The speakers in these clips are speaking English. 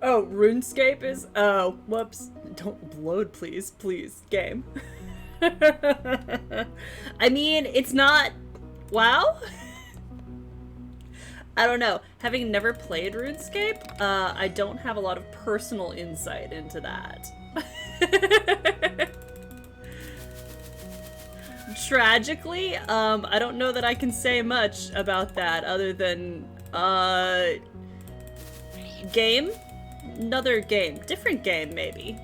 Oh, RuneScape is... Oh, whoops. Don't load, please. Please, game. I mean, it's not... WoW? I don't know. Having never played RuneScape, I don't have a lot of personal insight into that. Tragically, I don't know that I can say much about that other than, game? Another game. Different game, maybe.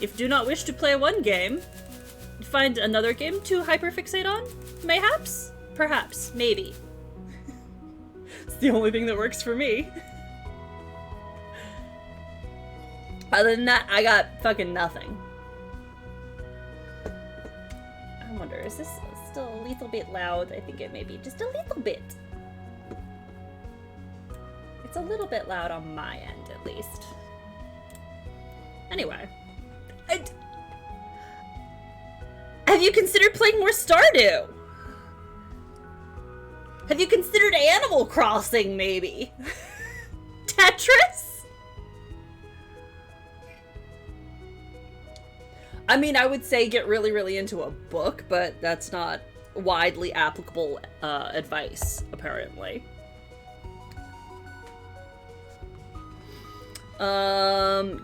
If you do not wish to play one game, find another game to hyperfixate on? Mayhaps? Perhaps. Maybe. It's the only thing that works for me. Other than that, I got fucking nothing. I wonder, is this still a little bit loud? I think it may be just a little bit. It's a little bit loud on my end, at least. Anyway. Have you considered playing more Stardew? Have you considered Animal Crossing, maybe? Tetris? I mean, I would say get really, really into a book, but that's not widely applicable advice, apparently.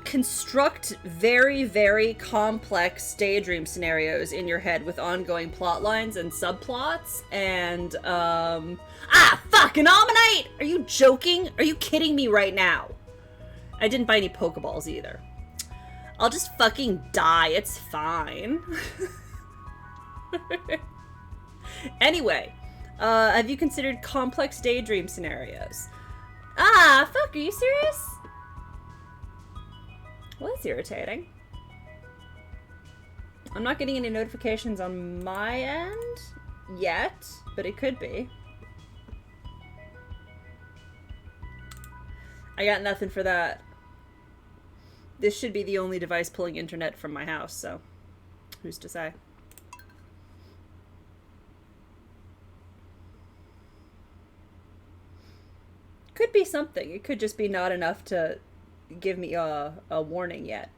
Construct very, very complex daydream scenarios in your head with ongoing plot lines and subplots, and, fucking Ammonite! Are you joking? Are you kidding me right now? I didn't buy any Pokeballs either. I'll just fucking die, it's fine. Anyway, have you considered complex daydream scenarios? Fuck, are you serious? Well, that's irritating. I'm not getting any notifications on my end yet, but it could be. I got nothing for that. This should be the only device pulling internet from my house, so who's to say? Could be something. It could just be not enough to give me a warning yet.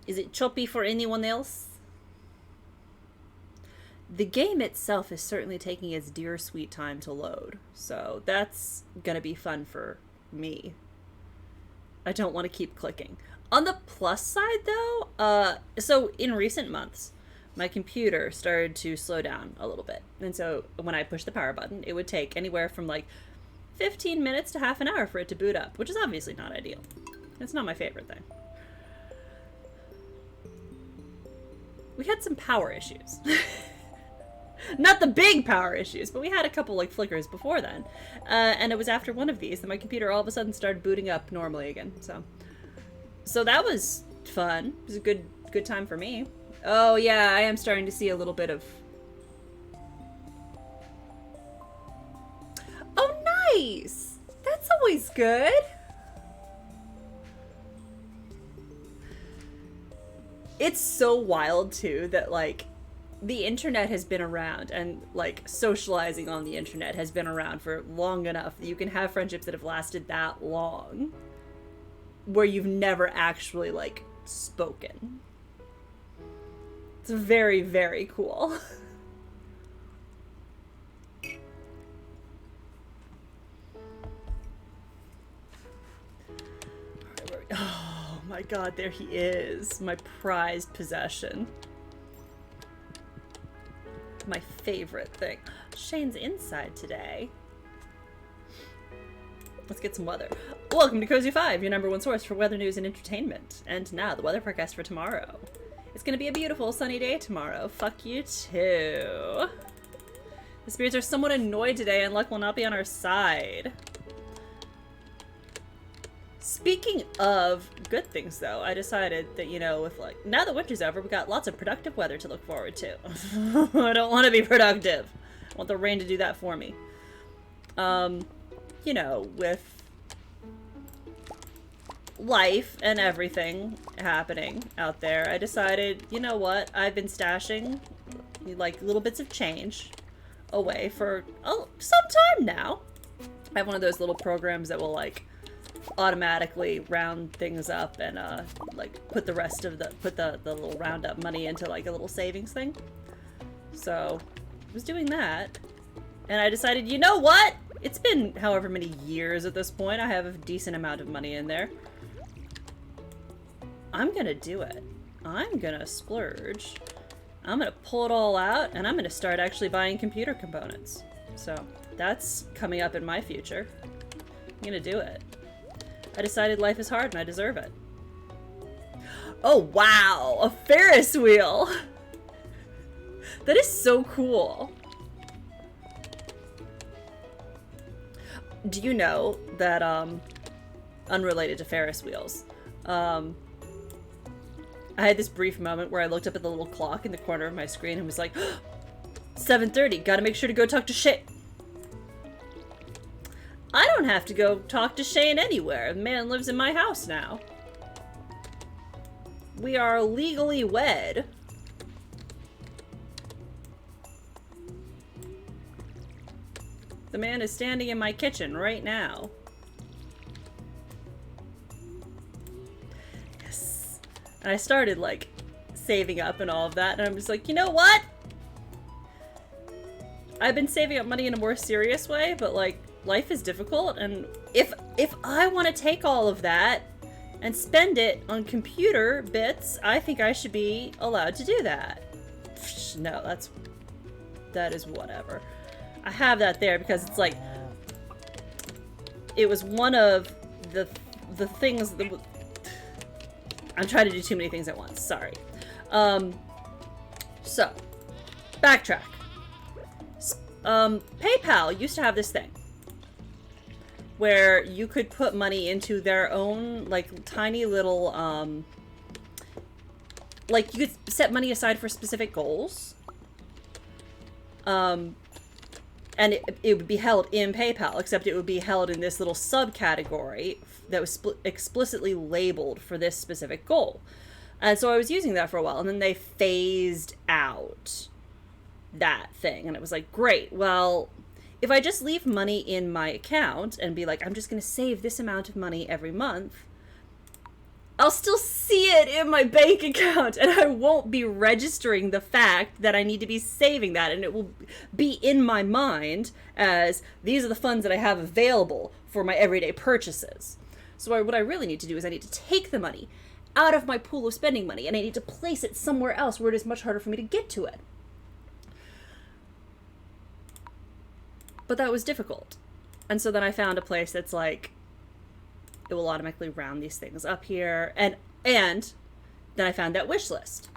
Is it choppy for anyone else? The game itself is certainly taking its dear sweet time to load, so that's gonna be fun for me. I don't want to keep clicking. On the plus side though, so in recent months, my computer started to slow down a little bit. And so when I pushed the power button, it would take anywhere from like 15 minutes to half an hour for it to boot up, which is obviously not ideal. It's not my favorite thing. We had some power issues. Not the big power issues, but we had a couple like flickers before then. And it was after one of these that my computer all of a sudden started booting up normally again. So that was fun. It was a good time for me. Oh yeah, I am starting to see a little bit of... Oh nice! That's always good! It's so wild too that like the internet has been around, and like socializing on the internet has been around for long enough that you can have friendships that have lasted that long where you've never actually like spoken. It's very, very cool. Oh my god, there he is. My prized possession. My favorite thing. Shane's inside today. Let's get some weather. Welcome to Cozy 5, your #1 source for weather news and entertainment. And now, the weather forecast for tomorrow. It's gonna be a beautiful sunny day tomorrow. Fuck you too. The spirits are somewhat annoyed today and luck will not be on our side. Speaking of good things though, I decided that, you know, with like, now that winter's over, we got lots of productive weather to look forward to. I don't want to be productive. I want the rain to do that for me. You know, with life and everything happening out there, I decided, you know what, I've been stashing like little bits of change away for some time now. I have one of those little programs that will like automatically round things up and like put the rest of the little round up money into like a little savings thing. So I was doing that and I decided, you know what, it's been however many years at this point, I have a decent amount of money in there. I'm gonna do it. I'm gonna splurge. I'm gonna pull it all out and I'm gonna start actually buying computer components. So that's coming up in my future. I'm gonna do it. I decided life is hard and I deserve it. Oh wow, a Ferris wheel! That is so cool. Do you know that, unrelated to Ferris wheels, I had this brief moment where I looked up at the little clock in the corner of my screen and was like, 7:30, gotta make sure to go talk to Shane. I don't have to go talk to Shane anywhere. The man lives in my house now. We are legally wed. The man is standing in my kitchen right now. Yes. And I started, like, saving up and all of that, and I'm just like, you know what? I've been saving up money in a more serious way, but, like, life is difficult, and if I want to take all of that and spend it on computer bits, I think I should be allowed to do that. No, that is whatever. I have that there because it's like, it was one of the things that, I'm trying to do too many things at once, sorry. So, backtrack. PayPal used to have this thing where you could put money into their own, like, tiny little, like, you could set money aside for specific goals. And it would be held in PayPal, except it would be held in this little subcategory that was explicitly labeled for this specific goal. And so I was using that for a while, and then they phased out that thing. And it was like, great, well, if I just leave money in my account and be like, I'm just going to save this amount of money every month, I'll still see it in my bank account, and I won't be registering the fact that I need to be saving that, and it will be in my mind as these are the funds that I have available for my everyday purchases. So what I really need to do is I need to take the money out of my pool of spending money, and I need to place it somewhere else where it is much harder for me to get to it. But that was difficult. And so then I found a place that's like, it will automatically round these things up here. And then I found that wish list.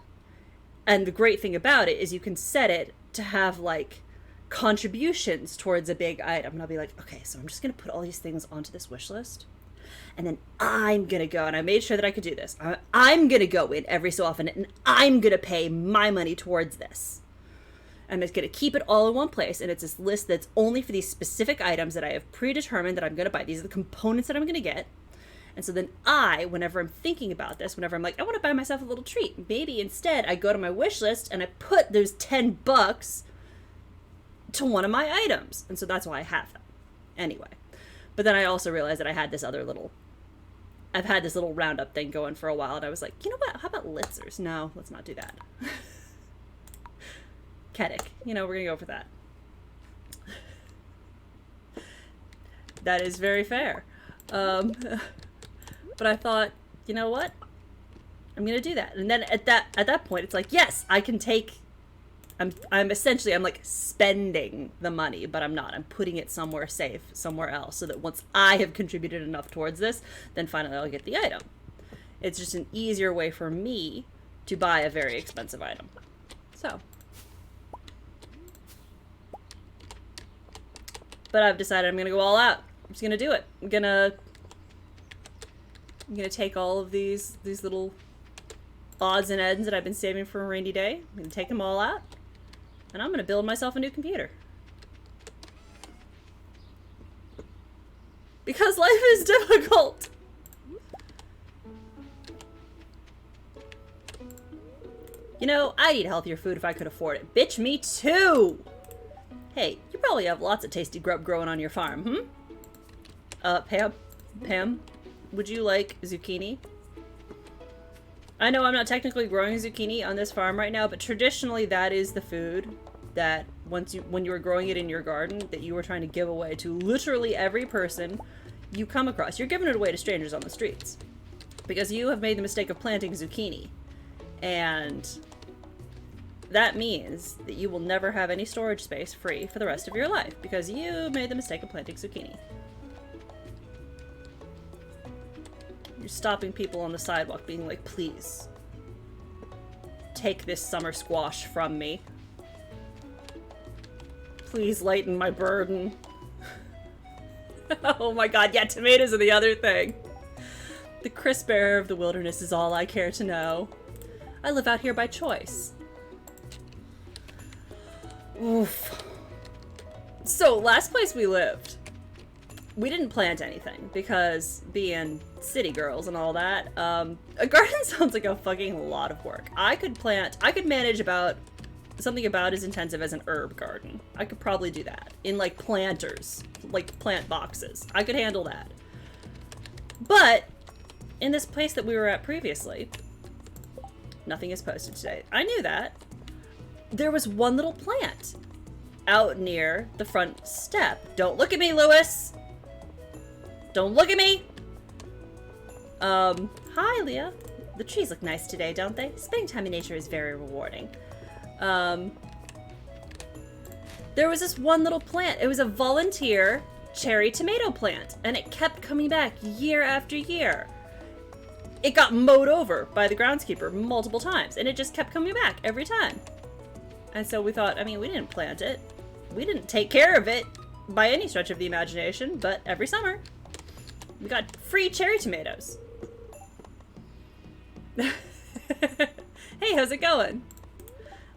And the great thing about it is you can set it to have like contributions towards a big item. And I'll be like, okay, so I'm just going to put all these things onto this wish list. And then I'm going to go, and I made sure that I could do this. I'm going to go in every so often, and I'm going to pay my money towards this. I'm just going to keep it all in one place, and it's this list that's only for these specific items that I have predetermined that I'm going to buy. These are the components that I'm going to get. And so then whenever I'm thinking about this, whenever I'm like, I want to buy myself a little treat, maybe instead I go to my wish list and I put those $10 to one of my items. And so that's why I have them. Anyway. But then I also realized that I had this I've had this little roundup thing going for a while, and I was like, you know what, how about Litzers? No, let's not do that. Kedik, we're gonna go for that. That is very fair. But I thought, you know what? I'm gonna do that. And then at that point, it's like, yes, I can take. I'm essentially like spending the money, but I'm not. I'm putting it somewhere safe, somewhere else, so that once I have contributed enough towards this, then finally I'll get the item. It's just an easier way for me to buy a very expensive item. So. But I've decided I'm gonna go all out. I'm just gonna do it. I'm gonna take all of these little odds and ends that I've been saving for a rainy day. I'm gonna take them all out, and I'm gonna build myself a new computer. Because life is difficult. You know, I'd eat healthier food if I could afford it. Bitch, me too! Hey, you probably have lots of tasty grub growing on your farm, Pam, would you like zucchini? I know I'm not technically growing zucchini on this farm right now, but traditionally that is the food that when you were growing it in your garden that you were trying to give away to literally every person you come across. You're giving it away to strangers on the streets because you have made the mistake of planting zucchini, and that means that you will never have any storage space free for the rest of your life because you made the mistake of planting zucchini. You're stopping people on the sidewalk being like, please, take this summer squash from me. Please lighten my burden. Oh my god, yeah, tomatoes are the other thing. The crisp air of the wilderness is all I care to know. I live out here by choice. Oof. So, last place we lived, we didn't plant anything because being city girls and all that, a garden sounds like a fucking lot of work. I could manage about something about as intensive as an herb garden. I could probably do that in like planters, like plant boxes. I could handle that. But in this place that we were at previously, nothing is posted today. I knew that. There was one little plant out near the front step. Don't look at me, Lewis! Don't look at me! Hi, Leah. The trees look nice today, don't they? Spending time in nature is very rewarding. There was this one little plant. It was a volunteer cherry tomato plant, and it kept coming back year after year. It got mowed over by the groundskeeper multiple times, and it just kept coming back every time. And so we thought, I mean, we didn't plant it. We didn't take care of it by any stretch of the imagination, but every summer, we got free cherry tomatoes. Hey, how's it going?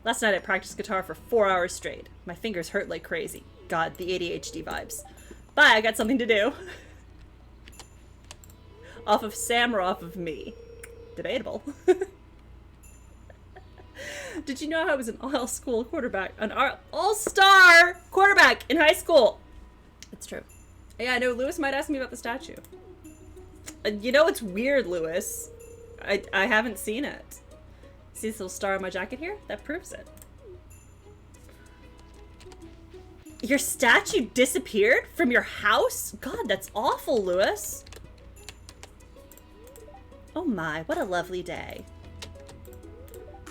Last night I practiced guitar for 4 hours straight. My fingers hurt like crazy. God, the ADHD vibes. Bye, I got something to do. Off of Sam or off of me? Debatable. Did you know I was an all-school quarterback, an all-star quarterback in high school? It's true. Yeah, I know Lewis might ask me about the statue. You know, it's weird, Lewis. I haven't seen it. See this little star on my jacket here? That proves it. Your statue disappeared from your house? God, that's awful, Lewis. Oh my, what a lovely day.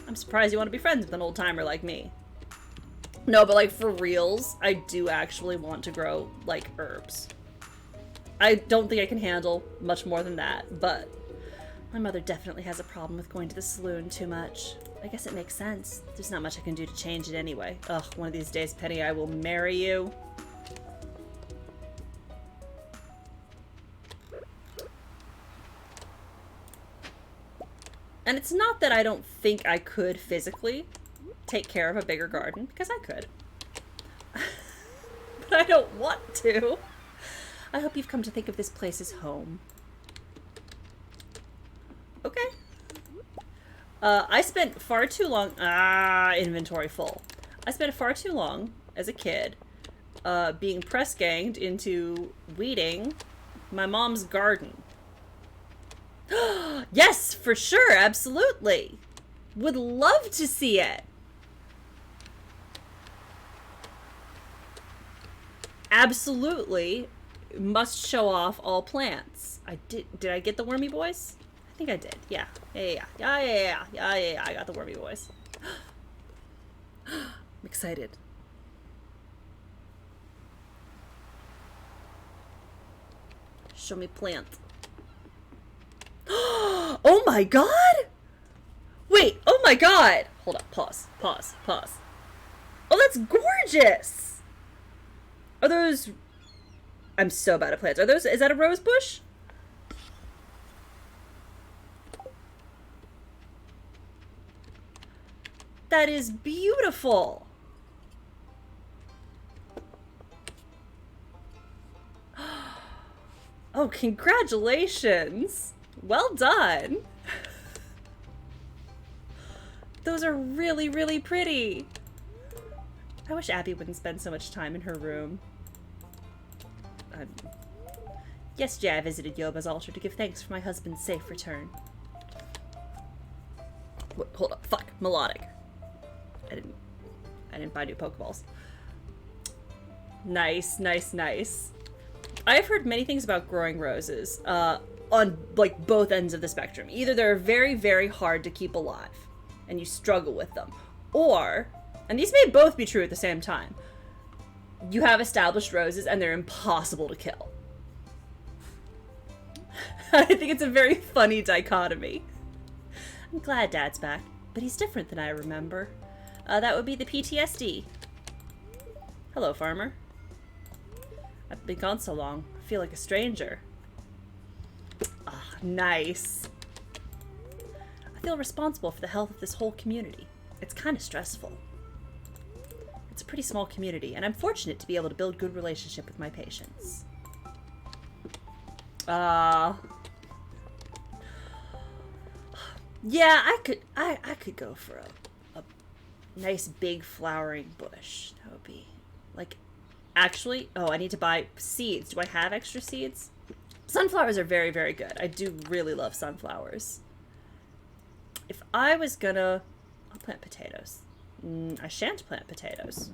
I'm surprised you want to be friends with an old timer like me. No, but like for reals, I do actually want to grow like herbs. I don't think I can handle much more than that, but my mother definitely has a problem with going to the saloon too much. I guess it makes sense. There's not much I can do to change it anyway. Ugh, one of these days, Penny, I will marry you. And it's not that I don't think I could physically take care of a bigger garden, because I could. But I don't want to. I hope you've come to think of this place as home. Okay. I spent far too long... inventory full. I spent far too long, as a kid, being press-ganged into weeding my mom's garden. Yes, for sure, absolutely. Would love to see it. Absolutely must show off all plants. Did I get the wormy boys? I think I did. Yeah. Yeah. I got the wormy boys. I'm excited. Show me plant. Oh my god! Wait, oh my god! Hold up, pause. Oh, that's gorgeous! Are those... I'm so bad at plants. Are those... Is that a rose bush? That is beautiful! Oh, congratulations! Well done! Those are really, really pretty. I wish Abby wouldn't spend so much time in her room. Yesterday I visited Yoba's altar to give thanks for my husband's safe return. What, hold up, fuck, melodic. I didn't buy new Pokeballs. Nice, nice, nice. I have heard many things about growing roses, on, like, both ends of the spectrum. Either they're very, very hard to keep alive, and you struggle with them, or, and these may both be true at the same time, you have established roses and they're impossible to kill. I think it's a very funny dichotomy. I'm glad Dad's back, but he's different than I remember. That would be the PTSD. Hello, farmer. I've been gone so long, I feel like a stranger. Ah, nice. I feel responsible for the health of this whole community. It's kind of stressful. It's a pretty small community, and I'm fortunate to be able to build good relationship with my patients. Yeah, I could go for a nice big flowering bush. That would be like, actually, oh, I need to buy seeds. Do I have extra seeds? Sunflowers are very, very good. I do really love sunflowers. If I was gonna, I'll plant potatoes. I shan't plant potatoes.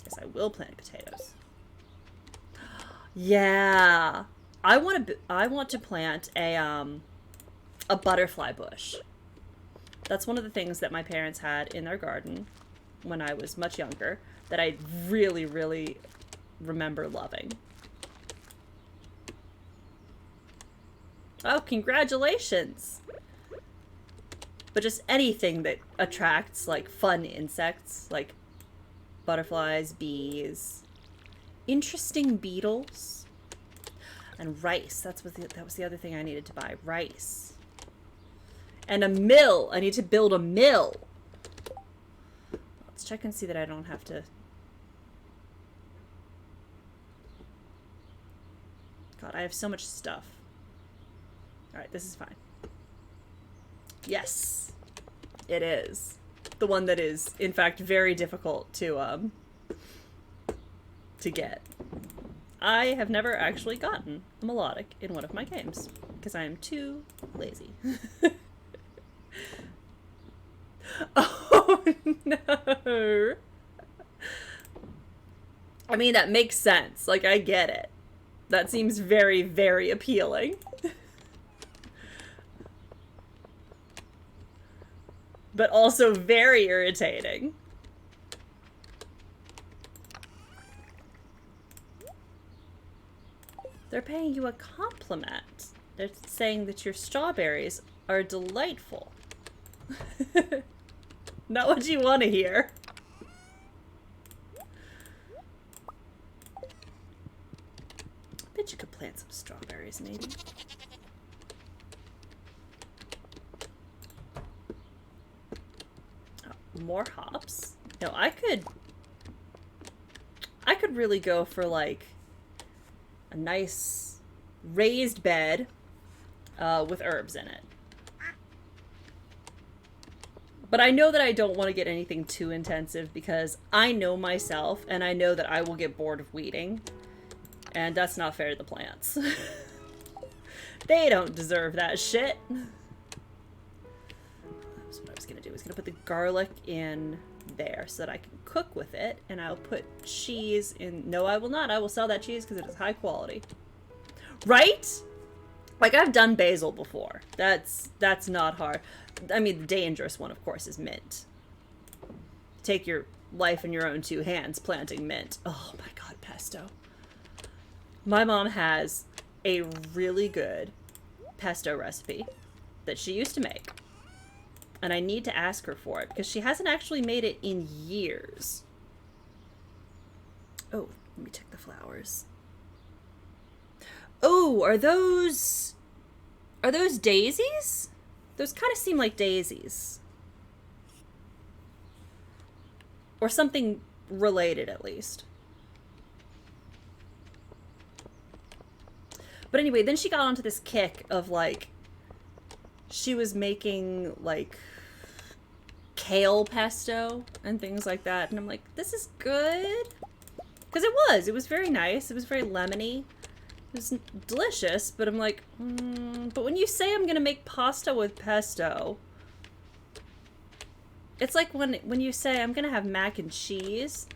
Yes, I will plant potatoes. Yeah, I want to plant a butterfly bush. That's one of the things that my parents had in their garden when I was much younger that I really, really remember loving. Oh, congratulations! But just anything that attracts, like, fun insects, like butterflies, bees, interesting beetles, and rice. That was the other thing I needed to buy. Rice. And a mill. I need to build a mill. Let's check and see that I don't have to... God, I have so much stuff. Alright, this is fine. Yes, it is. The one that is, in fact, very difficult to get. I have never actually gotten a melodic in one of my games because I am too lazy. Oh no! I mean, that makes sense. Like, I get it. That seems very, very appealing. But also very irritating. They're paying you a compliment. They're saying that your strawberries are delightful. Not what you want to hear. Bet you could plant some strawberries, maybe. Oh, more hops. No, I could really go for, like, a nice raised bed with herbs in it. But I know that I don't want to get anything too intensive because I know myself and I know that I will get bored of weeding. And that's not fair to the plants. They don't deserve that shit. That's what I was going to do. I was going to put the garlic in there so that I can cook with it. And I'll put cheese in. No, I will not. I will sell that cheese because it is high quality. Right? Like, I've done basil before. That's not hard. I mean, the dangerous one, of course, is mint. Take your life in your own two hands planting mint. Oh my god, pesto. My mom has a really good pesto recipe that she used to make. And I need to ask her for it because she hasn't actually made it in years. Oh, let me check the flowers. Oh, are those daisies? Those kind of seem like daisies. Or something related, at least. But anyway, then she got onto this kick of, like, she was making, like, kale pesto and things like that. And I'm like, this is good. Because it was very nice. It was very lemony. It was delicious, but I'm like, but when you say I'm gonna make pasta with pesto, it's like when you say I'm gonna have mac and cheese.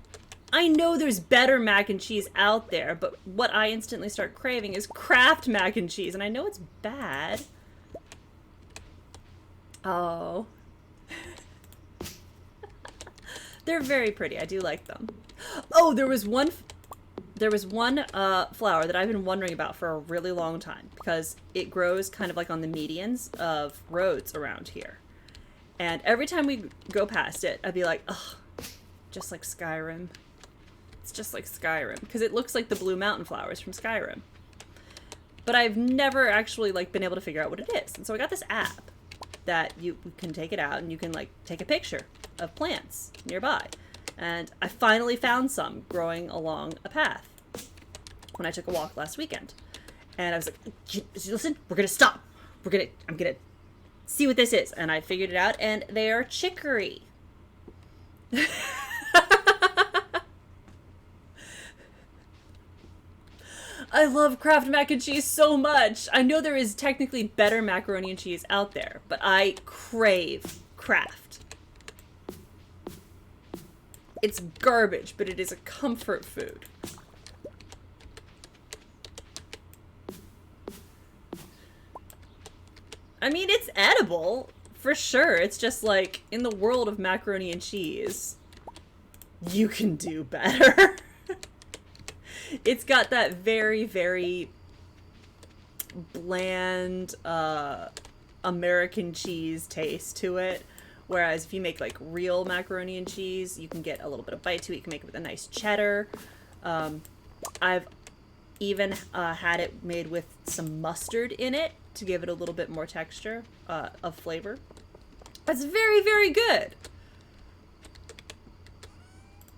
I know there's better mac and cheese out there, but what I instantly start craving is Kraft mac and cheese, and I know it's bad. Oh. They're very pretty. I do like them. Oh, there was one flower that I've been wondering about for a really long time, because it grows kind of like on the medians of roads around here. And every time we go past it, I'd be like, ugh, just like Skyrim. It's just like Skyrim, because it looks like the blue mountain flowers from Skyrim. But I've never actually like been able to figure out what it is. And so I got this app that you can take it out and you can like take a picture of plants nearby. And I finally found some growing along a path when I took a walk last weekend. And I was like, listen, we're gonna stop. I'm gonna see what this is. And I figured it out, and they are chicory. I love Kraft mac and cheese so much. I know there is technically better macaroni and cheese out there, but I crave Kraft. It's garbage, but it is a comfort food. I mean, it's edible, for sure. It's just like, in the world of macaroni and cheese, you can do better. It's got that very, very bland American cheese taste to it. Whereas if you make like real macaroni and cheese, you can get a little bit of bite to it. You can make it with a nice cheddar. I've even had it made with some mustard in it to give it a little bit more texture of flavor. It's very, very good.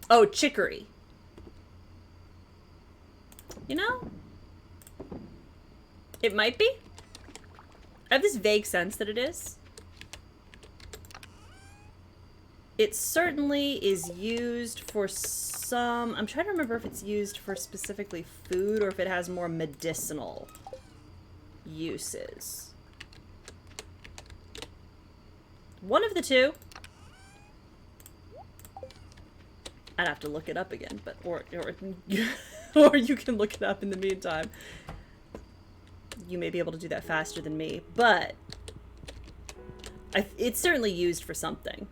Oh, chicory. You know? It might be. I have this vague sense that it is. It certainly is used for some... I'm trying to remember if it's used for specifically food or if it has more medicinal uses. One of the two. I'd have to look it up again, but or or you can look it up in the meantime. You may be able to do that faster than me, but it's certainly used for something.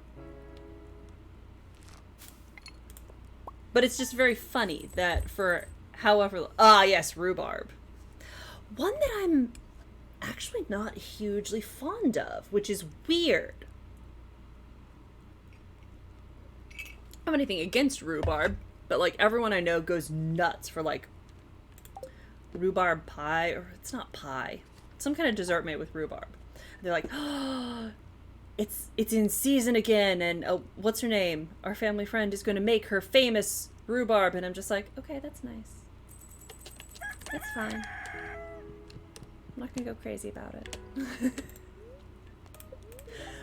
But it's just very funny that for however... Ah, yes, rhubarb. One that I'm actually not hugely fond of, which is weird. I don't have anything against rhubarb, but like everyone I know goes nuts for like rhubarb pie, or it's not pie. It's some kind of dessert made with rhubarb. They're like, oh, it's in season again, and oh, what's her name? Our family friend is going to make her famous rhubarb, and I'm just like, okay, that's nice. That's fine. I'm not going to go crazy about it.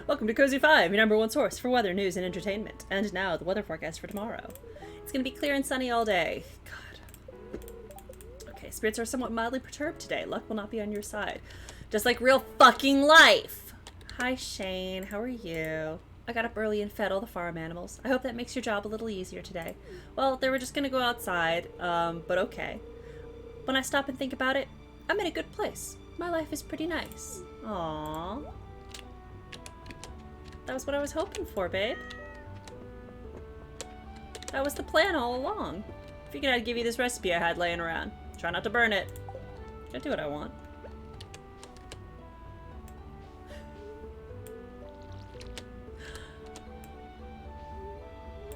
Welcome to Cozy 5, your number one source for weather, news, and entertainment. And now, the weather forecast for tomorrow. It's going to be clear and sunny all day. God. Okay, spirits are somewhat mildly perturbed today. Luck will not be on your side. Just like real fucking life. Hi, Shane. How are you? I got up early and fed all the farm animals. I hope that makes your job a little easier today. Well, they were just going to go outside, but okay. When I stop and think about it, I'm in a good place. My life is pretty nice. Aww. That was what I was hoping for, babe. That was the plan all along. Figured I'd give you this recipe I had laying around. Try not to burn it. I do what I want.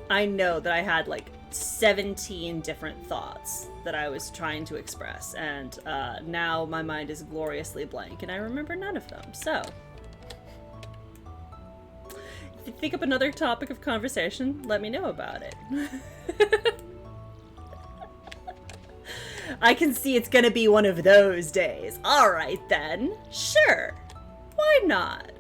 I know that I had like 17 different thoughts that I was trying to express, and now my mind is gloriously blank, and I remember none of them, so... If you think up another topic of conversation, let me know about it. I can see it's gonna be one of those days. Alright then. Sure. Why not?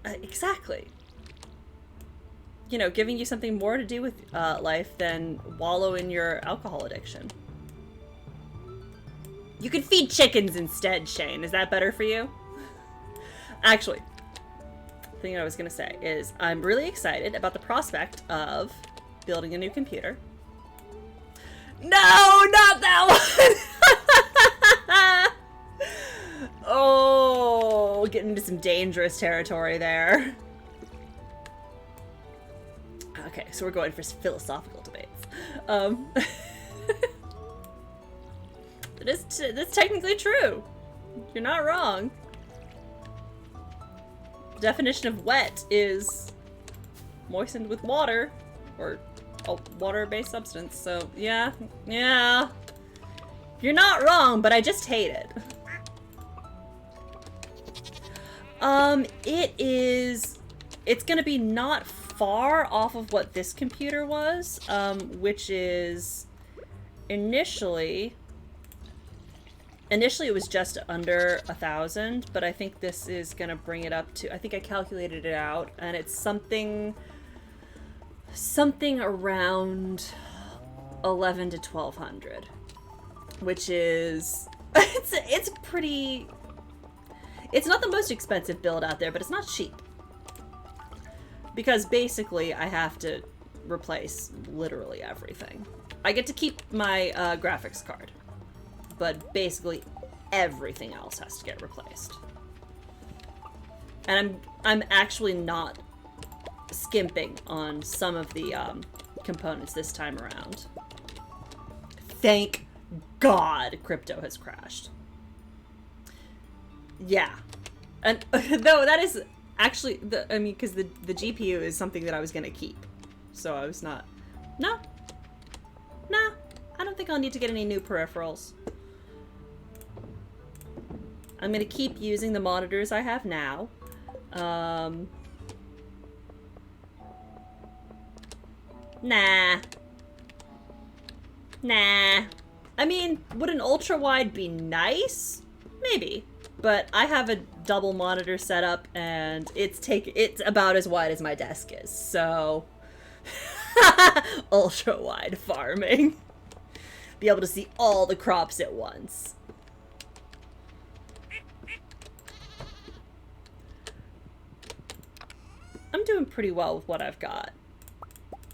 Exactly. You know, giving you something more to do with life than wallow in your alcohol addiction. You can feed chickens instead, Shane. Is that better for you? Actually, the thing I was going to say is I'm really excited about the prospect of building a new computer. No, not that one! Oh, getting into some dangerous territory there. Okay, so we're going for philosophical debates. That's technically true. You're not wrong. The definition of wet is moistened with water, or a water-based substance. So yeah. You're not wrong, but I just hate it. It's gonna be not far off of what this computer was, which is initially it was just under 1,000, but I think this is gonna bring it up to, I think I calculated it out, and it's something around 11 to 1,200, which is it's pretty. It's not the most expensive build out there, but it's not cheap. Because basically, I have to replace literally everything. I get to keep my graphics card, but basically everything else has to get replaced. And I'm actually not skimping on some of the components this time around. Thank God crypto has crashed. Yeah. And though that is actually because the GPU is something that I was gonna keep. So I was not. Nah. I don't think I'll need to get any new peripherals. I'm gonna keep using the monitors I have now. Nah. I mean, would an ultra wide be nice? Maybe. But I have a double monitor setup, and it's about as wide as my desk is, so ultra wide farming. Be able to see all the crops at once. I'm doing pretty well with what I've got.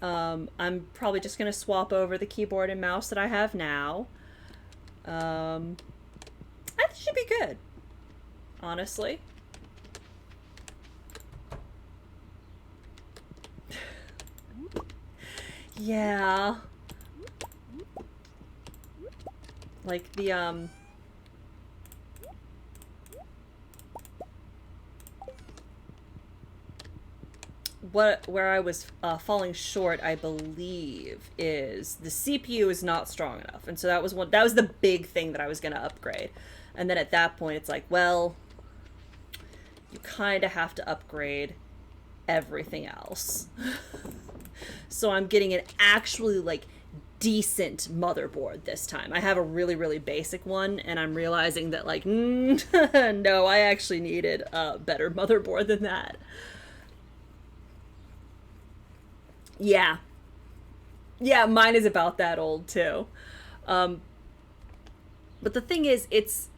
I'm probably just gonna swap over the keyboard and mouse that I have now. I think it should be good. Honestly. Yeah. Like the, where I was falling short, I believe, is the CPU is not strong enough. And so that was the big thing that I was going to upgrade. And then at that point, it's like, well, you kind of have to upgrade everything else. So I'm getting an actually, like, decent motherboard this time. I have a really, really basic one, and I'm realizing that, like, no, I actually needed a better motherboard than that. Yeah. Yeah, mine is about that old, too. But the thing is, it's...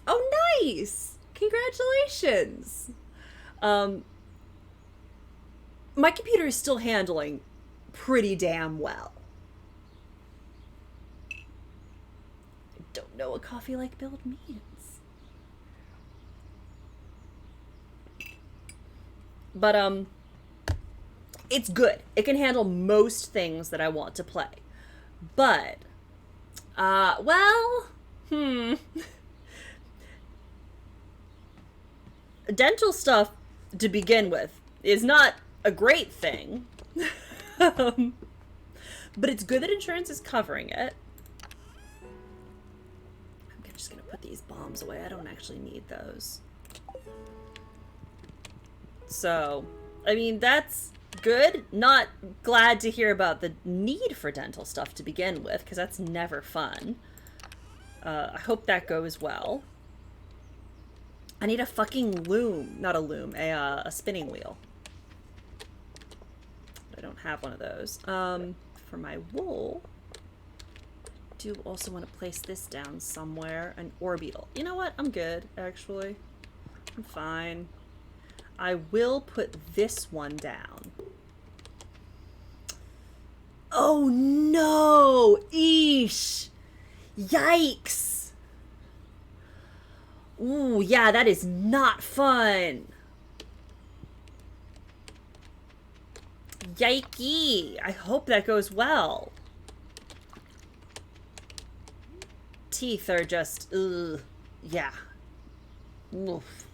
Oh, nice! Congratulations! My computer is still handling pretty damn well. I don't know what coffee like build means. But, it's good. It can handle most things that I want to play. But, dental stuff, to begin with, is not a great thing. But it's good that insurance is covering it. I'm just gonna put these bombs away. I don't actually need those. So, I mean, that's good. Not glad to hear about the need for dental stuff to begin with, because that's never fun. I hope that goes well. I need a fucking loom. Not a loom, a spinning wheel. I don't have one of those. For my wool, I do also want to place this down somewhere. An ore beetle. You know what? I'm good, actually. I'm fine. I will put this one down. Oh no! Eesh! Yikes! Ooh, yeah, that is not fun. Yikey! I hope that goes well. Teeth are just, ugh. Yeah. Oof.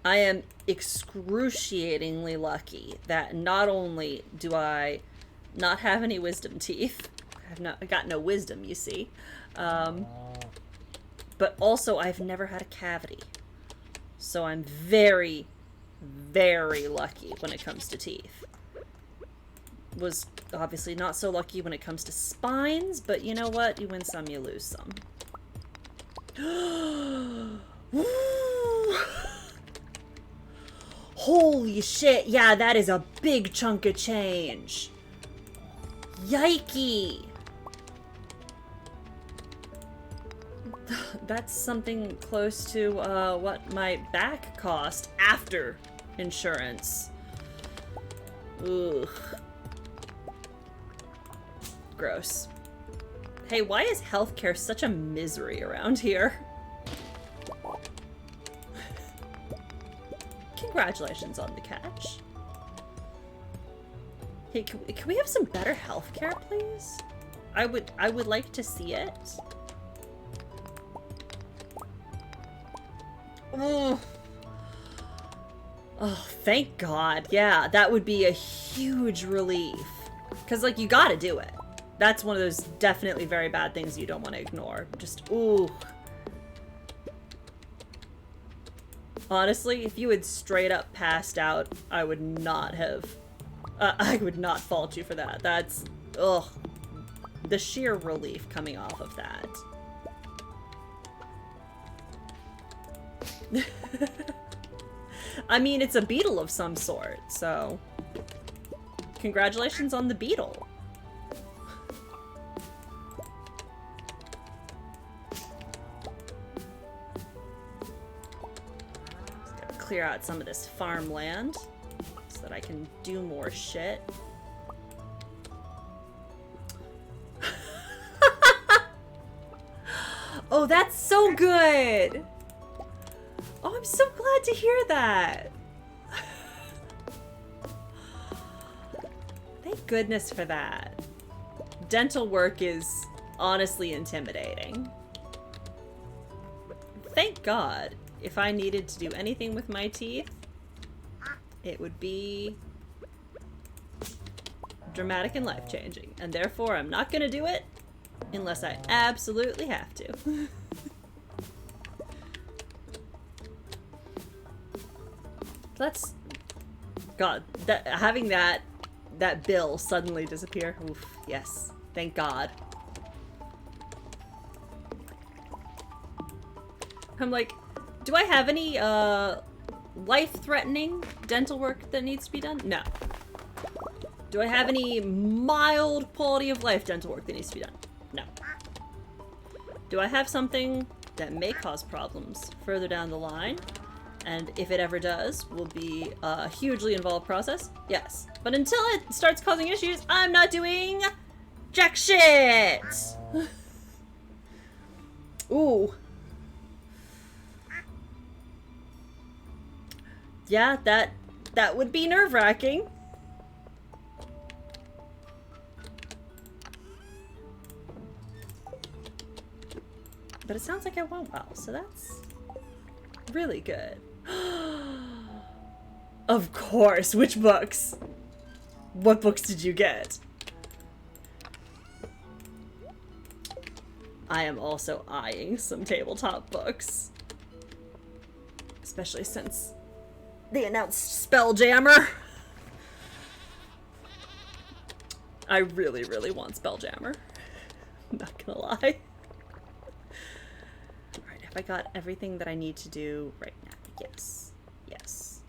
I am excruciatingly lucky that not only do I not have any wisdom teeth, I got no wisdom, you see, but also I've never had a cavity. So I'm very, very lucky when it comes to teeth. Was obviously not so lucky when it comes to spines, but you know what? You win some, you lose some. Holy shit, yeah, that is a big chunk of change. Yikey. That's something close to what my back cost after insurance. Ugh. Gross. Hey, why is healthcare such a misery around here? Congratulations on the catch. Hey, can we have some better healthcare, please? I would like to see it. Oh. Oh, thank God. Yeah, that would be a huge relief. Because, like, you gotta do it. That's one of those definitely very bad things you don't want to ignore. Just, ooh. Honestly, if you had straight up passed out, I would not have... I would not fault you for that. That's... ugh. The sheer relief coming off of that. I mean, it's a beetle of some sort, so... Congratulations on the beetle. Just gotta clear out some of this farmland so that I can do more shit. Oh, that's so good! Oh, I'm so glad to hear that! Thank goodness for that. Dental work is honestly intimidating. Thank God, if I needed to do anything with my teeth, it would be dramatic and life-changing. And therefore, I'm not gonna do it unless I absolutely have to. That's... God, having that bill suddenly disappear. Oof, yes. Thank God. I'm like, do I have any, life-threatening dental work that needs to be done? No. Do I have any mild quality of life dental work that needs to be done? No. Do I have something that may cause problems further down the line? And if it ever does, will be a hugely involved process? Yes. But until it starts causing issues, I'm not doing jack shit! Ooh. Yeah, that would be nerve-wracking. But it sounds like it went well, so that's really good. Of course, which books? What books did you get? I am also eyeing some tabletop books. Especially since they announced Spelljammer. I really, really want Spelljammer. I'm not gonna lie. Alright, if I got everything that I need to do right now. Yes. Yes.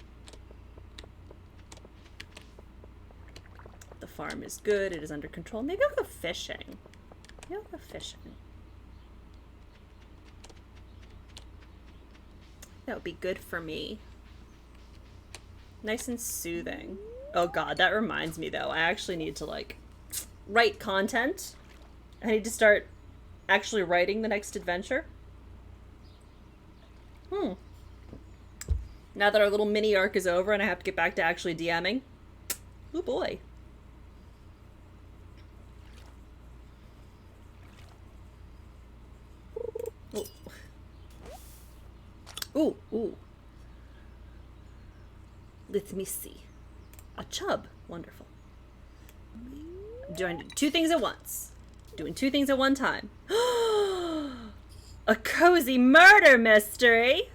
The farm is good. It is under control. Maybe I'll go fishing. Maybe I'll go fishing. That would be good for me. Nice and soothing. Oh god, that reminds me though. I actually need to like write content. I need to start actually writing the next adventure. Now that our little mini arc is over and I have to get back to actually DMing. Oh boy. Ooh, ooh. Let me see. A chub. Wonderful. Doing two things at once. Doing two things at one time. A cozy murder mystery.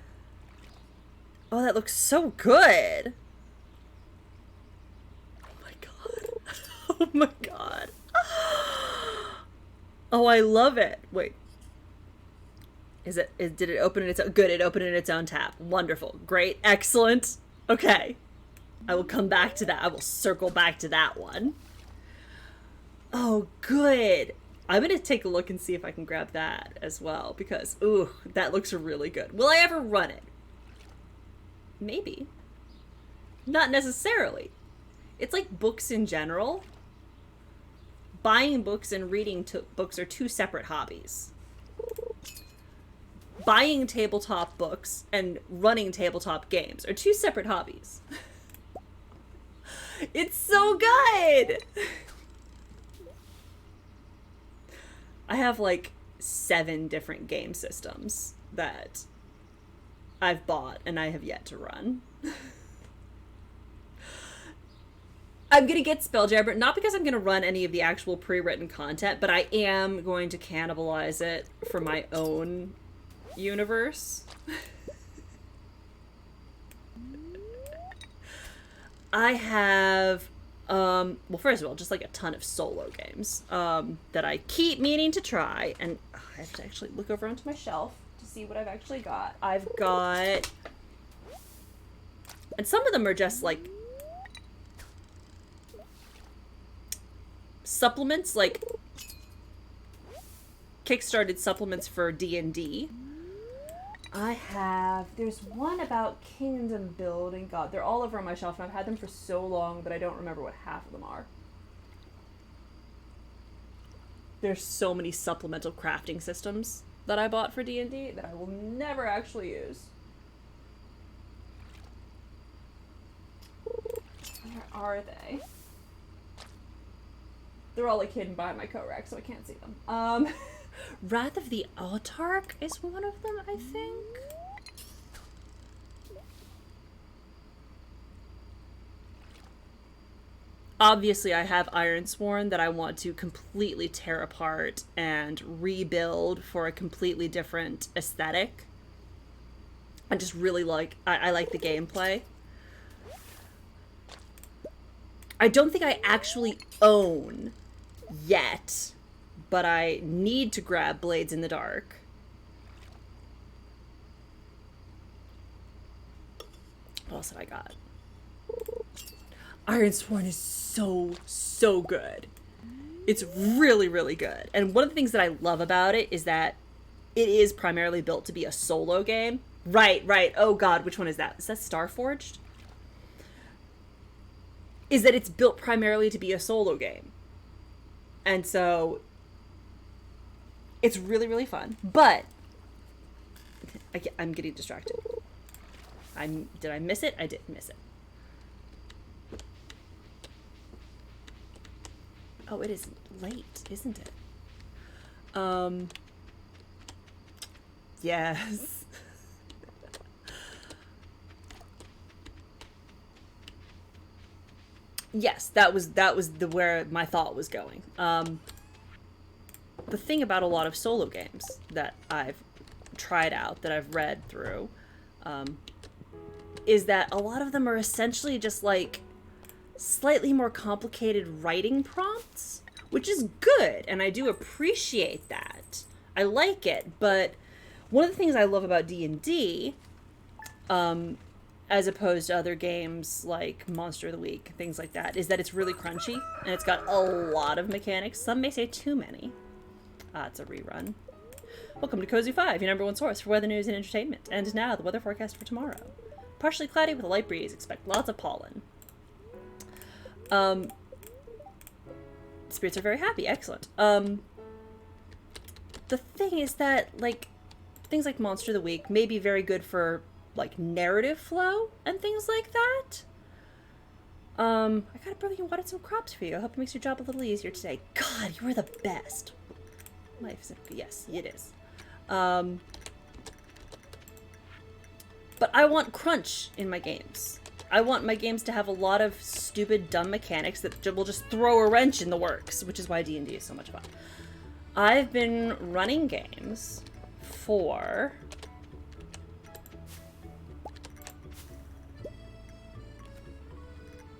Oh, that looks so good. Oh my god. Oh my god. Oh, I love it. Wait. Did it open in its own? Good, it opened in its own tab. Wonderful. Great. Excellent. Okay. I will come back to that. I will circle back to that one. Oh, good. I'm going to take a look and see if I can grab that as well because, ooh, that looks really good. Will I ever run it? Maybe. Not necessarily. It's like books in general. Buying books and reading books are two separate hobbies. Buying tabletop books and running tabletop games are two separate hobbies. It's so good! I have like 7 different game systems that I've bought and I have yet to run. I'm gonna get Spelljammer, not because I'm gonna run any of the actual pre-written content, but I am going to cannibalize it for my own universe. I have, well, first of all, just like a ton of solo games that I keep meaning to try, and I have to actually look over onto my shelf to see what I've actually got. I've got, and some of them are just like supplements, like kickstarted supplements for D&D. There's one about kingdom building. God, they're all over on my shelf, and I've had them for so long that I don't remember what half of them are. There's so many supplemental crafting systems that I bought for D&D that I will never actually use. Where are they? They're all like hidden behind my coat rack, so I can't see them. Wrath of the Autarch is one of them, I think. Obviously, I have Ironsworn that I want to completely tear apart and rebuild for a completely different aesthetic. I just really like, I like the gameplay. I don't think I actually own yet, but I need to grab Blades in the Dark. What else have I got? Ironsworn is so good. It's really, really good. And one of the things that I love about it is that it is primarily built to be a solo game. Right. Oh god, which one is that? Is that Starforged? Is that it's built primarily to be a solo game. And so it's really, really fun. But I'm getting distracted. Did I miss it? I did miss it. Oh, it is late, isn't it? Yes. Yes, that was where my thought was going. The thing about a lot of solo games that I've tried out, that I've read through, is that a lot of them are essentially just like slightly more complicated writing prompts, which is good, and I do appreciate that. I like it, but One of the things I love about D&D, as opposed to other games like Monster of the Week, things like that, is that it's really crunchy, and it's got a lot of mechanics. Some may say too many. It's a rerun. Welcome to Cozy 5, your number one source for weather news and entertainment. And now, the weather forecast for tomorrow. Partially cloudy with a light breeze. Expect lots of pollen. Spirits are very happy. Excellent. The thing is that, like, things like Monster of the Week may be very good for, like, narrative flow and things like that. I got a brilliant watered some crops for you. I hope it makes your job a little easier today. God, you are the best. Life is, yes, it is. But I want crunch in my games. I want my games to have a lot of stupid, dumb mechanics that will just throw a wrench in the works, which is why D&D is so much fun. I've been running games for...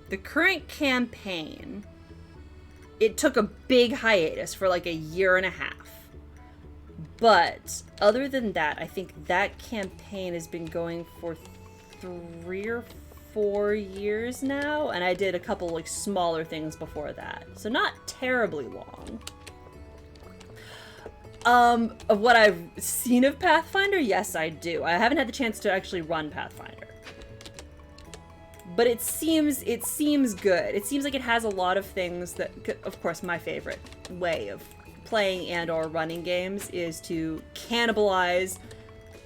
the current campaign, it took a big hiatus for like a year and a half. But other than that, I think that campaign has been going for 3 or 4 years now, and I did a couple like smaller things before that. So not terribly long. Of what I've seen of Pathfinder, yes, I do. I haven't had the chance to actually run Pathfinder. But it seems good. It seems like it has a lot of things that, of course, my favorite way of playing and or running games is to cannibalize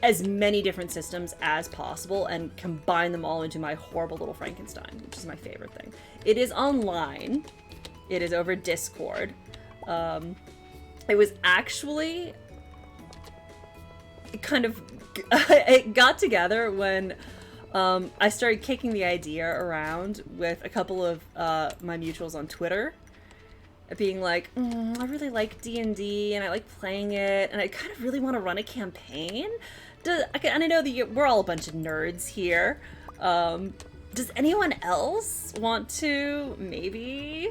as many different systems as possible and combine them all into my horrible little Frankenstein, which is my favorite thing. It is online. It is over Discord. It was actually kind of... it got together when... I started kicking the idea around with a couple of my mutuals on Twitter, being like, I really like D&D and I like playing it and I kind of really want to run a campaign. And I know that we're all a bunch of nerds here. Does anyone else want to maybe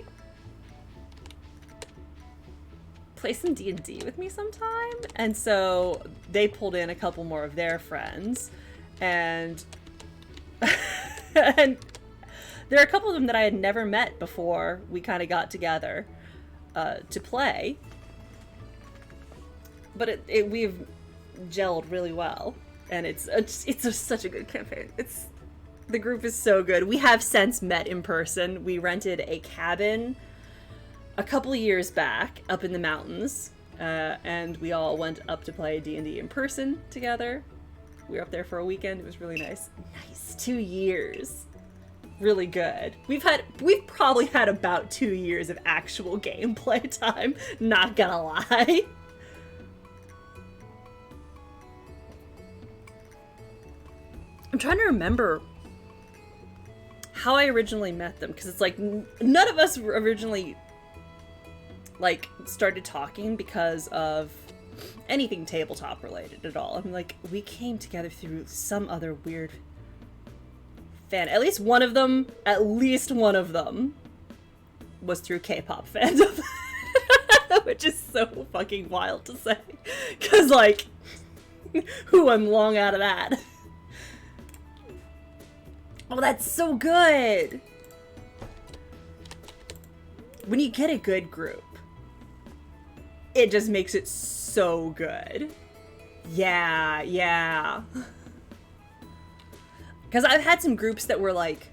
play some D&D with me sometime? And so they pulled in a couple more of their friends, and and there are a couple of them that I had never met before we kind of got together to play. But we've gelled really well, and it's such a good campaign. The group is so good. We have since met in person. We rented a cabin a couple of years back up in the mountains, and we all went up to play D&D in person together. We were up there for a weekend. It was really nice. 2 years. Really good. We've probably had about 2 years of actual gameplay time, not gonna lie. I'm trying to remember how I originally met them, because it's like none of us originally like started talking because of anything tabletop related at all. I'm like, we came together through some other weird fan. At least one of them was through K-pop fandom. Which is so fucking wild to say. Cause like, I'm long out of that. Oh, that's so good! When you get a good group, it just makes it so good. Yeah. Because I've had some groups that were like,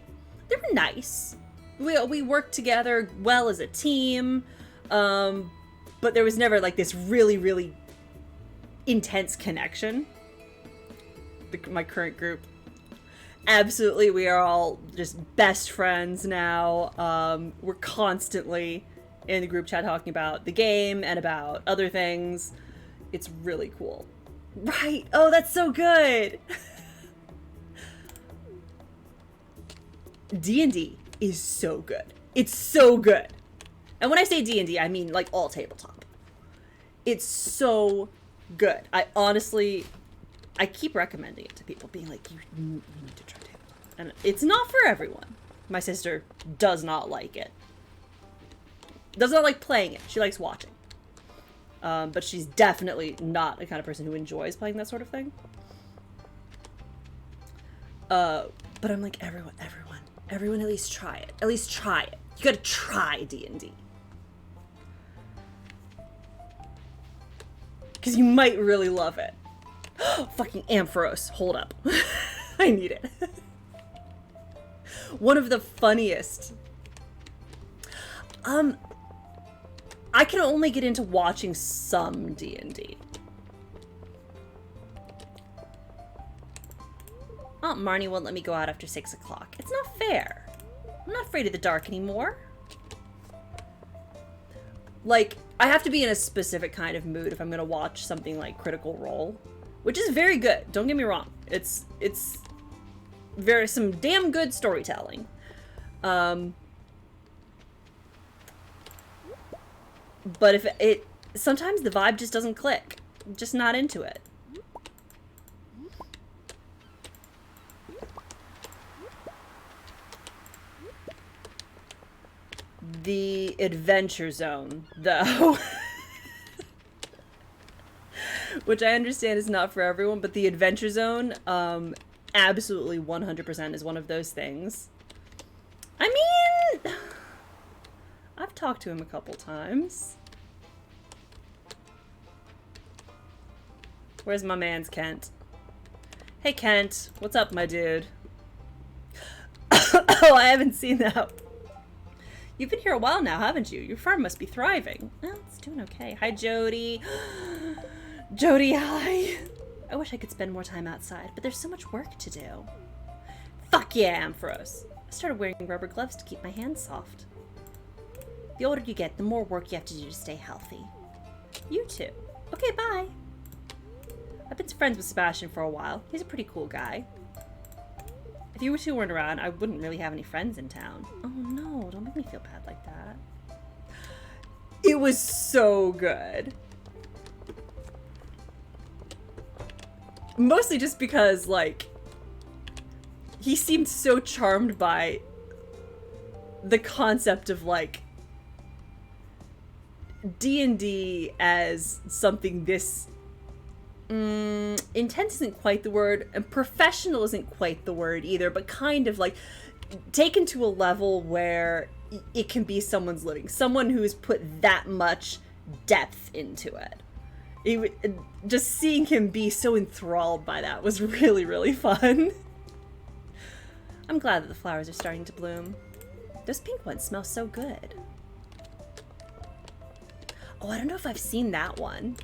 they were nice. We worked together well as a team, but there was never like this really, really intense connection. My current group, absolutely, we are all just best friends now. We're constantly in the group chat talking about the game and about other things. It's really cool. Right. Oh, that's so good. D&D is so good. It's so good. And when I say D&D, I mean like all tabletop. It's so good. I keep recommending it to people, being like, you need to try tabletop. And it's not for everyone. My sister does not like it. Does not like playing it. She likes watching. But she's definitely not the kind of person who enjoys playing that sort of thing. But I'm like, everyone at least try it. At least try it. You gotta try D&D. Because you might really love it. Fucking Ampharos, hold up. I need it. One of the funniest. I can only get into watching some D&D. Aunt Marnie won't let me go out after 6 o'clock. It's not fair. I'm not afraid of the dark anymore. Like, I have to be in a specific kind of mood if I'm gonna watch something like Critical Role, which is very good. Don't get me wrong. It's some damn good storytelling. But sometimes the vibe just doesn't click. I'm just not into it. The Adventure Zone, though, which I understand is not for everyone, but the Adventure Zone, absolutely 100% is one of those things. I mean, I've talked to him a couple times. Where's my man's Kent? Hey, Kent. What's up, my dude? Oh, I haven't seen that. You've been here a while now, haven't you? Your farm must be thriving. Well, it's doing okay. Hi, Jody. Jody, hi. I wish I could spend more time outside, but there's so much work to do. Fuck yeah, Ampharos. I started wearing rubber gloves to keep my hands soft. The older you get, the more work you have to do to stay healthy. You too. Okay, bye. I've been friends with Sebastian for a while. He's a pretty cool guy. If you two weren't around, I wouldn't really have any friends in town. Oh no, don't make me feel bad like that. It was so good. Mostly just because, like, he seemed so charmed by the concept of, like, D&D as something this intense isn't quite the word, and professional isn't quite the word either, but kind of like taken to a level where it can be someone's living, someone who's put that much depth into it. Just seeing him be so enthralled by that was really, really fun. I'm glad that the flowers are starting to bloom. Those pink ones smell so good. Oh, I don't know if I've seen that one.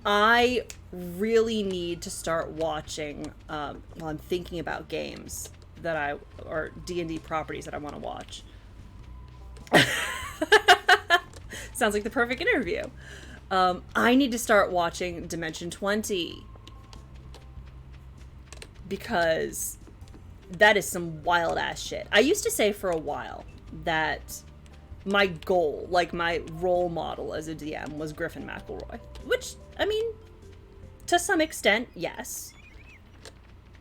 I really need to start watching, while I'm thinking about games or D&D properties that I want to watch. Sounds like the perfect interview. I need to start watching Dimension 20. Because that is some wild ass shit. I used to say for a while that my goal, like my role model as a DM, was Griffin McElroy. Which, I mean, to some extent, yes.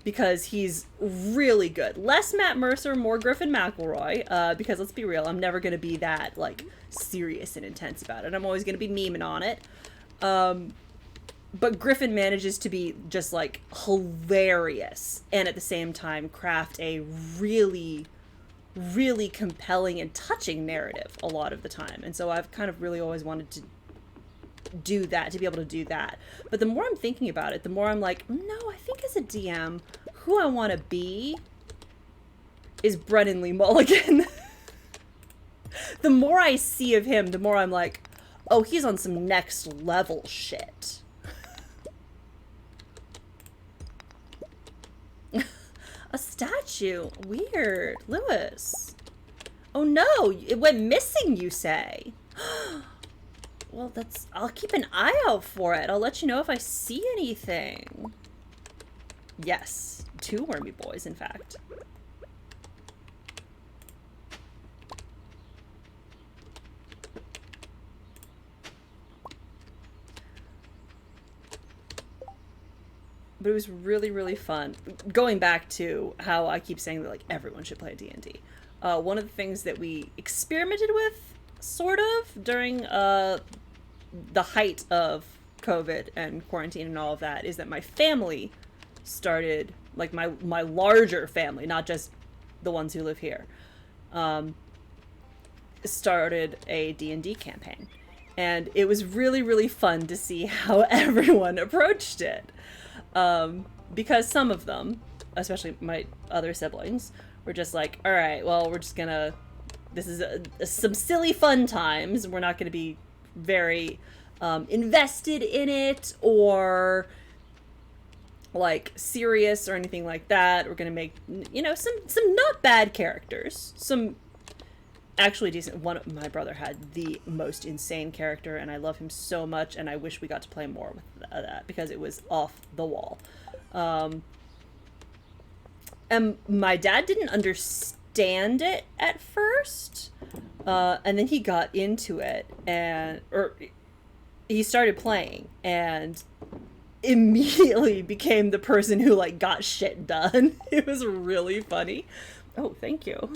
Because he's really good. Less Matt Mercer, more Griffin McElroy. Because let's be real, I'm never going to be that, like, serious and intense about it. I'm always going to be memeing on it. But Griffin manages to be just, like, hilarious. And at the same time craft a really, really compelling and touching narrative a lot of the time. And so I've kind of really always wanted to do that, to be able to do that. But the more I'm thinking about it, the more I'm like, no, I think as a DM, who I want to be is Brennan Lee Mulligan. The more I see of him, the more I'm like, oh, he's on some next level shit. A statue. Weird. Lewis. Oh no, it went missing, you say? Well, I'll keep an eye out for it. I'll let you know if I see anything. Yes. 2 wormy boys, in fact. But it was really, really fun. Going back to how I keep saying that, like, everyone should play D&D. One of the things that we experimented with sort of, during the height of COVID and quarantine and all of that, is that my family started, like my larger family, not just the ones who live here, started a D&D campaign. And it was really, really fun to see how everyone approached it. Because some of them, especially my other siblings, were just like, all right, well, we're just gonna, this is some silly fun times. We're not gonna be very invested in it or like serious or anything like that. We're gonna make, you know, some not bad characters, some actually decent. One, my brother had the most insane character, and I love him so much, and I wish we got to play more with that because it was off the wall. And my dad didn't understand it at first, and then he got into it, or he started playing, and immediately became the person who like got shit done. It was really funny. Oh, thank you.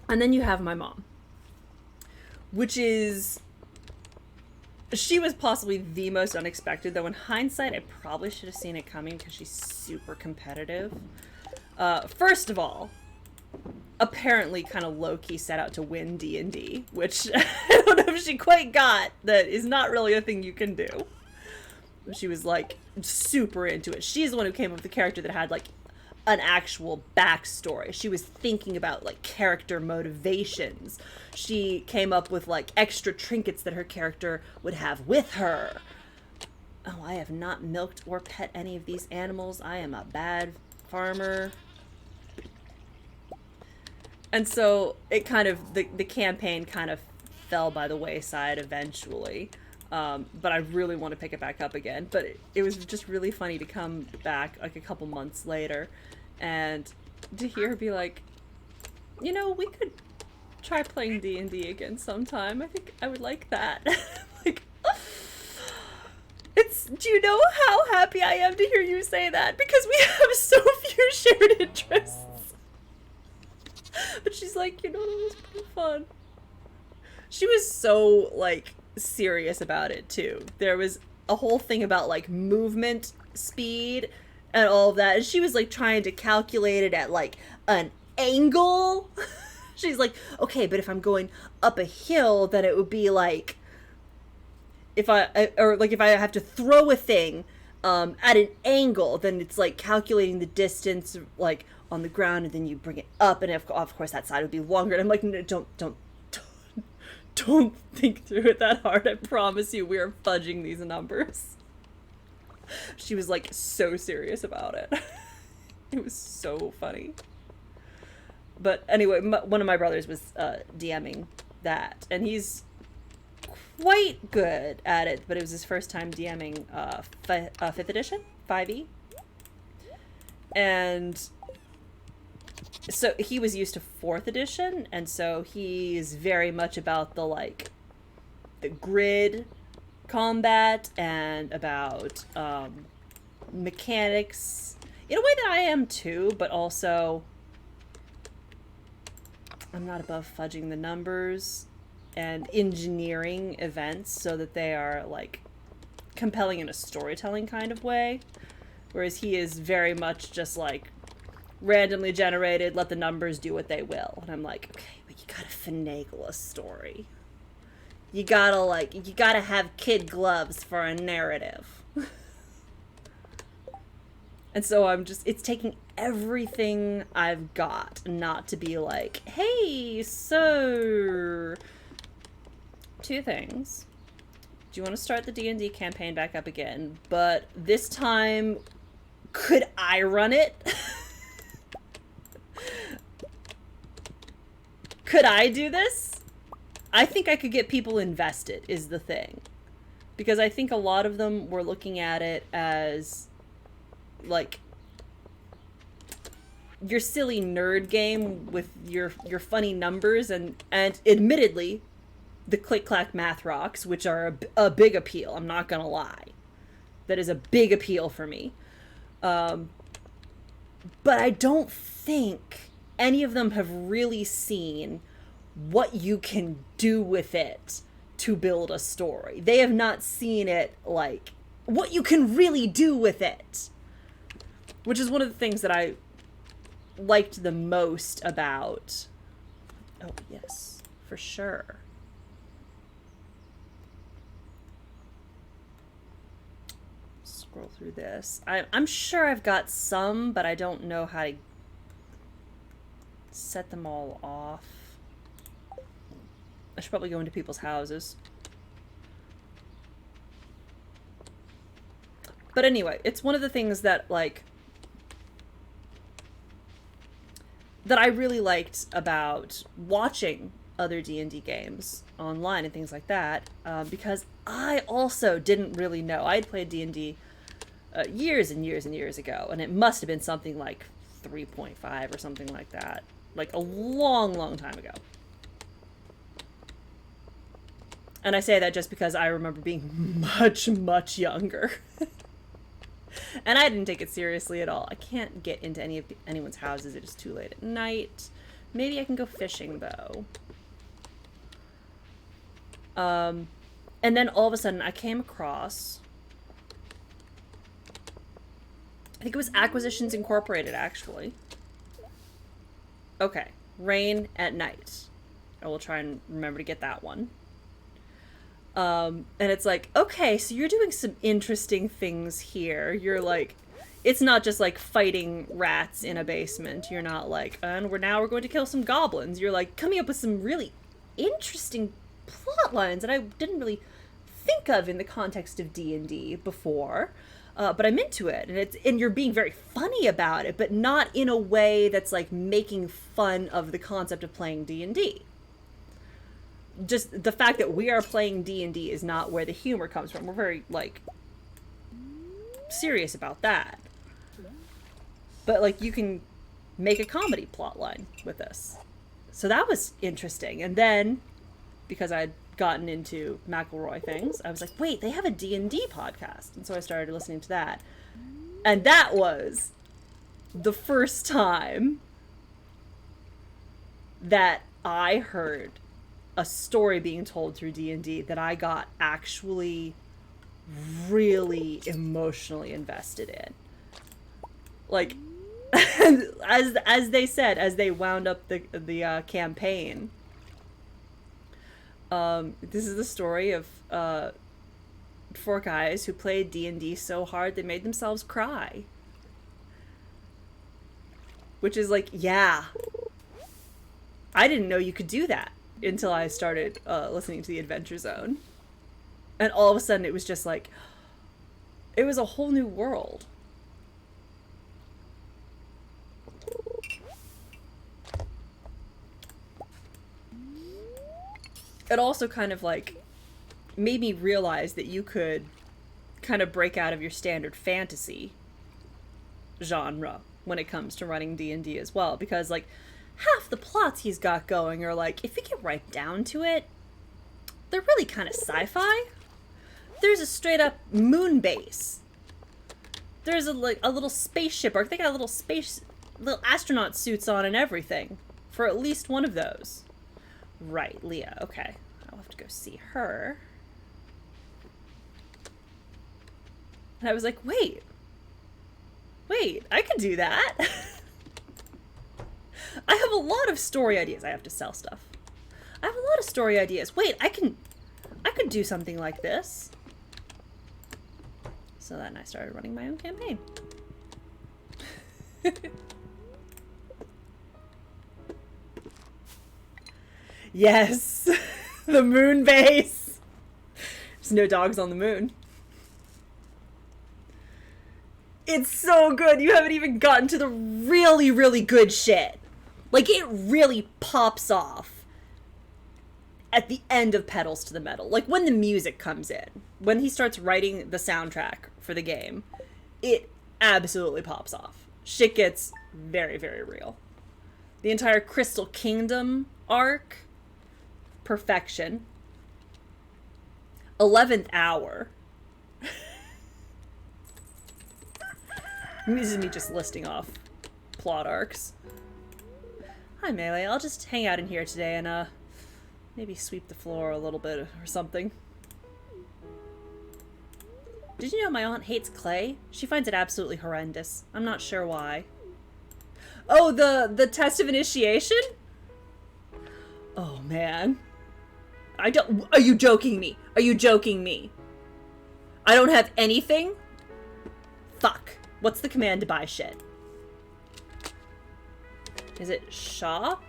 And then you have my mom, which is, she was possibly the most unexpected, though in hindsight I probably should have seen it coming because she's super competitive. First of all, apparently kind of low-key set out to win D&D, which I don't know if she quite got. That is not really a thing you can do. She was like super into it. She's the one who came up with the character that had like an actual backstory. She was thinking about like character motivations. She came up with like extra trinkets that her character would have with her. Oh, I have not milked or pet any of these animals. I am a bad farmer. And so it kind of, the campaign kind of fell by the wayside eventually. But I really want to pick it back up again. But it was just really funny to come back like a couple months later and to hear her be like, you know, we could try playing D&D again sometime. I think I would like that. Like, do you know how happy I am to hear you say that? Because we have so few shared interests. But she's like, you know, that was pretty fun. She was so, like, serious about it, too. There was a whole thing about, like, movement speed and all of that. And she was, like, trying to calculate it at, like, an angle. She's like, okay, but if I'm going up a hill, then it would be, like, if I have to throw a thing at an angle, then it's, like, calculating the distance, like, on the ground, and then you bring it up, and of course that side would be longer. And I'm like, no, don't think through it that hard. I promise you, we are fudging these numbers. She was like so serious about it. It was so funny. But anyway, one of my brothers was DMing that, and he's quite good at it, but it was his first time DMing 5th edition, 5e. And so he was used to 4th edition, and so he's very much about the, like, the grid combat and about mechanics in a way that I am too, but also I'm not above fudging the numbers and engineering events so that they are, like, compelling in a storytelling kind of way, whereas he is very much just, like, randomly generated, let the numbers do what they will. And I'm like, okay, but you gotta finagle a story. You gotta have kid gloves for a narrative. And so it's taking everything I've got not to be like, hey, so 2 things. Do you want to start the D&D campaign back up again? But this time, could I run it? Could I do this? I think I could get people invested, is the thing. Because I think a lot of them were looking at it as, like, your silly nerd game with your funny numbers, and admittedly, the click-clack math rocks, which are a big appeal, I'm not gonna lie. That is a big appeal for me. But I don't think any of them have really seen what you can do with it to build a story. They have not seen it, like, what you can really do with it. Which is one of the things that I liked the most about... Oh, yes, for sure. Scroll through this. I'm sure I've got some, but I don't know how to set them all off. I should probably go into people's houses. But anyway, it's one of the things that, like, that I really liked about watching other D&D games online and things like that, because I also didn't really know. I had played D&D years and years and years ago, and it must have been something like 3.5 or something like that. Like a long, long time ago. And I say that just because I remember being much, much younger. And I didn't take it seriously at all. I can't get into anyone's houses. It is too late at night. Maybe I can go fishing, though. And then all of a sudden, I came across... I think it was Acquisitions Incorporated, actually. Okay. Rain at Night. I will try and remember to get that one. And it's like, okay, so you're doing some interesting things here. You're like, it's not just like fighting rats in a basement. You're not like, and we're going to kill some goblins. You're like coming up with some really interesting plot lines that I didn't really think of in the context of D&D before. But I'm into it, and you're being very funny about it, but not in a way that's like making fun of the concept of playing D&D. Just the fact that we are playing D&D is not where the humor comes from. We're very, like, serious about that. But, like, you can make a comedy plotline with this. So that was interesting. And then, because I'd gotten into McElroy things, I was like, wait, they have a D&D podcast. And so I started listening to that. And that was the first time that I heard a story being told through D&D that I got actually really emotionally invested in. Like, as they said, as they wound up the campaign, this is the story of 4 guys who played D&D so hard they made themselves cry. Which is like, yeah, I didn't know you could do that until I started listening to the Adventure Zone. And all of a sudden it was just like, it was a whole new world. It also kind of like made me realize that you could kind of break out of your standard fantasy genre when it comes to running D&D as well, because like half the plots he's got going are like, if you get right down to it, they're really kind of sci-fi. There's a straight up moon base. There's a little spaceship, or they got little astronaut suits on and everything for at least one of those. Right, Leah. Okay, I'll have to go see her. And I was like, wait, I can do that. I have a lot of story ideas. I have to sell stuff. I have a lot of story ideas. Wait, I could do something like this. So then I started running my own campaign. Yes, the moon base. There's no dogs on the moon. It's so good. You haven't even gotten to the really, really good shit. Like, it really pops off at the end of Pedals to the Metal. Like, when the music comes in. When he starts writing the soundtrack for the game, it absolutely pops off. Shit gets very, very real. The entire Crystal Kingdom arc, perfection. 11th Hour. This is me just listing off plot arcs. Hi, Melee. I'll just hang out in here today and, maybe sweep the floor a little bit or something. Did you know my aunt hates clay? She finds it absolutely horrendous. I'm not sure why. Oh, the test of initiation? Oh, man. I don't... Are you joking me? Are you joking me? I don't have anything? Fuck. What's the command to buy shit? Is it shop?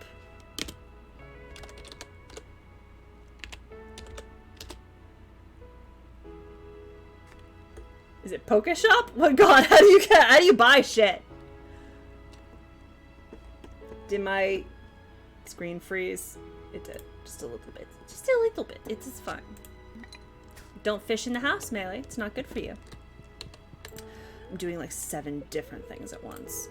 Is it Poke Shop? Oh god, how do you buy shit? Did my screen freeze? It did. Just a little bit. Just a little bit. It's fine. Don't fish in the house, Melee. It's not good for you. I'm doing like 7 different things at once.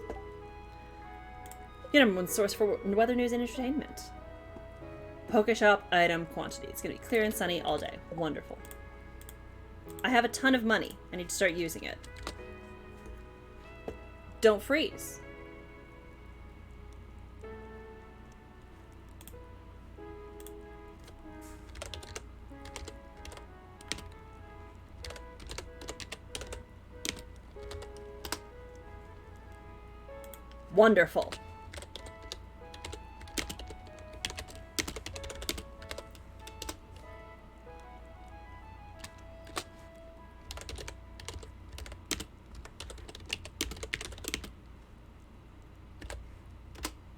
Your number 1 source for weather news and entertainment. Poke Shop item quantity. It's gonna be clear and sunny all day. Wonderful. I have a ton of money. I need to start using it. Don't freeze. Wonderful.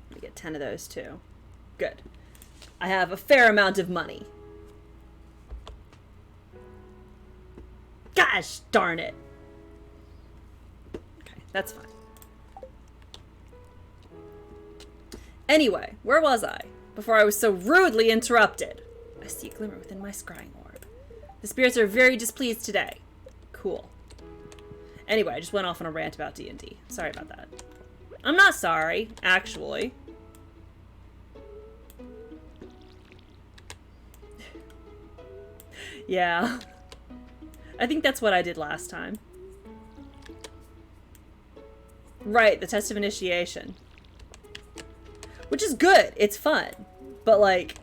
Let me get 10 of those too. Good. I have a fair amount of money. Gosh darn it. Okay, that's fine. Anyway, where was I? Before I was so rudely interrupted. I see a glimmer within my scrying orb. The spirits are very displeased today. Cool. Anyway, I just went off on a rant about D&D. Sorry about that. I'm not sorry, actually. Yeah. I think that's what I did last time. Right, the test of initiation. Which is good. It's fun. But, like,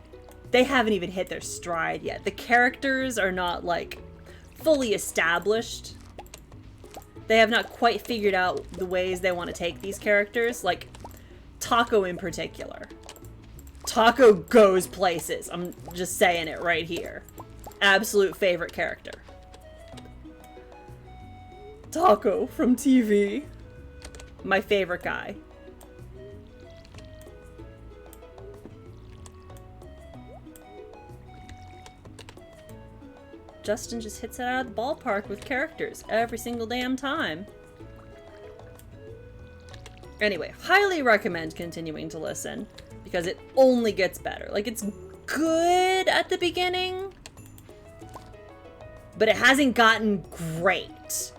they haven't even hit their stride yet. The characters are not, like, fully established. They have not quite figured out the ways they want to take these characters. Like, Taco in particular. Taco goes places. I'm just saying it right here. Absolute favorite character. Taco from TV. My favorite guy. Justin just hits it out of the ballpark with characters every single damn time. Anyway, highly recommend continuing to listen because it only gets better. Like, it's good at the beginning, but it hasn't gotten great.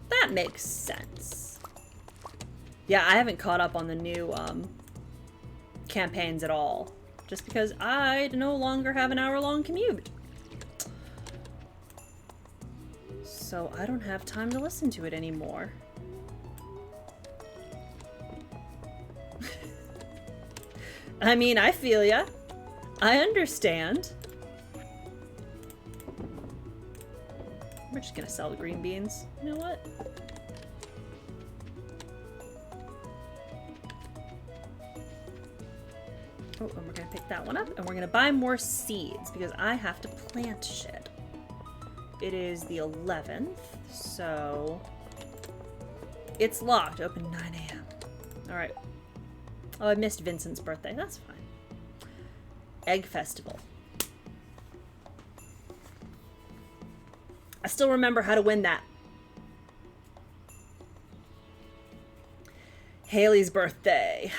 That makes sense. Yeah, I haven't caught up on the new campaigns at all. Just because I no longer have an hour-long commute. So I don't have time to listen to it anymore. I mean, I feel ya. I understand. We're just gonna sell the green beans. You know what? Oh, and we're gonna pick that one up, and we're gonna buy more seeds, because I have to plant shit. It is the 11th, so... It's locked, open 9 a.m. Alright. Oh, I missed Vincent's birthday, that's fine. Egg Festival. I still remember how to win that. Haley's birthday.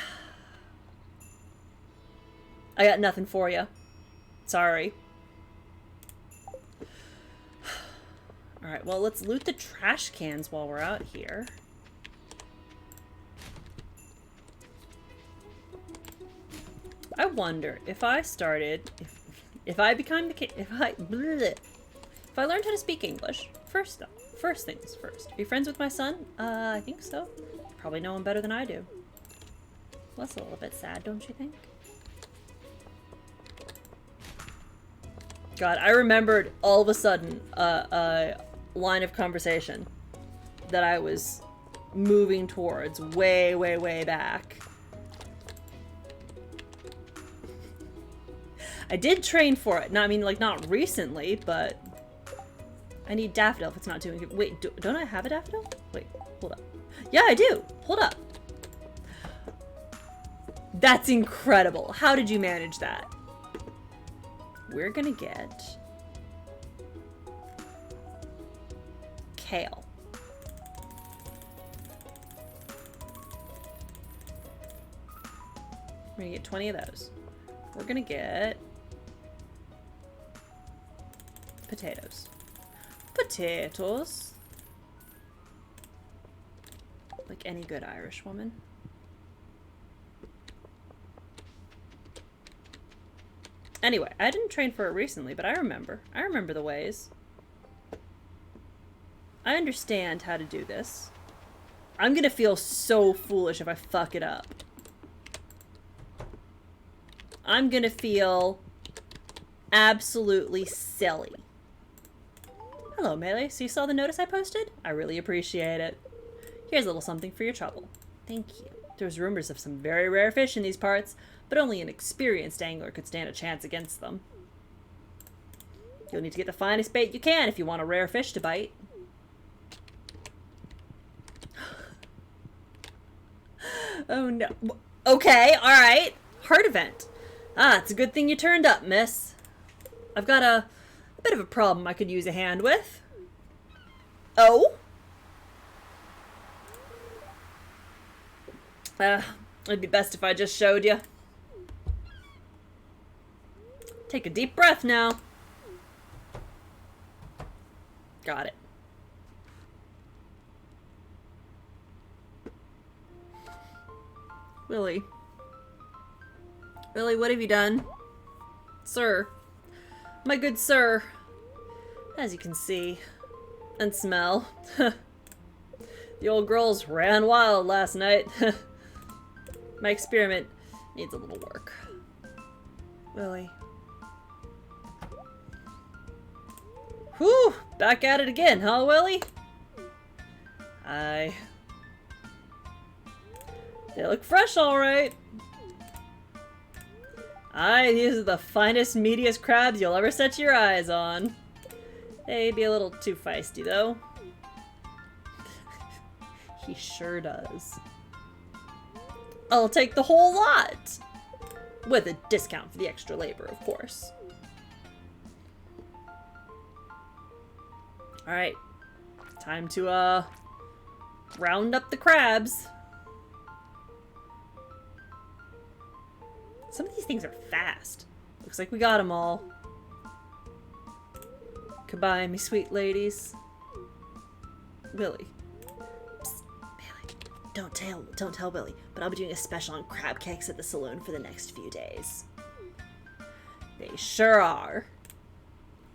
I got nothing for you. Sorry. Alright, well, let's loot the trash cans while we're out here. I wonder if I started, if I become the if I learned how to speak English, first things first. Are you friends with my son? I think so. Probably know him better than I do. Well, that's a little bit sad, don't you think? God, I remembered all of a sudden a line of conversation that I was moving towards way, way, way back. I did train for it. I mean, like, not recently, but I need daffodil if it's not doing it. Wait, don't I have a daffodil? Wait, hold up. Yeah, I do. Hold up. That's incredible. How did you manage that? We're gonna get kale. We're gonna get 20 of those. We're gonna get potatoes. Potatoes. Like any good Irish woman. Anyway, I didn't train for it recently, but I remember. I remember the ways. I understand how to do this. I'm gonna feel so foolish if I fuck it up. I'm gonna feel absolutely silly. Hello, Melee. So you saw the notice I posted? I really appreciate it. Here's a little something for your trouble. Thank you. There's rumors of some very rare fish in these parts, but only an experienced angler could stand a chance against them. You'll need to get the finest bait you can if you want a rare fish to bite. Oh no. Okay, alright. Heart event. Ah, it's a good thing you turned up, miss. I've got a bit of a problem I could use a hand with. Oh? It'd be best if I just showed you. Take a deep breath now. Got it. Willie. Willie, what have you done? Sir. My good sir. As you can see and smell, the old girls ran wild last night. My experiment needs a little work. Willie. Whew! Back at it again, huh, Willie? They look fresh, alright. Aye, these are the finest, meatiest crabs you'll ever set your eyes on. They'd be a little too feisty, though. He sure does. I'll take the whole lot! With a discount for the extra labor, of course. Alright. Time to, round up the crabs. Some of these things are fast. Looks like we got them all. Goodbye, me sweet ladies. Willie. Psst, Billy. Don't tell Billy, but I'll be doing a special on crab cakes at the saloon for the next few days. They sure are.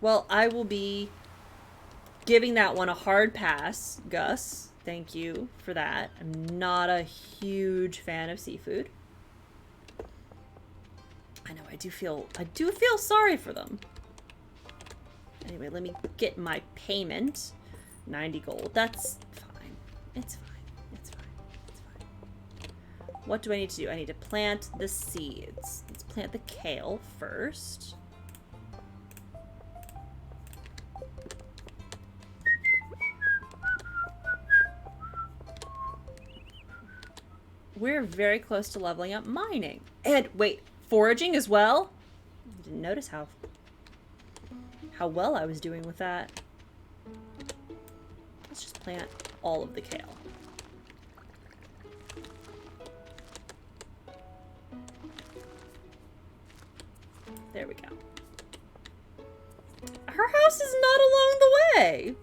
Well, I will be giving that one a hard pass, Gus. Thank you for that. I'm not a huge fan of seafood. I know, I do feel sorry for them. Anyway, let me get my payment. 90 gold. That's fine. It's fine. It's fine. It's fine. What do I need to do? I need to plant the seeds. Let's plant the kale first. We're very close to leveling up mining. And wait, foraging as well? I didn't notice how well I was doing with that. Let's just plant all of the kale. There we go. Her house is not along the way.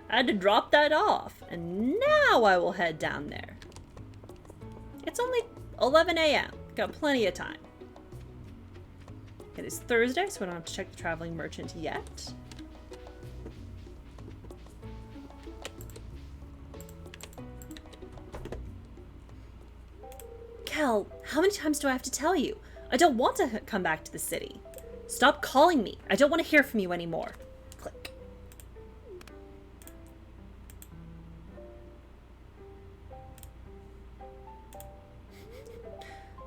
I had to drop that off, and now I will head down there. It's only 11 a.m. Got plenty of time. It is Thursday, so I don't have to check the traveling merchant yet. Kel, how many times do I have to tell you? I don't want to come back to the city. Stop calling me. I don't want to hear from you anymore. Click.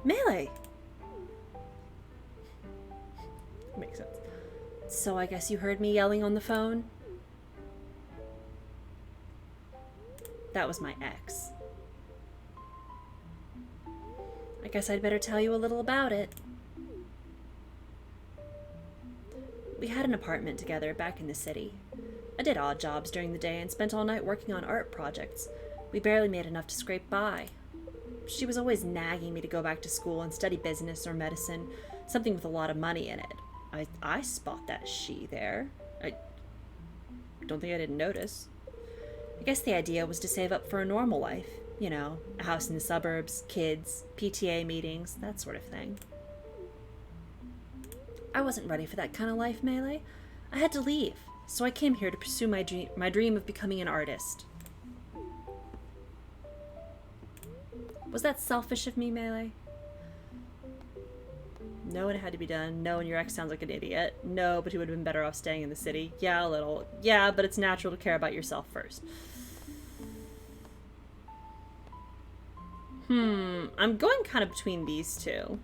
Melee. Makes sense. So I guess you heard me yelling on the phone? That was my ex. I guess I'd better tell you a little about it. We had an apartment together back in the city. I did odd jobs during the day and spent all night working on art projects. We barely made enough to scrape by. She was always nagging me to go back to school and study business or medicine, something with a lot of money in it. I spot that she there. I don't think I didn't notice. I guess the idea was to save up for a normal life. You know, a house in the suburbs, kids, PTA meetings, that sort of thing. I wasn't ready for that kind of life, Melee. I had to leave, so I came here to pursue my dream of becoming an artist. Was that selfish of me, Melee? No, it had to be done. No, and your ex sounds like an idiot. No, but he would have been better off staying in the city. Yeah, a little. Yeah, but it's natural to care about yourself first. I'm going kind of between these two.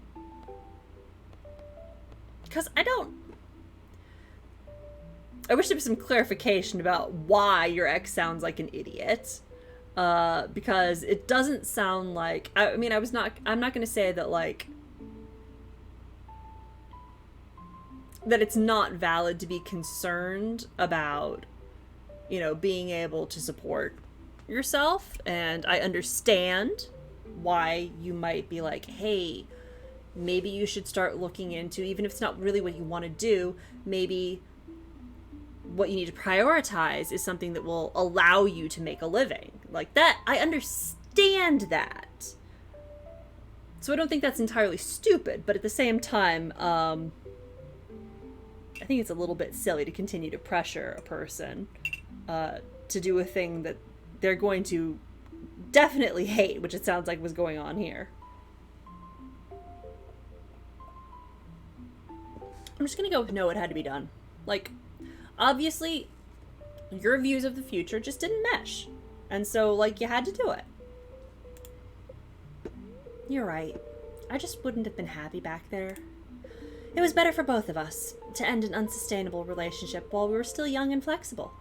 Because I wish there was some clarification about why your ex sounds like an idiot. Because it doesn't sound like... I'm not going to say that, like... that it's not valid to be concerned about, you know, being able to support yourself. And I understand why you might be like, hey, maybe you should start looking into, even if it's not really what you want to do, maybe what you need to prioritize is something that will allow you to make a living. Like that, I understand that. So I don't think that's entirely stupid, but at the same time, I think it's a little bit silly to continue to pressure a person to do a thing that they're going to definitely hate, which it sounds like was going on here. I'm just gonna go with no, it had to be done. Like, obviously, your views of the future just didn't mesh. And so, like, you had to do it. You're right. I just wouldn't have been happy back there. It was better for both of us to end an unsustainable relationship while we were still young and flexible.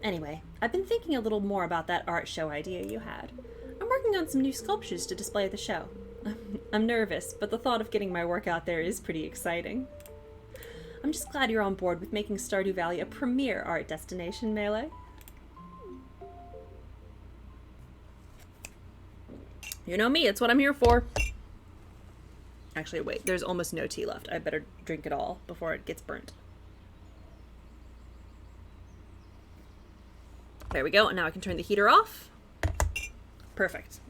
Anyway, I've been thinking a little more about that art show idea you had. I'm working on some new sculptures to display at the show. I'm nervous, but the thought of getting my work out there is pretty exciting. I'm just glad you're on board with making Stardew Valley a premier art destination, Melee. You know me, it's what I'm here for. Actually, wait, there's almost no tea left. I better drink it all before it gets burnt. There we go, and now I can turn the heater off. Perfect.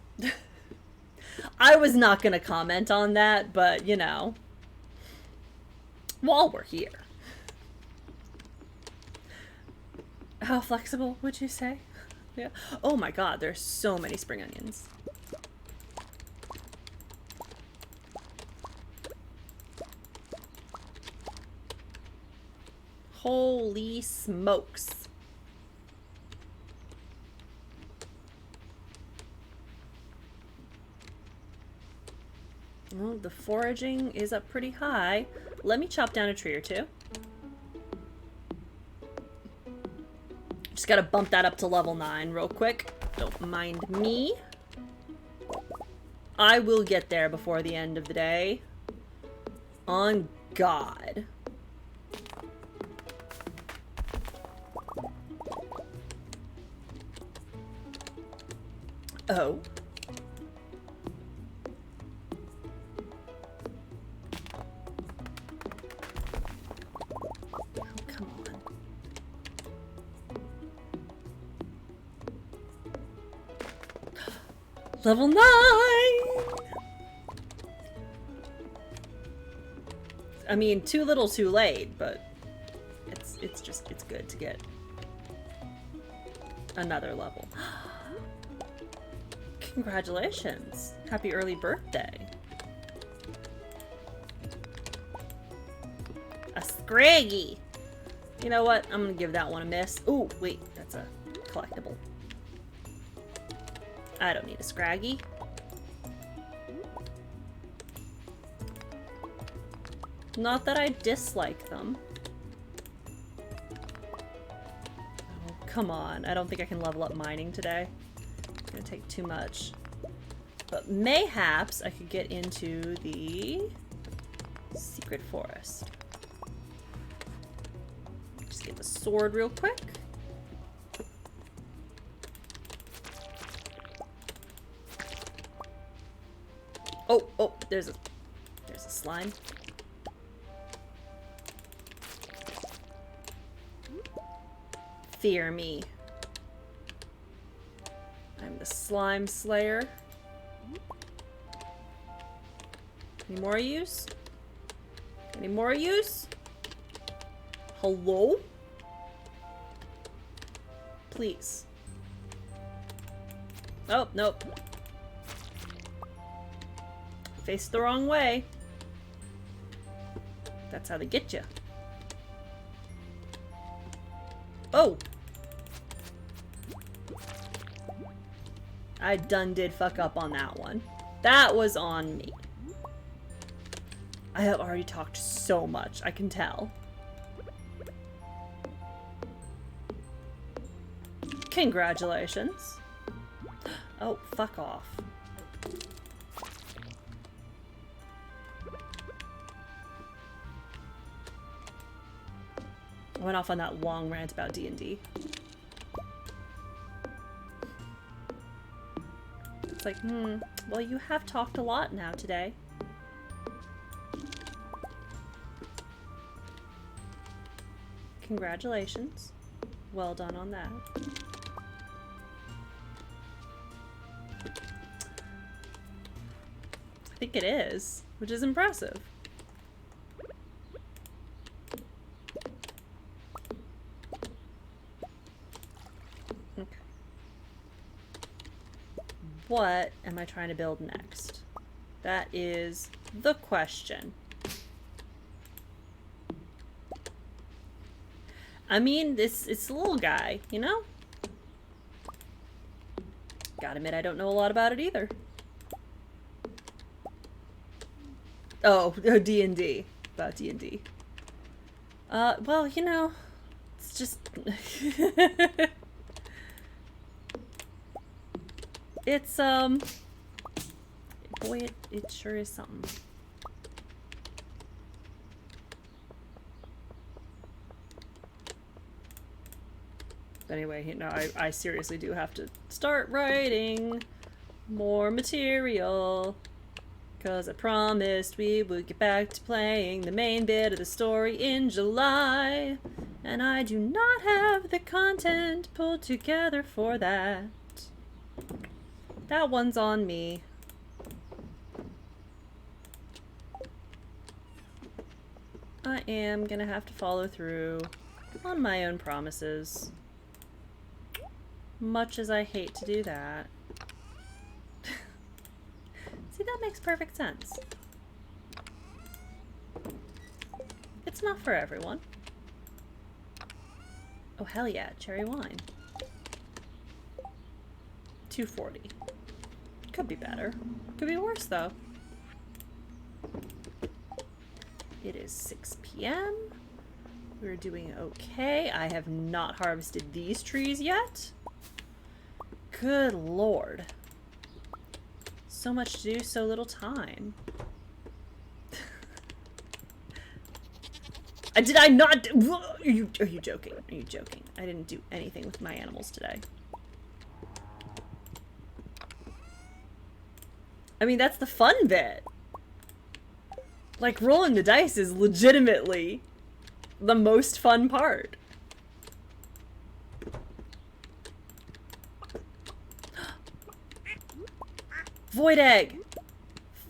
I was not going to comment on that, but, you know, while we're here. How flexible would you say? Yeah. Oh my god, there's so many spring onions. Holy smokes. Well, the foraging is up pretty high. Let me chop down a tree or two. Just gotta bump that up to level 9 real quick. Don't mind me. I will get there before the end of the day. On God. Oh. Come on. Level 9! I mean, too little too late, but it's good to get another level. Congratulations. Happy early birthday. A Scraggy. You know what? I'm gonna give that one a miss. Ooh, wait, that's a collectible. I don't need a Scraggy. Not that I dislike them. Oh, come on. I don't think I can level up mining today. It's gonna take too much. But mayhaps I could get into the secret forest. Just get the sword real quick. Oh, there's a slime. Fear me. I'm the slime slayer. Any more use? Any more use? Hello? Please. Oh, nope. Faced the wrong way. That's how they get you. Oh! I done did fuck up on that one. That was on me. I have already talked so much, I can tell. Congratulations. Oh, fuck off. I went off on that long rant about D&D. It's like, well, you have talked a lot now today. Congratulations. Well done on that. I think it is, which is impressive. Okay. What am I trying to build next? That is the question. I mean, it's a little guy, you know? Gotta admit, I don't know a lot about it either. Oh, D&D. About D&D. Well, you know, it's just... it's, boy, it sure is something. Anyway, you know, I seriously do have to start writing more material. Because I promised we would get back to playing the main bit of the story in July. And I do not have the content pulled together for that. That one's on me. I am gonna have to follow through on my own promises. Much as I hate to do that. See, that makes perfect sense. It's not for everyone. Oh, hell yeah, cherry wine. 240. Could be better. Could be worse, though. It is 6 p.m. We're doing okay. I have not harvested these trees yet. Good lord. So much to do, so little time. Did I not do, are you joking? Are you joking? I didn't do anything with my animals today. I mean, that's the fun bit. Like, rolling the dice is legitimately the most fun part. Void egg!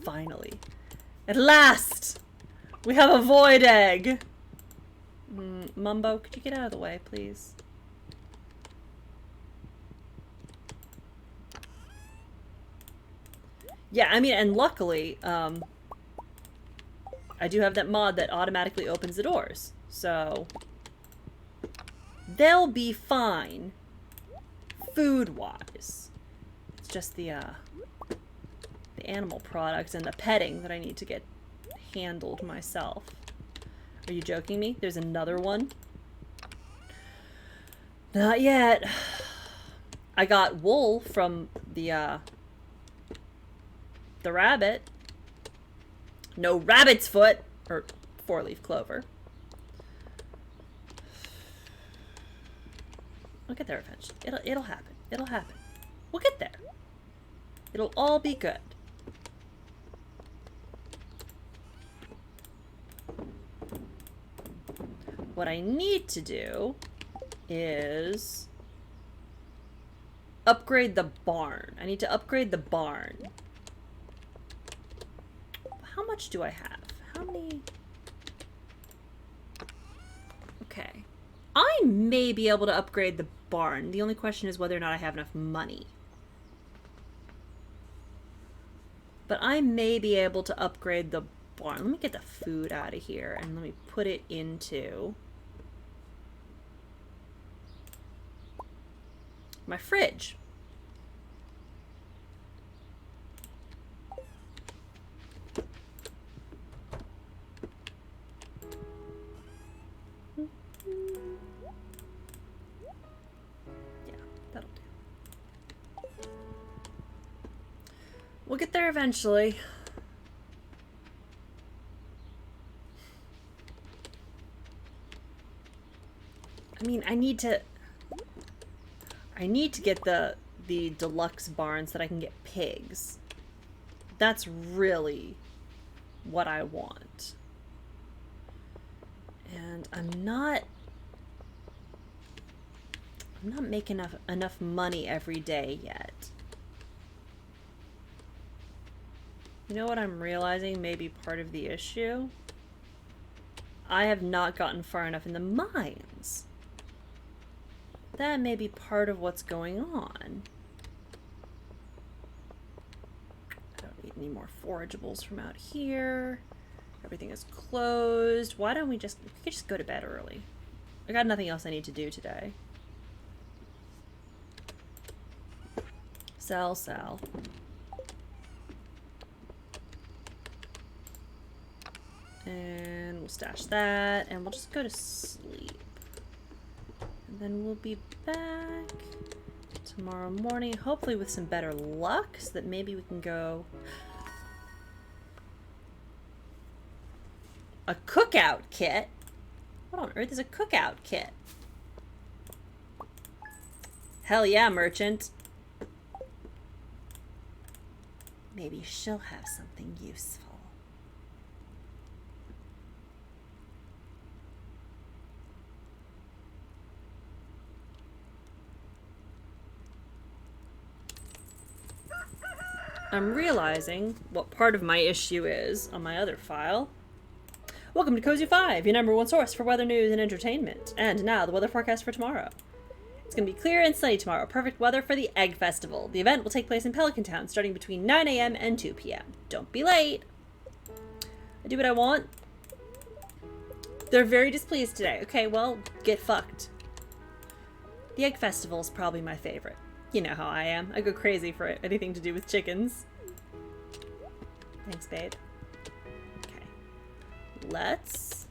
Finally. At last! We have a void egg! Mumbo, could you get out of the way, please? Yeah, I mean, and luckily, I do have that mod that automatically opens the doors. So, they'll be fine, food-wise. It's just the animal products and the petting that I need to get handled myself. Are you joking me? There's another one? Not yet. I got wool from the rabbit. No rabbit's foot! Or four-leaf clover. We'll get there eventually. It'll happen. It'll happen. We'll get there. It'll all be good. What I need to do is upgrade the barn. I need to upgrade the barn. How much do I have? How many? Okay. I may be able to upgrade the barn. The only question is whether or not I have enough money. But I may be able to upgrade the barn. Let me get the food out of here and let me put it into my fridge. Yeah, that'll do. We'll get there eventually. I mean, I need to get the deluxe barn so that I can get pigs. That's really what I want. And I'm not making enough money every day yet. You know what I'm realizing may be part of the issue? I have not gotten far enough in the mines. That may be part of what's going on. I don't need any more forageables from out here. Everything is closed. Why don't we could just go to bed early. I got nothing else I need to do today. Sell. And we'll stash that, and we'll just go to sleep. And then we'll be back tomorrow morning, hopefully with some better luck, so that maybe we can go... A cookout kit? What on earth is a cookout kit? Hell yeah, merchant. Maybe she'll have something useful. I'm realizing what part of my issue is on my other file. Welcome to Cozy 5, your #1 source for weather news and entertainment. And now, the weather forecast for tomorrow. It's going to be clear and sunny tomorrow. Perfect weather for the Egg Festival. The event will take place in Pelican Town, starting between 9 a.m. and 2 p.m. Don't be late. I do what I want. They're very displeased today. Okay, well, get fucked. The Egg Festival is probably my favorite. You know how I am. I go crazy for anything to do with chickens. Thanks, babe. Let's...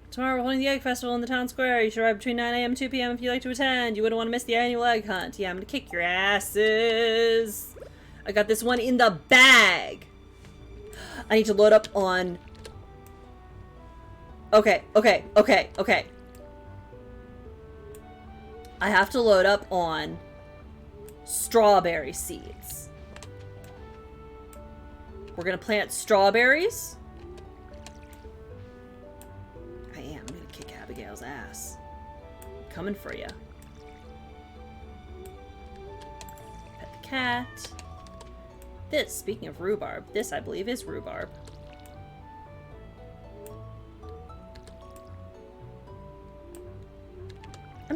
Tomorrow we're holding the Egg Festival in the town square. You should arrive between 9 a.m. and 2 p.m. if you'd like to attend. You wouldn't want to miss the annual egg hunt. Yeah, I'm gonna kick your asses. I got this one in the bag. I need to load up on... Okay. I have to load up on strawberry seeds. We're gonna plant strawberries. I'm gonna kick Abigail's ass. I'm coming for you. Pet the cat. This, speaking of rhubarb, this I believe is rhubarb.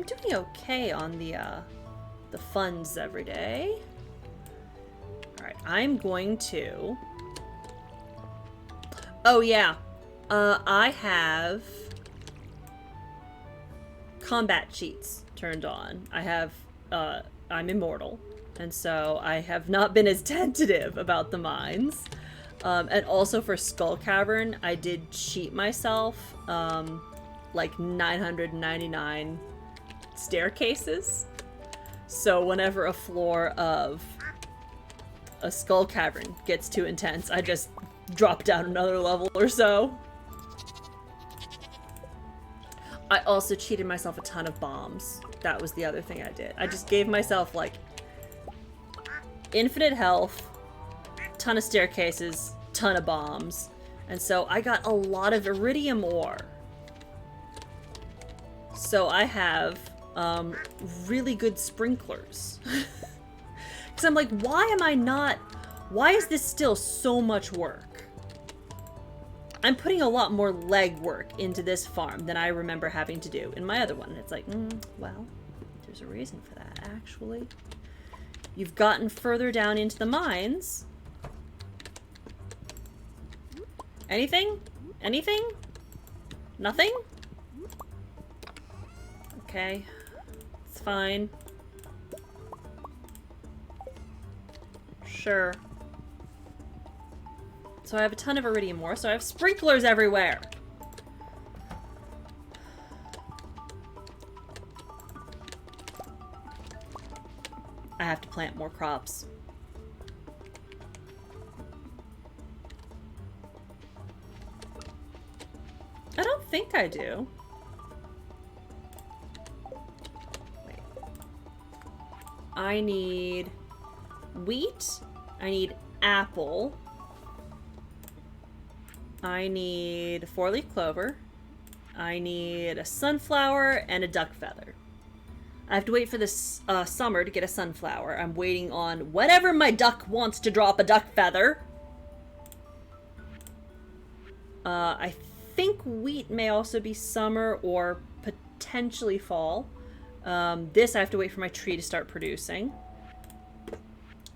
I'm doing okay on the funds every day. Alright, I'm going to... Oh, yeah. I have combat cheats turned on. I have, I'm immortal. And so I have not been as tentative about the mines. And also for Skull Cavern, I did cheat myself, like 999 staircases. So whenever a floor of a Skull Cavern gets too intense, I just drop down another level or so. I also cheated myself a ton of bombs. That was the other thing I did. I just gave myself, like, infinite health, ton of staircases, ton of bombs. And so I got a lot of iridium ore. So I have really good sprinklers. Because I'm like, why is this still so much work? I'm putting a lot more legwork into this farm than I remember having to do in my other one. And it's like, well, there's a reason for that, actually. You've gotten further down into the mines. Anything? Anything? Nothing? Okay. It's fine. Sure. So I have a ton of iridium ore, so I have sprinklers everywhere! I have to plant more crops. I don't think I do. Wait. I need wheat. I need apple. I need 4-leaf clover. I need a sunflower and a duck feather. I have to wait for this summer to get a sunflower. I'm waiting on whenever my duck wants to drop a duck feather. I think wheat may also be summer or potentially fall. This I have to wait for my tree to start producing.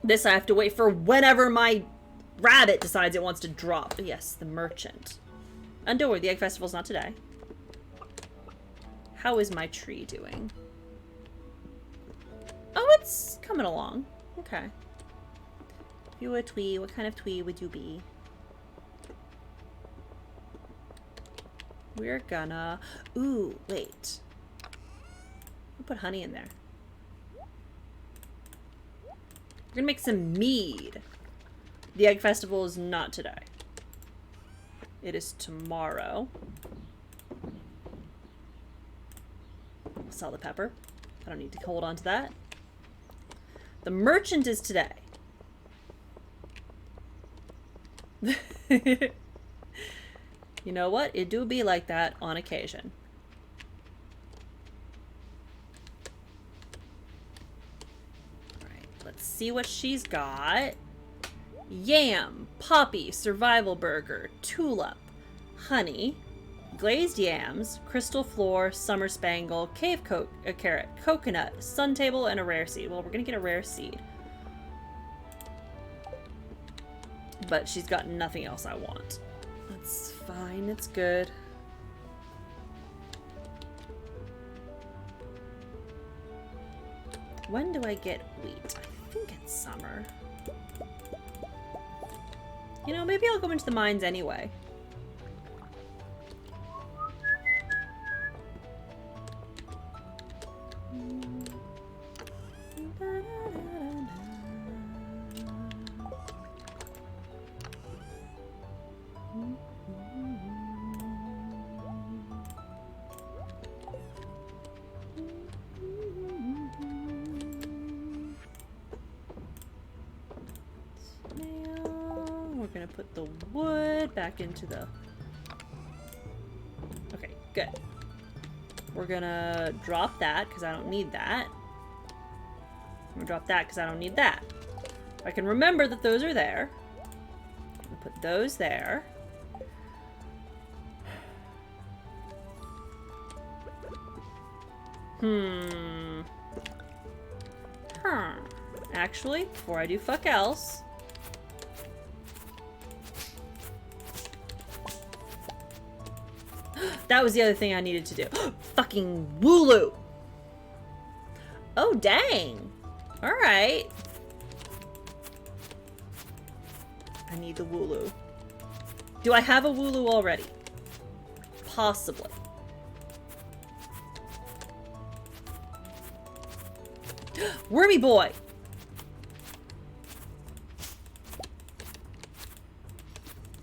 This I have to wait for whenever my rabbit decides it wants to drop. Yes, the merchant. And don't worry, the egg festival's not today. How is my tree doing? Oh, it's coming along. Okay. If you were a twee, what kind of twee would you be? We're gonna... Ooh, wait. I'll put honey in there. We're gonna make some mead. The egg festival is not today. It is tomorrow. I'll sell the pepper. I don't need to hold on to that. The merchant is today. You know what? It do be like that on occasion. Alright, let's see what she's got. Yam, poppy, survival burger, tulip, honey, glazed yams, crystal floor, summer spangle, cave carrot, coconut, sun table, and a rare seed. Well, we're gonna get a rare seed. But she's got nothing else I want. That's fine, it's good. When do I get wheat? I think it's summer. You know, maybe I'll go into the mines anyway. We're gonna put the wood back into the... Okay, good. We're gonna drop that because I don't need that. I'm gonna drop that because I don't need that. I can remember that those are there. I'm gonna put those there. Hmm. Huh. Actually, before I do fuck else... That was the other thing I needed to do. Fucking Wooloo! Oh, dang! Alright. I need the Wooloo. Do I have a Wooloo already? Possibly. Wormy boy!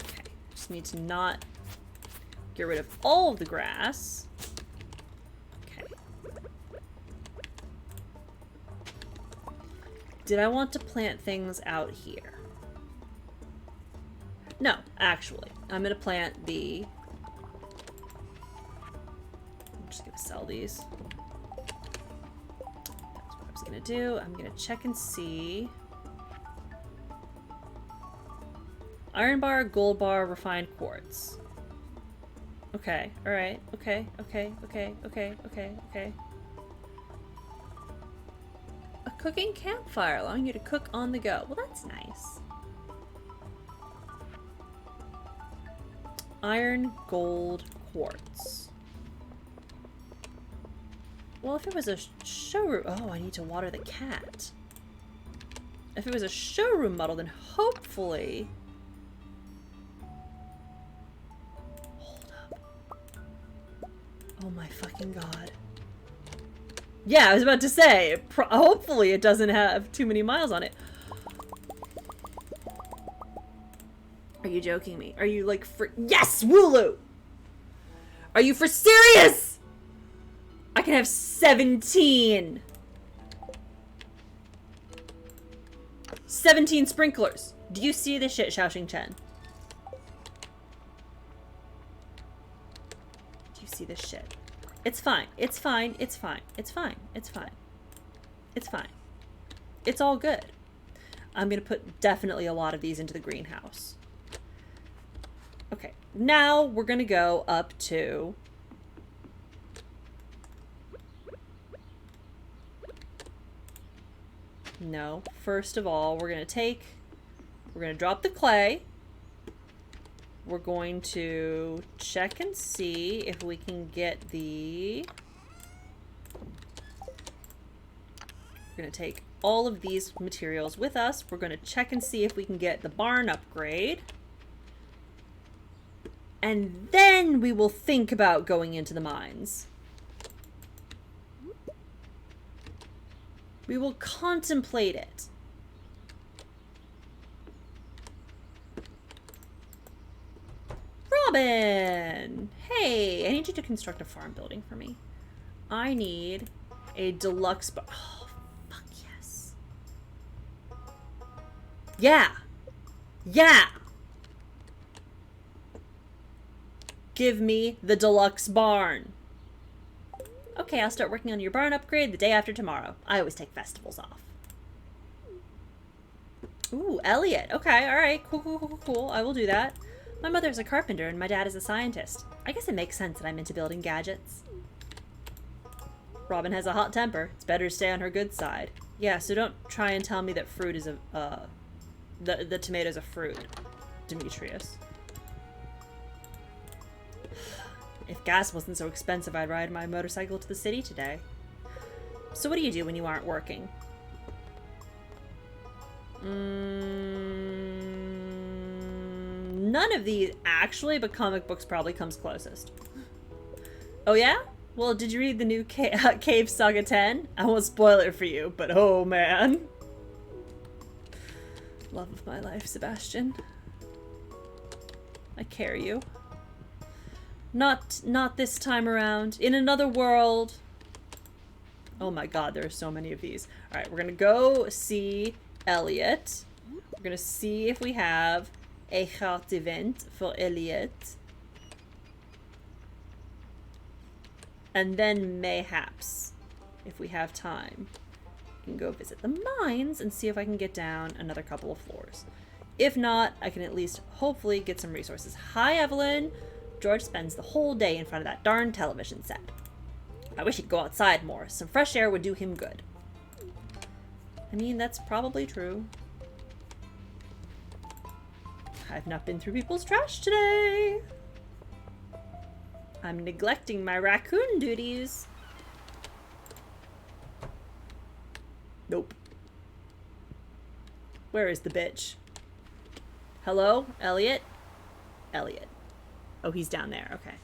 Okay, just need to not get rid of all of the grass. Okay. Did I want to plant things out here? No, actually. I'm gonna plant the... I'm just gonna sell these. That's what I was gonna do. I'm gonna check and see. Iron bar, gold bar, refined quartz. Okay, alright, okay. A cooking campfire allowing you to cook on the go. Well, that's nice. Iron, gold, quartz. Well, if it was a showroom... Oh, I need to water the cat. If it was a showroom model, then hopefully... Hold up. Oh my fucking god. Yeah, I was about to say, hopefully it doesn't have too many miles on it. Are you joking me? Are you like for... Yes, Wooloo! Are you for serious? I can have 17. 17 sprinklers. Do you see this shit, Xiaoxing Chen? Do you see this shit? It's fine. It's fine. It's fine. It's fine. It's fine. It's fine. It's all good. I'm gonna put definitely a lot of these into the greenhouse. Okay, now we're gonna go up to... No, first of all, we're gonna drop the clay. We're going to check and see if we can get the... We're gonna take all of these materials with us. We're gonna check and see if we can get the barn upgrade. And then we will think about going into the mines. We will contemplate it. Robin! Hey, I need you to construct a farm building for me. I need a deluxe bar. Oh, fuck yes. Yeah! Yeah! Give me the deluxe barn. Okay, I'll start working on your barn upgrade the day after tomorrow. I always take festivals off. Ooh, Elliot. Okay, alright. Cool. I will do that. My mother's a carpenter and my dad is a scientist. I guess it makes sense that I'm into building gadgets. Robin has a hot temper. It's better to stay on her good side. Yeah, so don't try and tell me that fruit is a... the tomato's a fruit, Demetrius. If gas wasn't so expensive, I'd ride my motorcycle to the city today. So what do you do when you aren't working? None of these, actually, but comic books probably comes closest. Oh yeah? Well, did you read the new Cave Saga 10? I won't spoil it for you, but oh man. Love of my life, Sebastian. I carry you. Not this time around. In another world. Oh my god, there are so many of these. Alright, we're gonna go see Elliot. We're gonna see if we have a heart event for Elliot. And then mayhaps, if we have time, we can go visit the mines and see if I can get down another couple of floors. If not, I can at least hopefully get some resources. Hi, Evelyn! George spends the whole day in front of that darn television set. I wish he'd go outside more. Some fresh air would do him good. I mean, that's probably true. I've not been through people's trash today. I'm neglecting my raccoon duties. Nope. Where is the bitch? Hello? Elliot? Elliot. Oh, he's down there. Okay.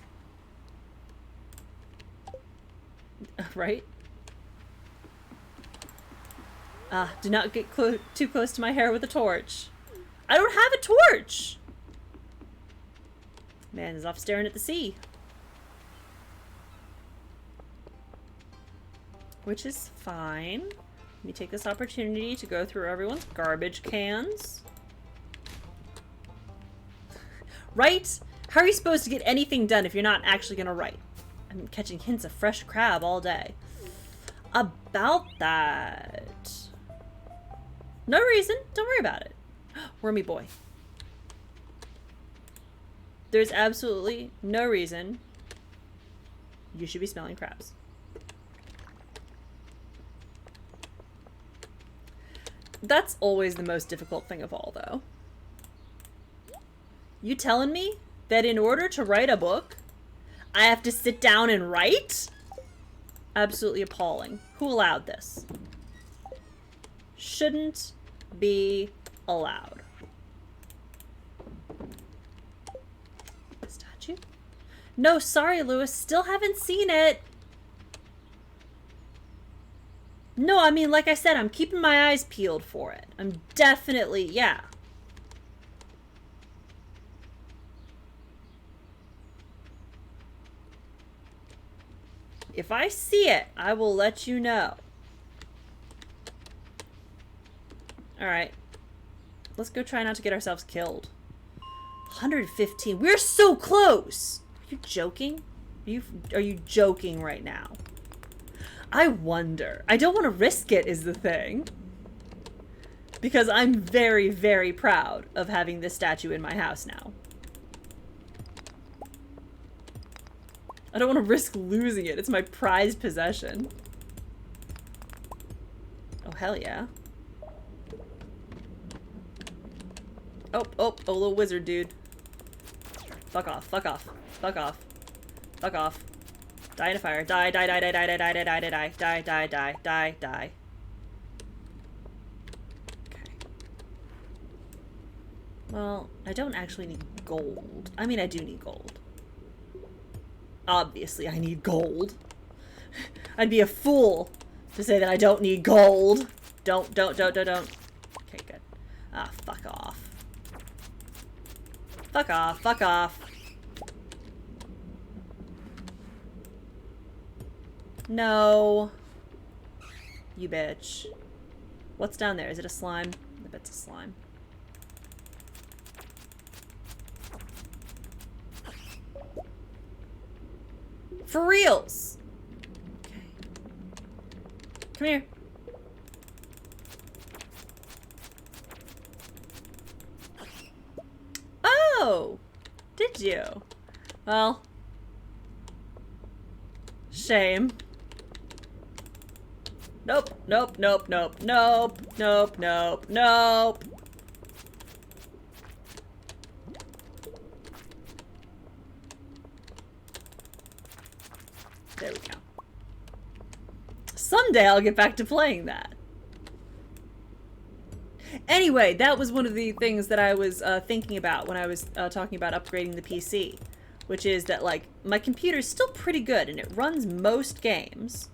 Right? Do not get too close to my hair with a torch. I don't have a torch! Man is off staring at the sea. Which is fine. Let me take this opportunity to go through everyone's garbage cans. Right? How are you supposed to get anything done if you're not actually gonna write? I'm catching hints of fresh crab all day. About that. No reason. Don't worry about it. Wormy boy. There's absolutely no reason you should be smelling crabs. That's always the most difficult thing of all, though. You telling me that in order to write a book, I have to sit down and write? Absolutely appalling. Who allowed this? Shouldn't be allowed. Statue? No, sorry, Lewis. Still haven't seen it. No, I mean, like I said, I'm keeping my eyes peeled for it. I'm definitely, yeah. If I see it, I will let you know. Alright. Let's go try not to get ourselves killed. 115. We're so close! Are you joking? Are you joking right now? I wonder. I don't want to risk it is the thing. Because I'm very, very proud of having this statue in my house now. I don't want to risk losing it. It's my prized possession. Oh, hell yeah. Oh, little wizard dude. Fuck off, fuck off, fuck off, fuck off. Die in a fire. Die, die, die, die, die, die, die, die, die, die, die, die, die, die, die. Okay. Well, I don't actually need gold. I mean, I do need gold. Obviously, I need gold. I'd be a fool to say that I don't need gold. Don't. Okay, good. Ah, fuck off. Fuck off, fuck off. No. You bitch. What's down there? Is it a slime? I bet it's a slime. For reals! Okay. Come here. Oh! Did you? Well. Shame. Nope, nope, nope, nope, nope, nope, nope, nope. There we go. Someday I'll get back to playing that. Anyway, that was one of the things that I was thinking about when I was talking about upgrading the PC. Which is that, like, my computer's still pretty good and it runs most games.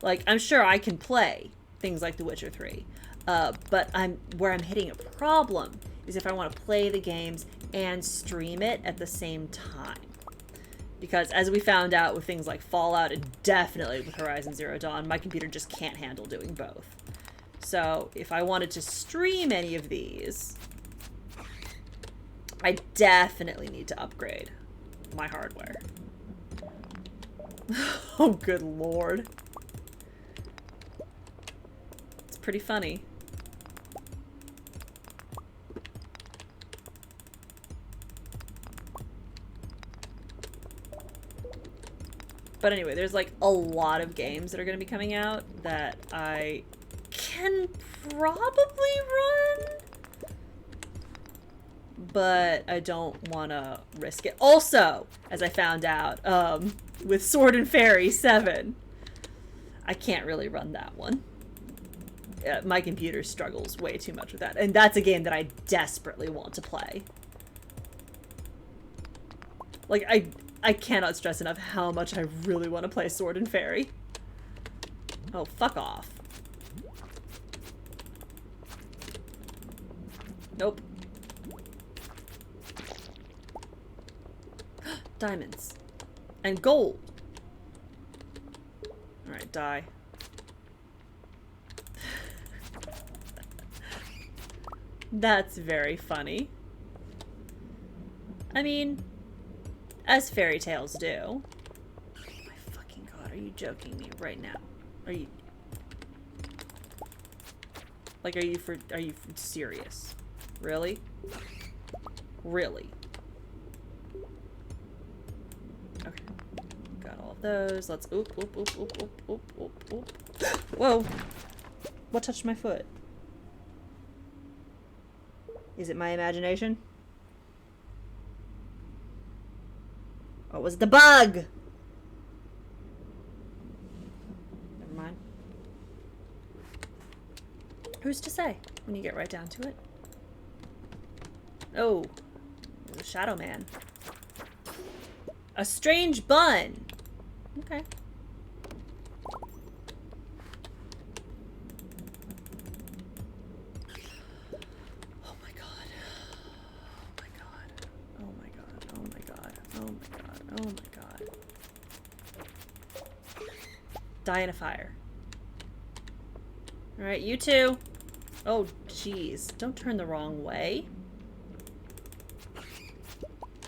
Like, I'm sure I can play things like The Witcher 3. But where I'm hitting a problem is if I want to play the games and stream it at the same time. Because as we found out with things like Fallout and definitely with Horizon Zero Dawn, my computer just can't handle doing both. So if I wanted to stream any of these, I definitely need to upgrade my hardware. Oh, good lord. It's pretty funny. But anyway, there's like a lot of games that are going to be coming out that I can probably run, but I don't want to risk it. Also, as I found out, with Sword and Fairy 7, I can't really run that one. My computer struggles way too much with that. And that's a game that I desperately want to play. Like, I cannot stress enough how much I really want to play Sword and Fairy. Oh, fuck off. Nope. Diamonds. And gold. Alright, die. That's very funny. I mean, as fairy tales do. Oh my fucking god, are you joking me right now? Are you... Like, are you serious? Really? Really? Okay. Got all of those. Let's... Oop, oop, oop, oop, oop, oop, oop, oop. Whoa! What touched my foot? Is it my imagination? Or was it the bug? Never mind. Who's to say when you get right down to it? Oh, there's a shadow man. A strange bun. Okay. Oh my god. Die in a fire. Alright, you two. Oh, jeez. Don't turn the wrong way.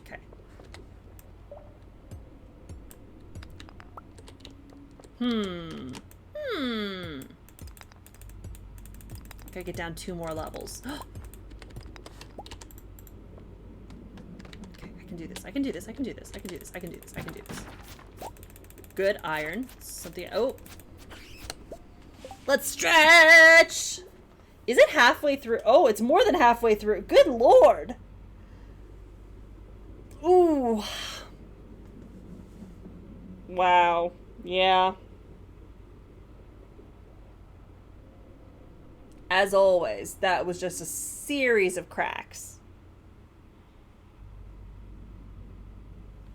Okay. Gotta get down 2 more levels. I can do this. I can do this. I can do this. I can do this. I can do this. I can do this. Good iron. Something. Oh. Let's stretch. Is it halfway through? Oh, it's more than halfway through. Good lord. Ooh. Wow. Yeah. As always, that was just a series of cracks.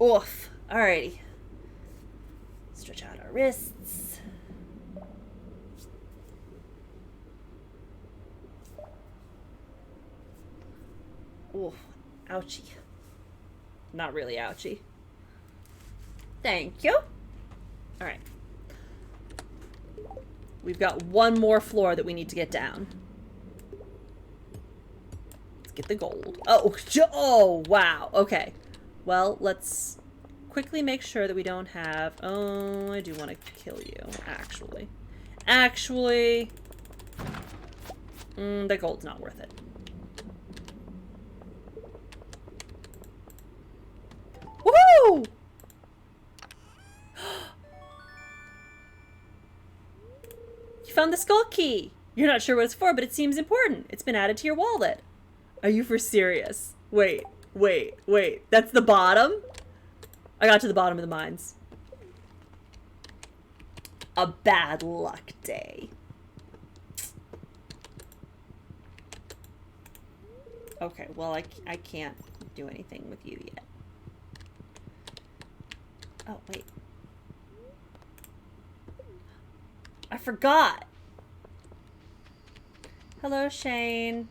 Oof. Alrighty. Stretch out our wrists. Oof. Ouchie. Not really ouchie. Thank you. Alright. We've got 1 more floor that we need to get down. Let's get the gold. Oh, wow. Okay. Well, let's quickly make sure that we don't have... Oh, I do want to kill you, actually. Actually... the gold's not worth it. Woohoo! You found the skull key! You're not sure what it's for, but it seems important. It's been added to your wallet. Are you for serious? Wait. That's the bottom? I got to the bottom of the mines. A bad luck day. Okay, well, I can't do anything with you yet. Oh, wait. I forgot. Hello, Shane.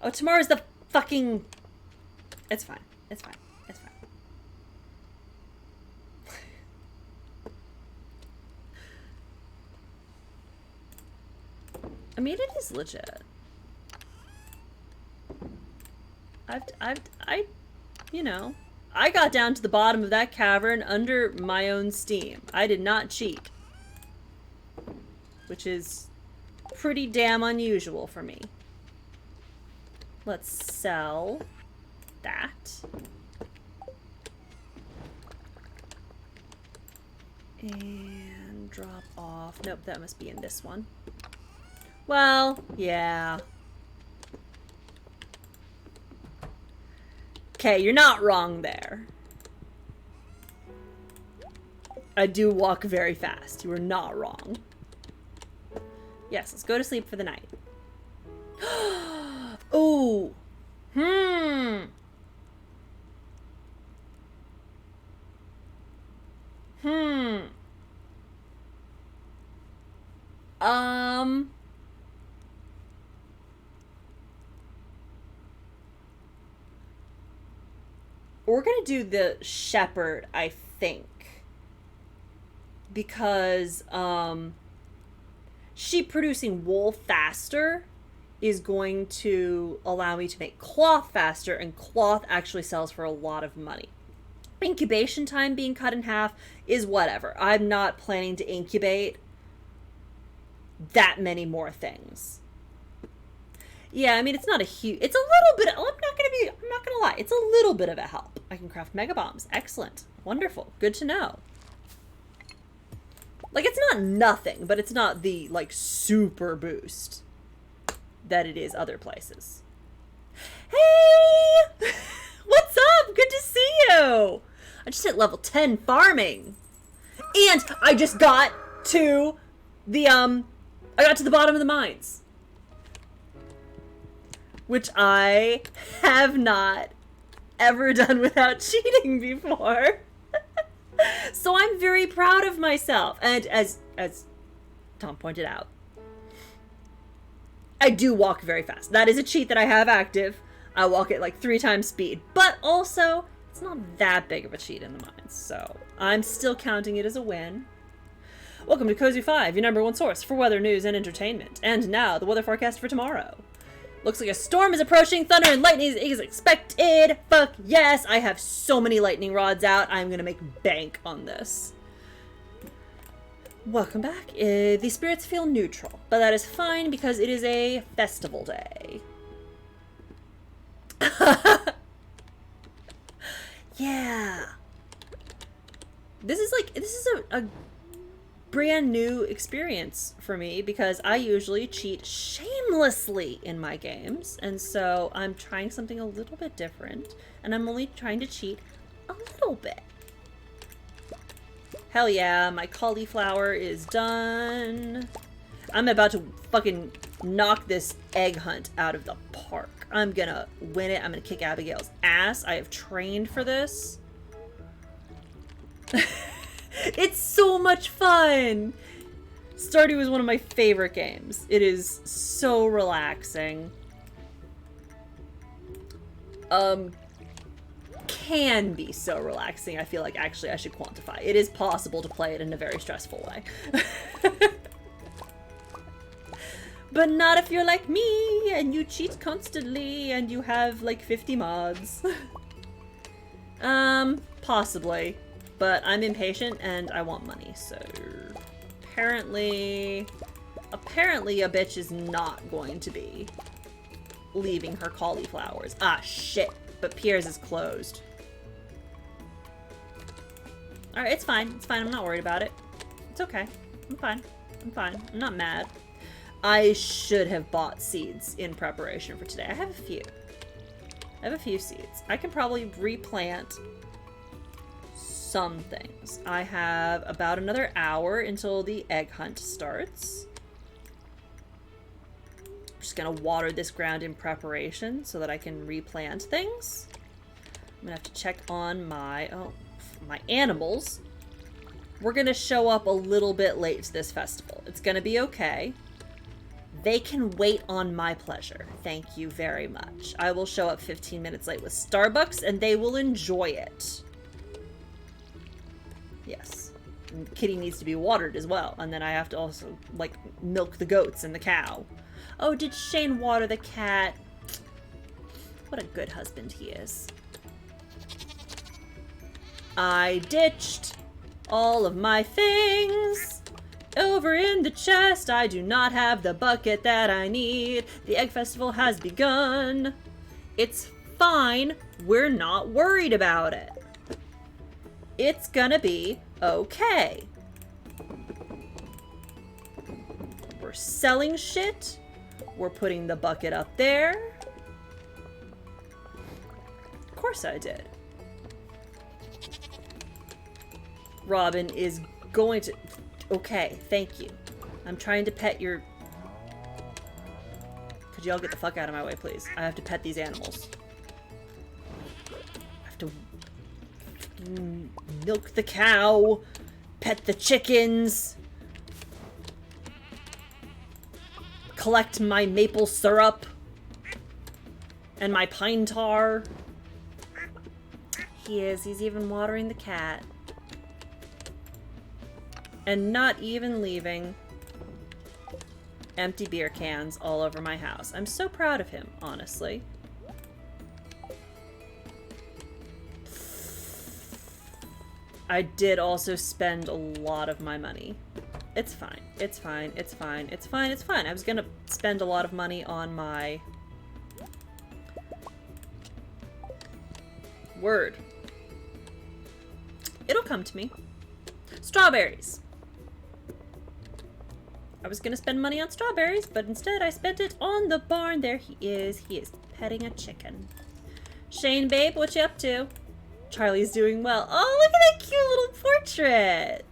Oh, tomorrow's the fucking... It's fine. It's fine. It's fine. I mean, it is legit. You know, I got down to the bottom of that cavern under my own steam. I did not cheat. Which is pretty damn unusual for me. Let's sell that. And drop off. Nope, that must be in this one. Well, yeah. Okay, you're not wrong there. I do walk very fast. You are not wrong. Yes, let's go to sleep for the night. Ooh. We're gonna do the shepherd, I think. Because, sheep producing wool faster is going to allow me to make cloth faster, and cloth actually sells for a lot of money. Incubation time being cut in half is whatever. I'm not planning to incubate that many more things. Yeah, I mean, it's not a huge... It's a little bit... I'm not gonna lie. It's a little bit of a help. I can craft mega bombs. Excellent. Wonderful. Good to know. Like, it's not nothing, but it's not the, like, super boost that it is other places. Hey! What's up? Good to see you! I just hit level 10 farming. And I just got to the, I got to the bottom of the mines. Which I have not ever done without cheating before. So I'm very proud of myself. And as Tom pointed out, I do walk very fast. That is a cheat that I have active. I walk at like 3 times speed. But also, it's not that big of a cheat in the mines. So I'm still counting it as a win. Welcome to Cozy 5, your #1 source for weather, news, and entertainment. And now, the weather forecast for tomorrow. Looks like a storm is approaching. Thunder and lightning is expected. Fuck yes. I have so many lightning rods out. I'm going to make bank on this. Welcome back. The spirits feel neutral, but that is fine because it is a festival day. Yeah. This is a brand new experience for me because I usually cheat shamelessly in my games, and so I'm trying something a little bit different, and I'm only trying to cheat a little bit. Hell yeah, my cauliflower is done. I'm about to fucking knock this egg hunt out of the park. I'm gonna win it. I'm gonna kick Abigail's ass. I have trained for this. It's so much fun! Stardew is one of my favorite games. It is so relaxing. Can be so relaxing. I feel like actually I should quantify. It is possible to play it in a very stressful way. But not if you're like me and you cheat constantly and you have like 50 mods. Possibly. But I'm impatient and I want money, so apparently a bitch is not going to be leaving her cauliflowers. Ah, shit. But Pierre's is closed. Alright, it's fine. It's fine. I'm not worried about it. It's okay. I'm fine. I'm fine. I'm not mad. I should have bought seeds in preparation for today. I have a few. I have a few seeds. I can probably replant some things. I have about another hour until the egg hunt starts. I'm just gonna water this ground in preparation so that I can replant things. I'm gonna have to check on my animals. We're gonna show up a little bit late to this festival. It's gonna be okay. They can wait on my pleasure. Thank you very much. I will show up 15 minutes late with Starbucks and they will enjoy it. Yes. And Kitty needs to be watered as well. And then I have to also, like, milk the goats and the cow. Oh, did Shane water the cat? What a good husband he is. I ditched all of my things over in the chest. I do not have the bucket that I need. The egg festival has begun. It's fine. We're not worried about it. It's gonna be okay. We're selling shit. We're putting the bucket up there. Of course I did. Robin is going to... Okay, thank you. I'm trying to pet your... Could y'all get the fuck out of my way, please? I have to pet these animals. I have to... milk the cow. Pet the chickens. Collect my maple syrup. And my pine tar. He's even watering the cat. And not even leaving empty beer cans all over my house. I'm so proud of him, honestly. I did also spend a lot of my money. It's fine. It's fine. It's fine. It's fine. It's fine. I was gonna spend a lot of money on my... Word. It'll come to me. Strawberries. I was gonna spend money on strawberries, but instead I spent it on the barn. There he is. He is petting a chicken. Shane, babe, what you up to? Charlie's doing well. Oh, look at that cute little portrait.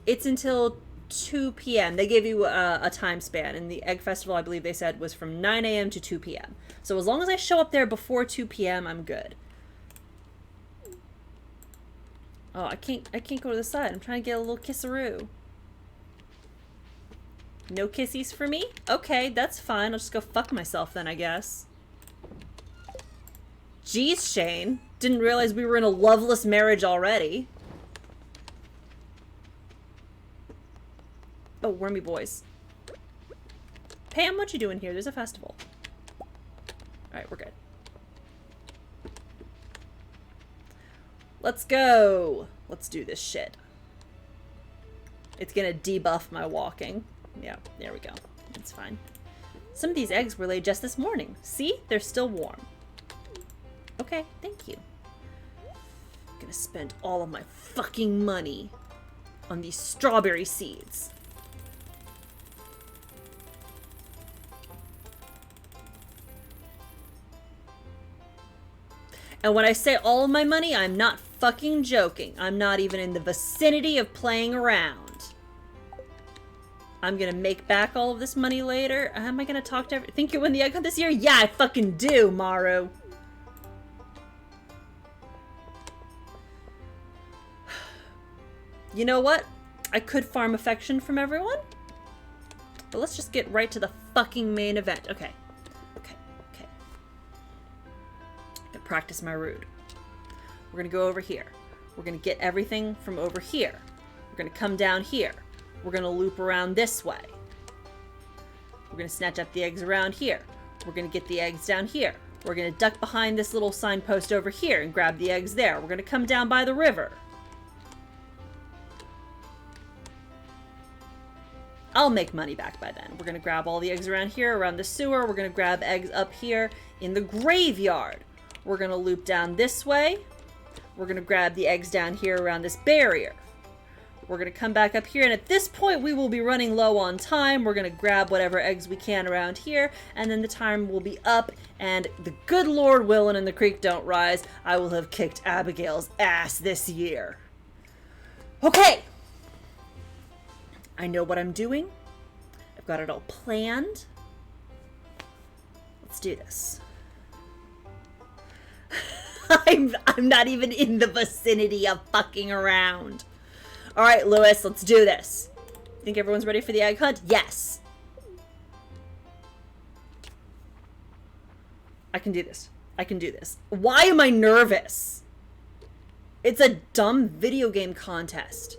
It's until 2 p.m. They gave you a time span. And the Egg Festival, I believe they said, was from 9 a.m. to 2 p.m. So as long as I show up there before 2 p.m., I'm good. Oh, I can't go to the side. I'm trying to get a little kisseroo. No kissies for me? Okay, that's fine. I'll just go fuck myself then, I guess. Jeez, Shane. Didn't realize we were in a loveless marriage already. Oh, wormy boys. Pam, what you doing here? There's a festival. Alright, we're good. Let's go. Let's do this shit. It's gonna debuff my walking. Yeah, there we go. It's fine. Some of these eggs were laid just this morning. See? They're still warm. Okay, thank you. I'm gonna spend all of my fucking money on these strawberry seeds. And when I say all of my money, I'm not fucking joking. I'm not even in the vicinity of playing around. I'm gonna make back all of this money later. Am I gonna talk to think you win the egg hunt this year? Yeah, I fucking do, Maru. You know what? I could farm affection from everyone. But let's just get right to the fucking main event. Okay. Okay. Okay. I'm gonna practice my rude. We're gonna go over here. We're gonna get everything from over here. We're gonna come down here. We're gonna loop around this way. We're gonna snatch up the eggs around here. We're gonna get the eggs down here. We're gonna duck behind this little signpost over here and grab the eggs there. We're gonna come down by the river. I'll make money back by then. We're gonna grab all the eggs around here, around the sewer. We're gonna grab eggs up here in the graveyard. We're gonna loop down this way. We're gonna grab the eggs down here around this barrier. We're gonna come back up here, and at this point we will be running low on time. We're gonna grab whatever eggs we can around here, and then the time will be up, and the good Lord willing and the creek don't rise, I will have kicked Abigail's ass this year. Okay! I know what I'm doing. I've got it all planned. Let's do this. I'm not even in the vicinity of fucking around. All right, Lewis, let's do this. Think everyone's ready for the egg hunt? Yes. I can do this. I can do this. Why am I nervous? It's a dumb video game contest.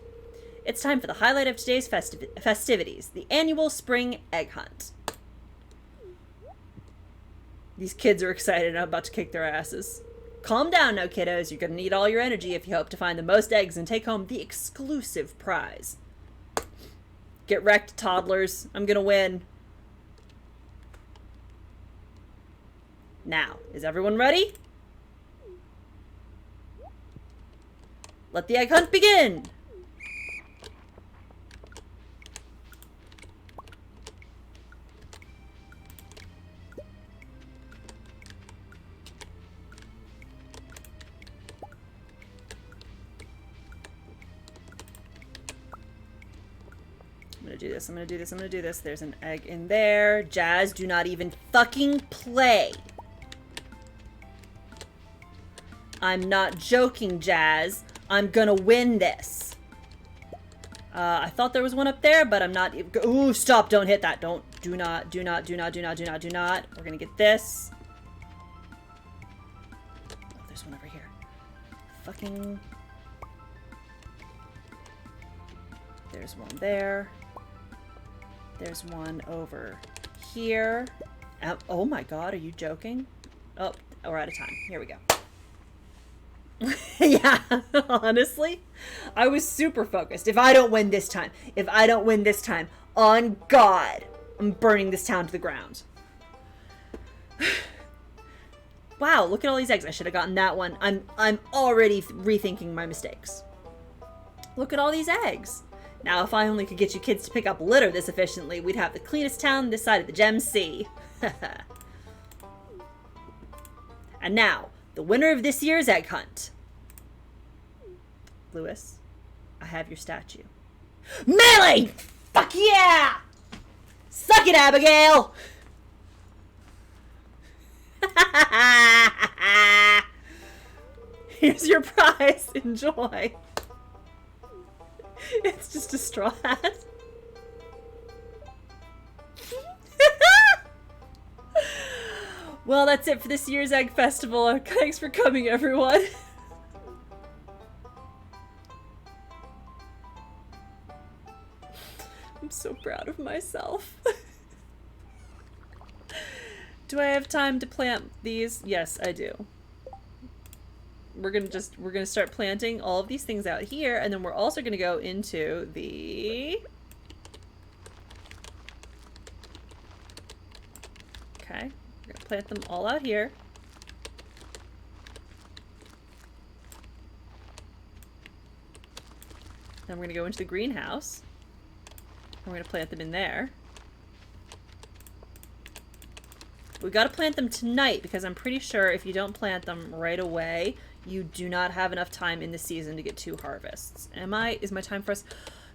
It's time for the highlight of today's festivities, the annual spring egg hunt. These kids are excited and I'm about to kick their asses. Calm down now, kiddos. You're gonna need all your energy if you hope to find the most eggs and take home the exclusive prize. Get wrecked, toddlers. I'm gonna win. Now, is everyone ready? Let the egg hunt begin! gonna do this, I'm gonna do this, I'm gonna do this. There's an egg in there. Jazz, do not even fucking play. I'm not joking, Jazz. I'm gonna win this. I thought there was one up there, but I'm not. Ooh, stop, don't hit that. Do not. We're gonna get this. Oh, there's one over here. Fucking. There's one there. There's one over here. Oh my god, are you joking? Oh, we're out of time. Here we go. Yeah, honestly, I was super focused. If I don't win this time, on God, I'm burning this town to the ground. Wow, look at all these eggs. I should have gotten that one. I'm already rethinking my mistakes. Look at all these eggs. Now, if I only could get you kids to pick up litter this efficiently, we'd have the cleanest town this side of the Gem Sea. And now, the winner of this year's egg hunt. Lewis, I have your statue. Melee! Fuck yeah! Suck it, Abigail! Here's your prize. Enjoy. It's just a straw hat. Well, that's it for this year's Egg Festival. Thanks for coming, everyone. I'm so proud of myself. Do I have time to plant these? Yes, I do. We're gonna start planting all of these things out here, and then we're also gonna go into the... Okay, we're gonna plant them all out here. Then we're gonna go into the greenhouse. We're gonna plant them in there. We gotta plant them tonight, because I'm pretty sure if you don't plant them right away, you do not have enough time in the season to get 2 harvests. Is my time frozen?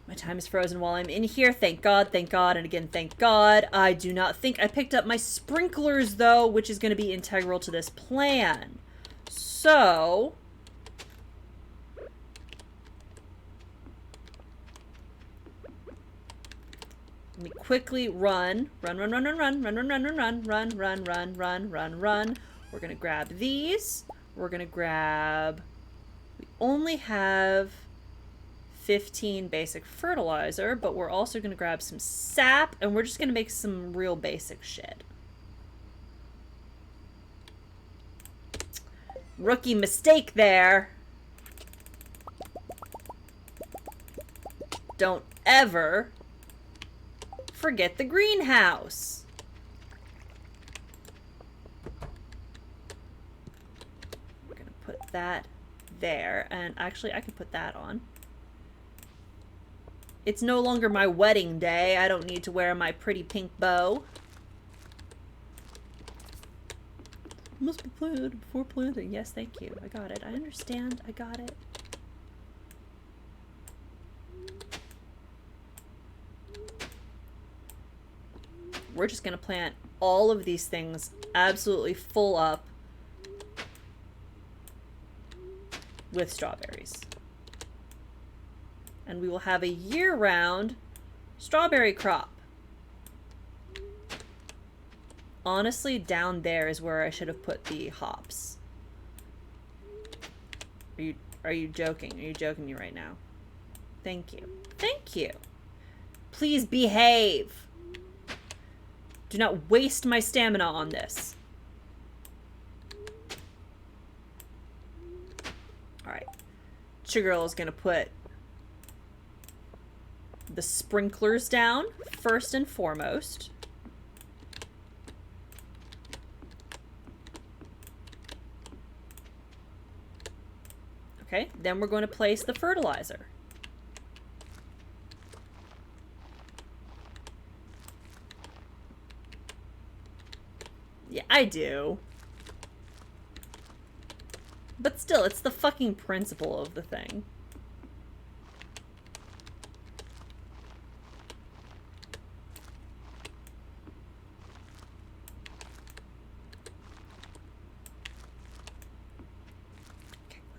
My time is frozen while I'm in here. Thank God, and again, thank God. I do not think I picked up my sprinklers, though, which is going to be integral to this plan. So... let me quickly run. Run. We're gonna grab these. We're gonna grab... we only have 15 basic fertilizer, but we're also gonna grab some sap, and we're just gonna make some real basic shit. Rookie mistake there. Don't ever forget the greenhouse. We're gonna put that there, and actually I could put that on. It's no longer my wedding day. I don't need to wear my pretty pink bow. Must be planted before planting. Yes, thank you. I got it. I understand. I got it. We're just gonna plant all of these things absolutely full up with strawberries. And we will have a year-round strawberry crop. Honestly, down there is where I should have put the hops. Are you joking? Are you joking me right now? Thank you. Thank you. Please behave. Do not waste my stamina on this. Alright. Sugargirl is gonna put the sprinklers down first and foremost. Okay, then we're going to place the fertilizer. Yeah, I do. But still, it's the fucking principle of the thing.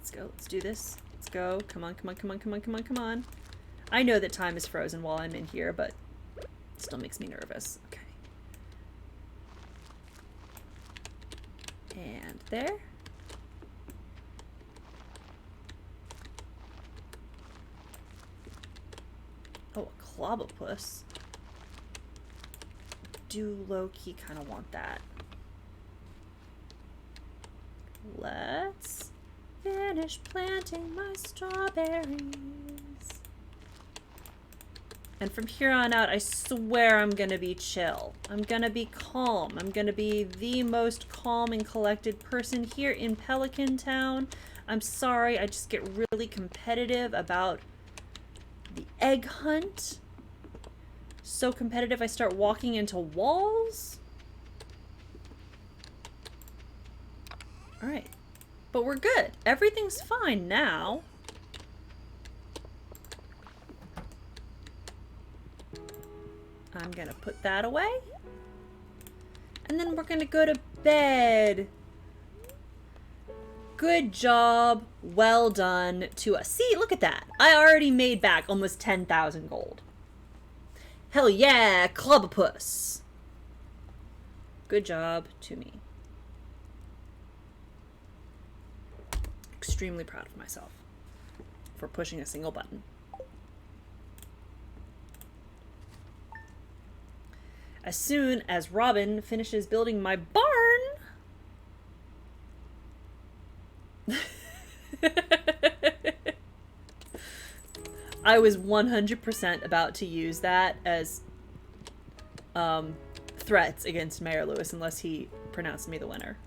Let's go. Let's do this. Let's go. Come on, come on, come on, come on, come on, come on. I know that time is frozen while I'm in here, but it still makes me nervous. Okay. And there. Oh, a clobopus. Do low-key kind of want that. Let's finish planting my strawberries. And from here on out, I swear I'm gonna be chill. I'm gonna be calm. I'm gonna be the most calm and collected person here in Pelican Town. I'm sorry, I just get really competitive about the egg hunt. So competitive I start walking into walls. Alright. But we're good. Everything's fine now. I'm gonna put that away. And then we're gonna go to bed. Good job. Well done to us. See, look at that. I already made back almost 10,000 gold. Hell yeah, Clobopus. Good job to me. Extremely proud of myself for pushing a single button. As soon as Robin finishes building my barn, I was 100% about to use that as threats against Mayor Lewis unless he pronounced me the winner.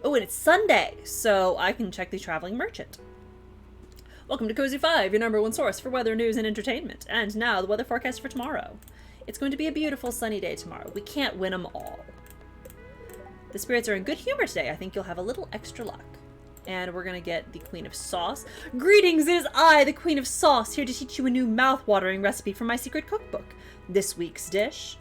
Oh, and it's Sunday, so I can check the traveling merchant. Welcome to Cozy 5, your #1 source for weather, news, and entertainment. And now the weather forecast for tomorrow. It's going to be a beautiful sunny day tomorrow. We can't win them all. The spirits are in good humor today. I think you'll have a little extra luck. And we're gonna get the Queen of Sauce. Greetings, it is I, the Queen of Sauce, here to teach you a new mouth-watering recipe from my secret cookbook. This week's dish: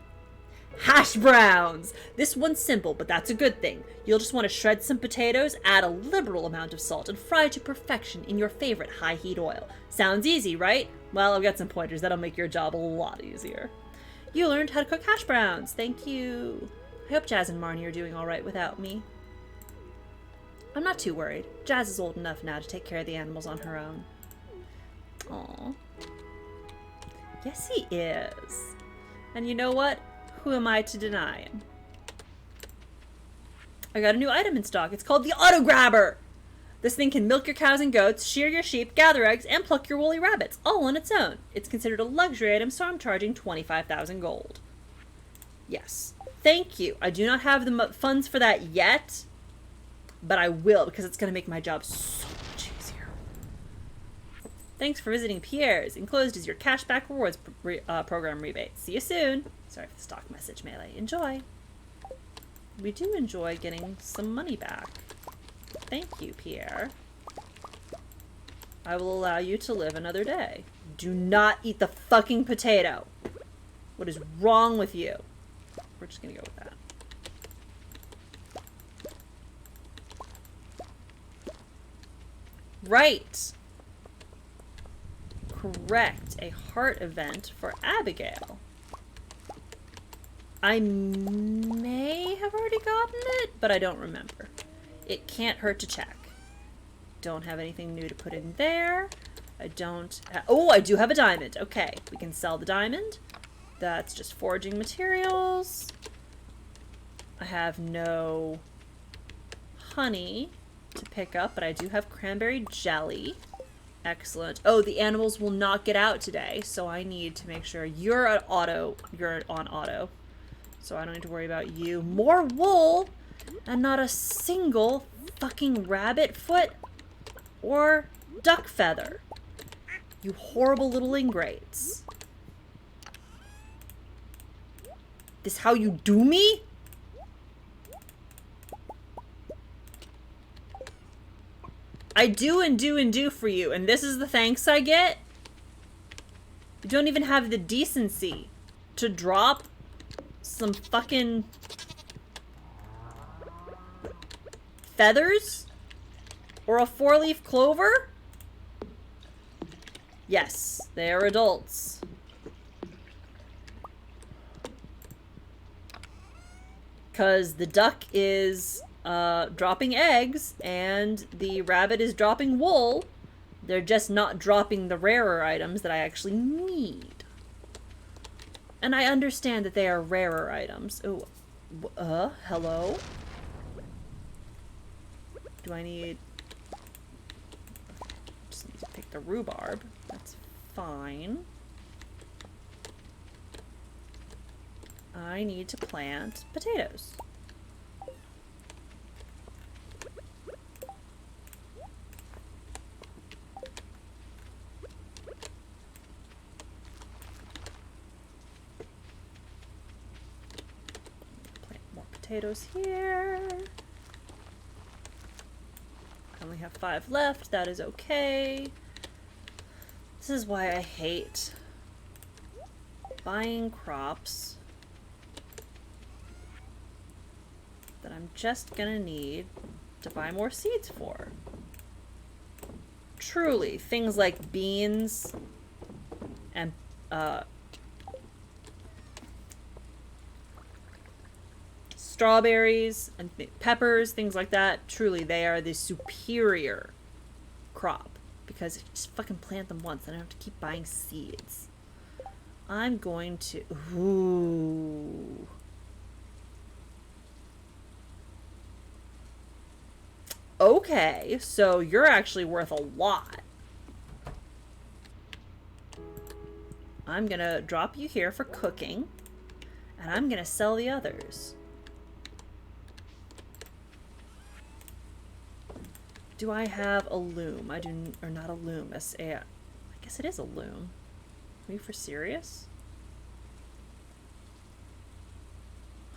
hash browns! This one's simple, but that's a good thing. You'll just want to shred some potatoes, add a liberal amount of salt, and fry to perfection in your favorite high-heat oil. Sounds easy, right? Well, I've got some pointers that'll make your job a lot easier. You learned how to cook hash browns. Thank you. I hope Jazz and Marnie are doing all right without me. I'm not too worried. Jazz is old enough now to take care of the animals on her own. Aww. Yes, he is. And you know what? Who am I to deny him? I got a new item in stock. It's called the Auto Grabber. This thing can milk your cows and goats, shear your sheep, gather eggs, and pluck your woolly rabbits, all on its own. It's considered a luxury item, so I'm charging 25,000 gold. Yes. Thank you. I do not have the funds for that yet, but I will, because it's going to make my job so much easier. Thanks for visiting Pierre's. Enclosed is your cashback rewards program rebate. See you soon. Sorry for the stock message, Melee. Enjoy. We do enjoy getting some money back. Thank you, Pierre. I will allow you to live another day. Do not eat the fucking potato. What is wrong with you? We're just gonna go with that. Right. Correct. A heart event for Abigail. I may have already gotten it, but I don't remember. It can't hurt to check. Don't have anything new to put in there. I don't... Oh, I do have a diamond. Okay, we can sell the diamond. That's just foraging materials. I have no honey to pick up, but I do have cranberry jelly. Excellent. Oh, the animals will not get out today, so I need to make sure you're on auto. So I don't need to worry about you. More wool! And not a single fucking rabbit foot or duck feather. You horrible little ingrates. This how you do me? I do and do and do for you, and this is the thanks I get? You don't even have the decency to drop some fucking feathers? Or a 4-leaf clover? Yes, they are adults. Because the duck is dropping eggs and the rabbit is dropping wool. They're just not dropping the rarer items that I actually need. And I understand that they are rarer items. Oh, hello? Do I need... Just need to pick the rhubarb. That's fine. I need to plant potatoes. Plant more potatoes here. I only have 5 left. That is okay. This is why I hate buying crops that I'm just gonna need to buy more seeds for. Truly, things like beans and strawberries and peppers, things like that, truly they are the superior crop because if you just fucking plant them once, I don't have to keep buying seeds. I'm going to... Ooh. Okay, so you're actually worth a lot. I'm gonna drop you here for cooking, and I'm gonna sell the others. Do I have a loom? I do, or not a loom, I guess it is a loom. Are you for serious?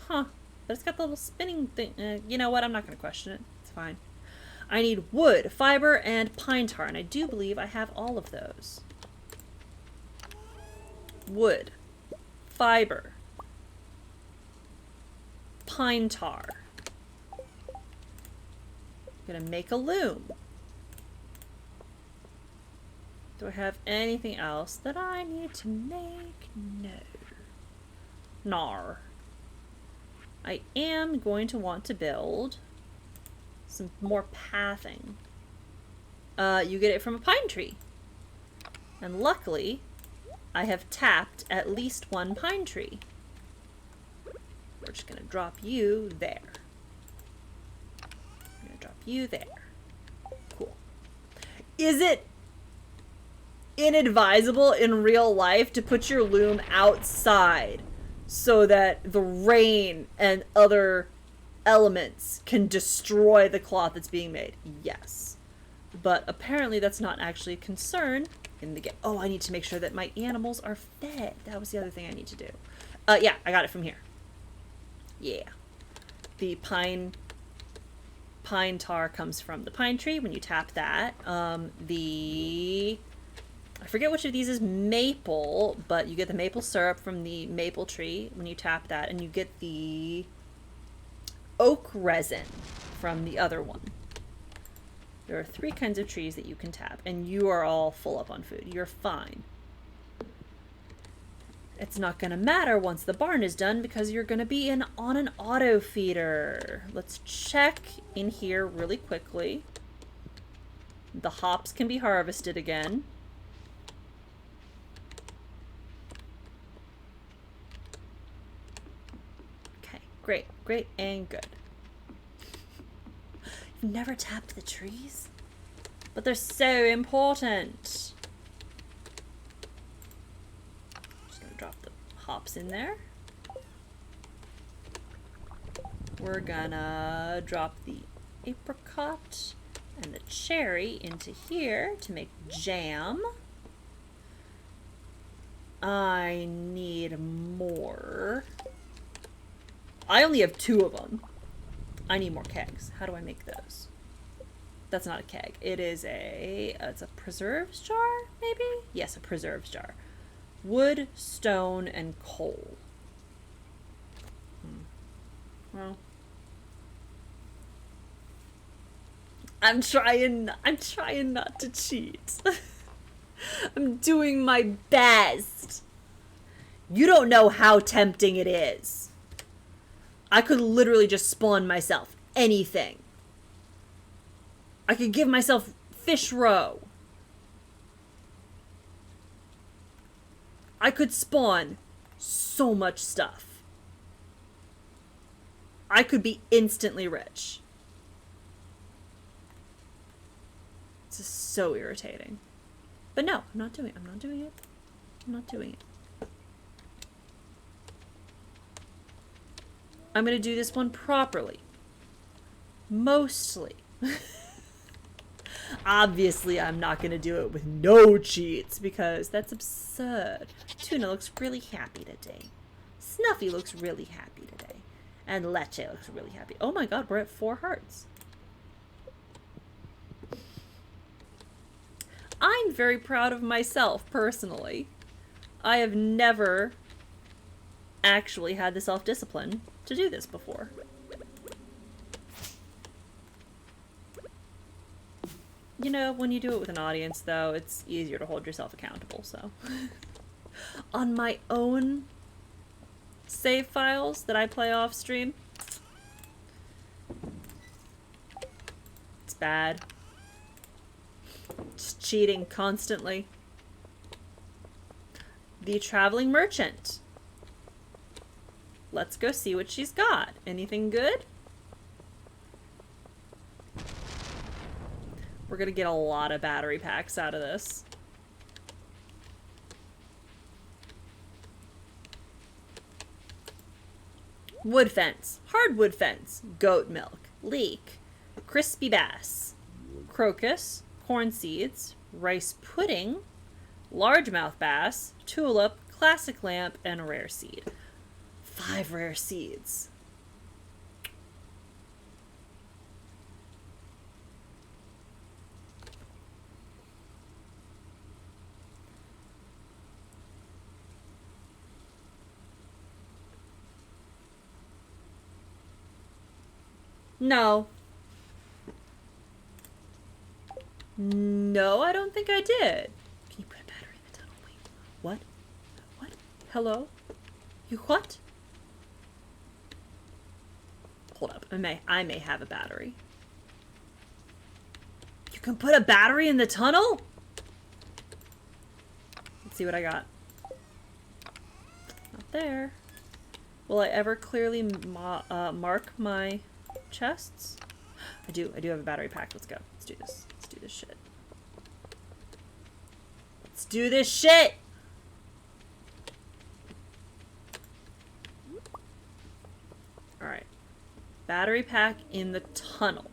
Huh, but it's got the little spinning thing. You know what, I'm not gonna question it, it's fine. I need wood, fiber, and pine tar, and I do believe I have all of those. Wood, fiber, pine tar. I'm gonna make a loom. Do I have anything else that I need to make? No. Nar. I am going to want to build some more pathing. You get it from a pine tree. And luckily, I have tapped at least one pine tree. We're just gonna drop you there. I'm gonna drop you there. Cool. Is it inadvisable in real life to put your loom outside so that the rain and other elements can destroy the cloth that's being made? Yes. But apparently that's not actually a concern in the game. Oh, I need to make sure that my animals are fed. That was the other thing I need to do. Yeah, I got it from here. Yeah. The pine tar comes from the pine tree when you tap that. I forget which of these is maple, but you get the maple syrup from the maple tree when you tap that, and you get the oak resin from the other one. There are 3 kinds of trees that you can tap, and you are all full up on food. You're fine. It's not going to matter once the barn is done because you're going to be on an auto feeder. Let's check in here really quickly. The hops can be harvested again. Okay, great, great, and good. You've never tapped the trees? But they're so important. Just gonna drop the hops in there. We're gonna drop the apricot and the cherry into here to make jam. I need more. I only have 2 of them. I need more kegs. How do I make those? That's not a keg. It is it's a preserves jar, maybe? Yes, a preserves jar. Wood, stone, and coal. Well, I'm trying not to cheat. I'm doing my best. You don't know how tempting it is. I could literally just spawn myself anything. I could give myself fish roe. I could spawn so much stuff. I could be instantly rich. This is so irritating. But no, I'm not doing it. I'm not doing it. I'm not doing it. I'm going to do this one properly. Mostly. Obviously, I'm not going to do it with no cheats because that's absurd. Tuna looks really happy today. Snuffy looks really happy today. And Leche looks really happy. Oh my god, we're at 4 hearts. I'm very proud of myself, personally. I have never actually had the self-discipline to do this before. You know, when you do it with an audience, though, it's easier to hold yourself accountable, so. On my own save files that I play off stream, it's bad. Just cheating constantly. The traveling merchant. Let's go see what she's got. Anything good? We're gonna get a lot of battery packs out of this. Wood fence. Hardwood fence. Goat milk. Leek. Crispy bass. Crocus. Corn seeds. Rice pudding. Largemouth bass. Tulip. Classic lamp. And rare seed. 5 rare seeds. No. No, I don't think I did. Can you put a battery in the tunnel? Wait. What? What? Hello? You what? Hold up. I may have a battery. You can put a battery in the tunnel? Let's see what I got. Not there. Will I ever clearly mark my chests? I do have a battery pack. Let's go. Let's do this. Let's do this shit. Let's do this shit! Alright. Battery pack in the tunnel.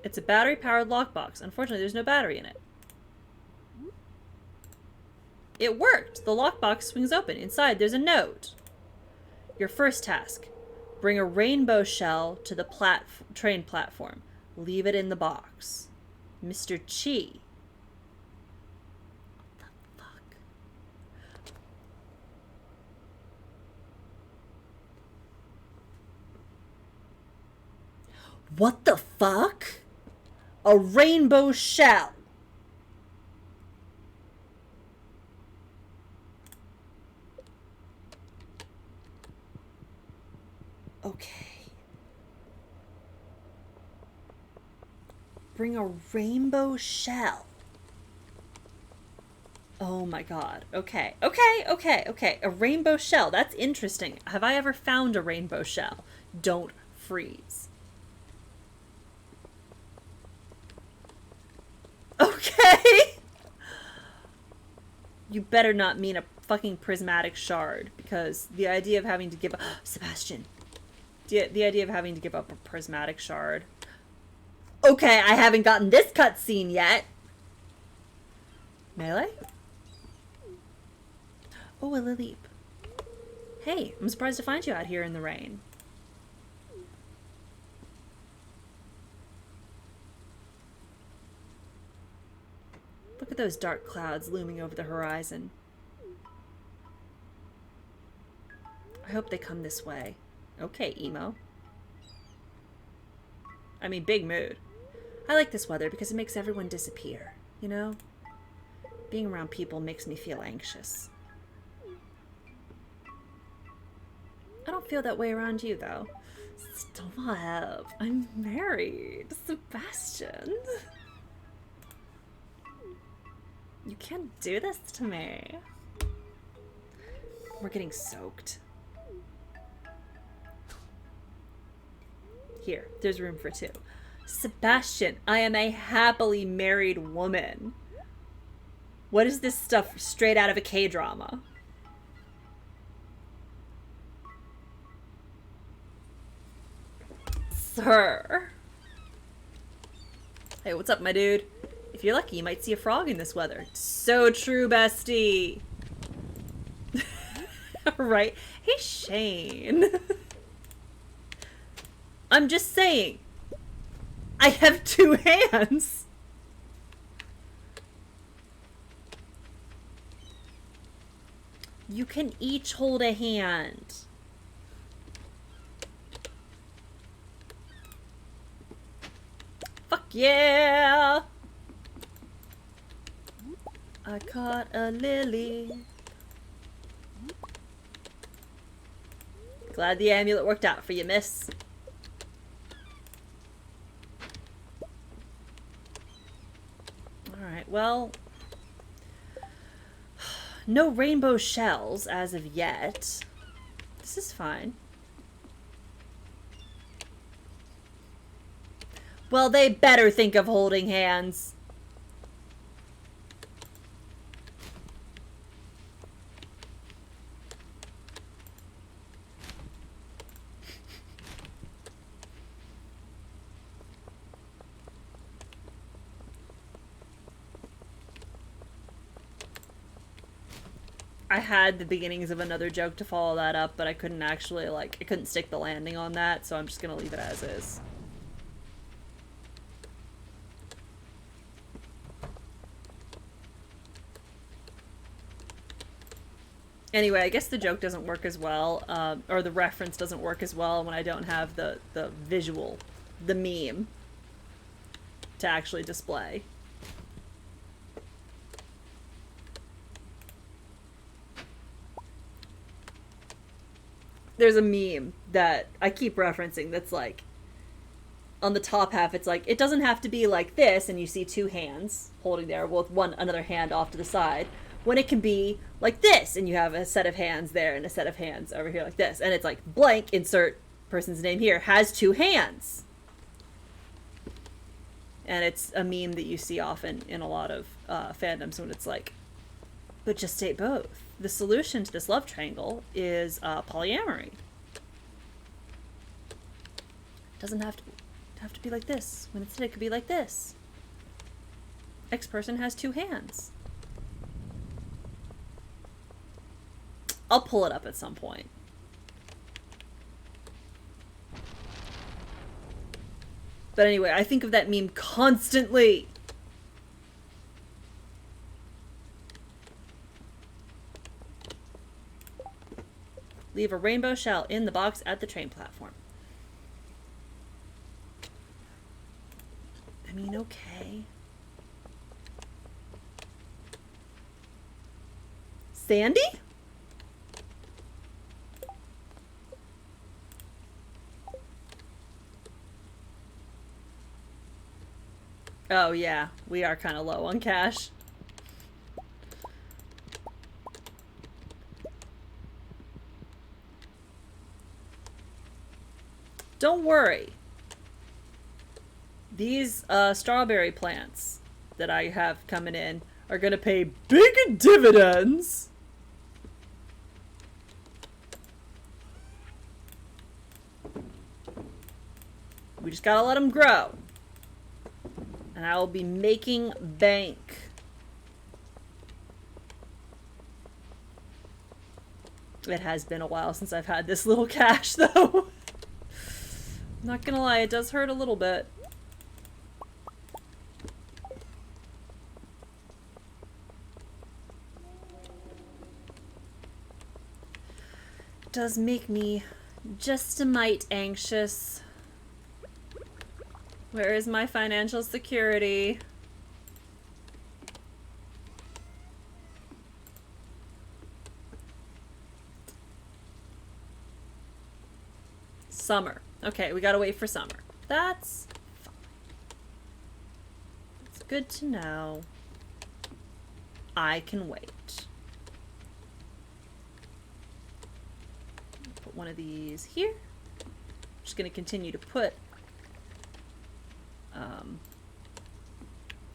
It's a battery-powered lockbox. Unfortunately, there's no battery in it. It worked! The lockbox swings open. Inside, there's a note. Your first task. Bring a rainbow shell to the train platform. Leave it in the box. Mr. Chi. What the fuck? What the fuck? A rainbow shell. Okay. Bring a rainbow shell. Oh my god. Okay. Okay. A rainbow shell. That's interesting. Have I ever found a rainbow shell? Don't freeze. Okay. You better not mean a fucking prismatic shard, because the idea of having to give up Sebastian. The idea of having to give up a prismatic shard. Okay, I haven't gotten this cutscene yet. Melee? Oh, a Lily. Hey, I'm surprised to find you out here in the rain. Look at those dark clouds looming over the horizon. I hope they come this way. Okay, emo. I mean, big mood. I like this weather because it makes everyone disappear, you know? Being around people makes me feel anxious. I don't feel that way around you, though. Stop. I'm married. Sebastian. You can't do this to me. We're getting soaked. Here, there's room for two. Sebastian, I am a happily married woman. What is this stuff straight out of a K-drama? Sir. Hey, what's up, my dude? If you're lucky, you might see a frog in this weather. So true, bestie. Right? Hey, Shane. I'm just saying. I have two hands. You can each hold a hand. Fuck yeah! I caught a lily. Glad the amulet worked out for you, miss. Alright, well... no rainbow shells as of yet. This is fine. Well, they better think of holding hands. I had the beginnings of another joke to follow that up, but I couldn't actually, like, I couldn't stick the landing on that, so I'm just gonna leave it as is. Anyway, I guess the joke doesn't work as well, or the reference doesn't work as well when I don't have the visual, the meme, to actually display. There's a meme that I keep referencing that's like, on the top half, it's like, it doesn't have to be like this, and you see two hands holding there with another hand off to the side, when it can be like this, and you have a set of hands there and a set of hands over here like this, and it's like, blank, insert person's name here, has two hands. And it's a meme that you see often in a lot of fandoms when it's like, but just state both. The solution to this love triangle is polyamory. Doesn't have to be like this. When instead it could be like this. X person has two hands. I'll pull it up at some point. But anyway, I think of that meme constantly. Leave a rainbow shell in the box at the train platform. I mean, okay. Sandy? Oh yeah, we are kind of low on cash. Don't worry. These strawberry plants that I have coming in are gonna pay big dividends. We just gotta let them grow. And I will be making bank. It has been a while since I've had this little cash, though. Not gonna lie, it does hurt a little bit. does make me just a mite anxious. Where is my financial security? Summer. Okay, we gotta wait for summer. That's fine. It's good to know. I can wait. Put one of these here. I'm just gonna continue to put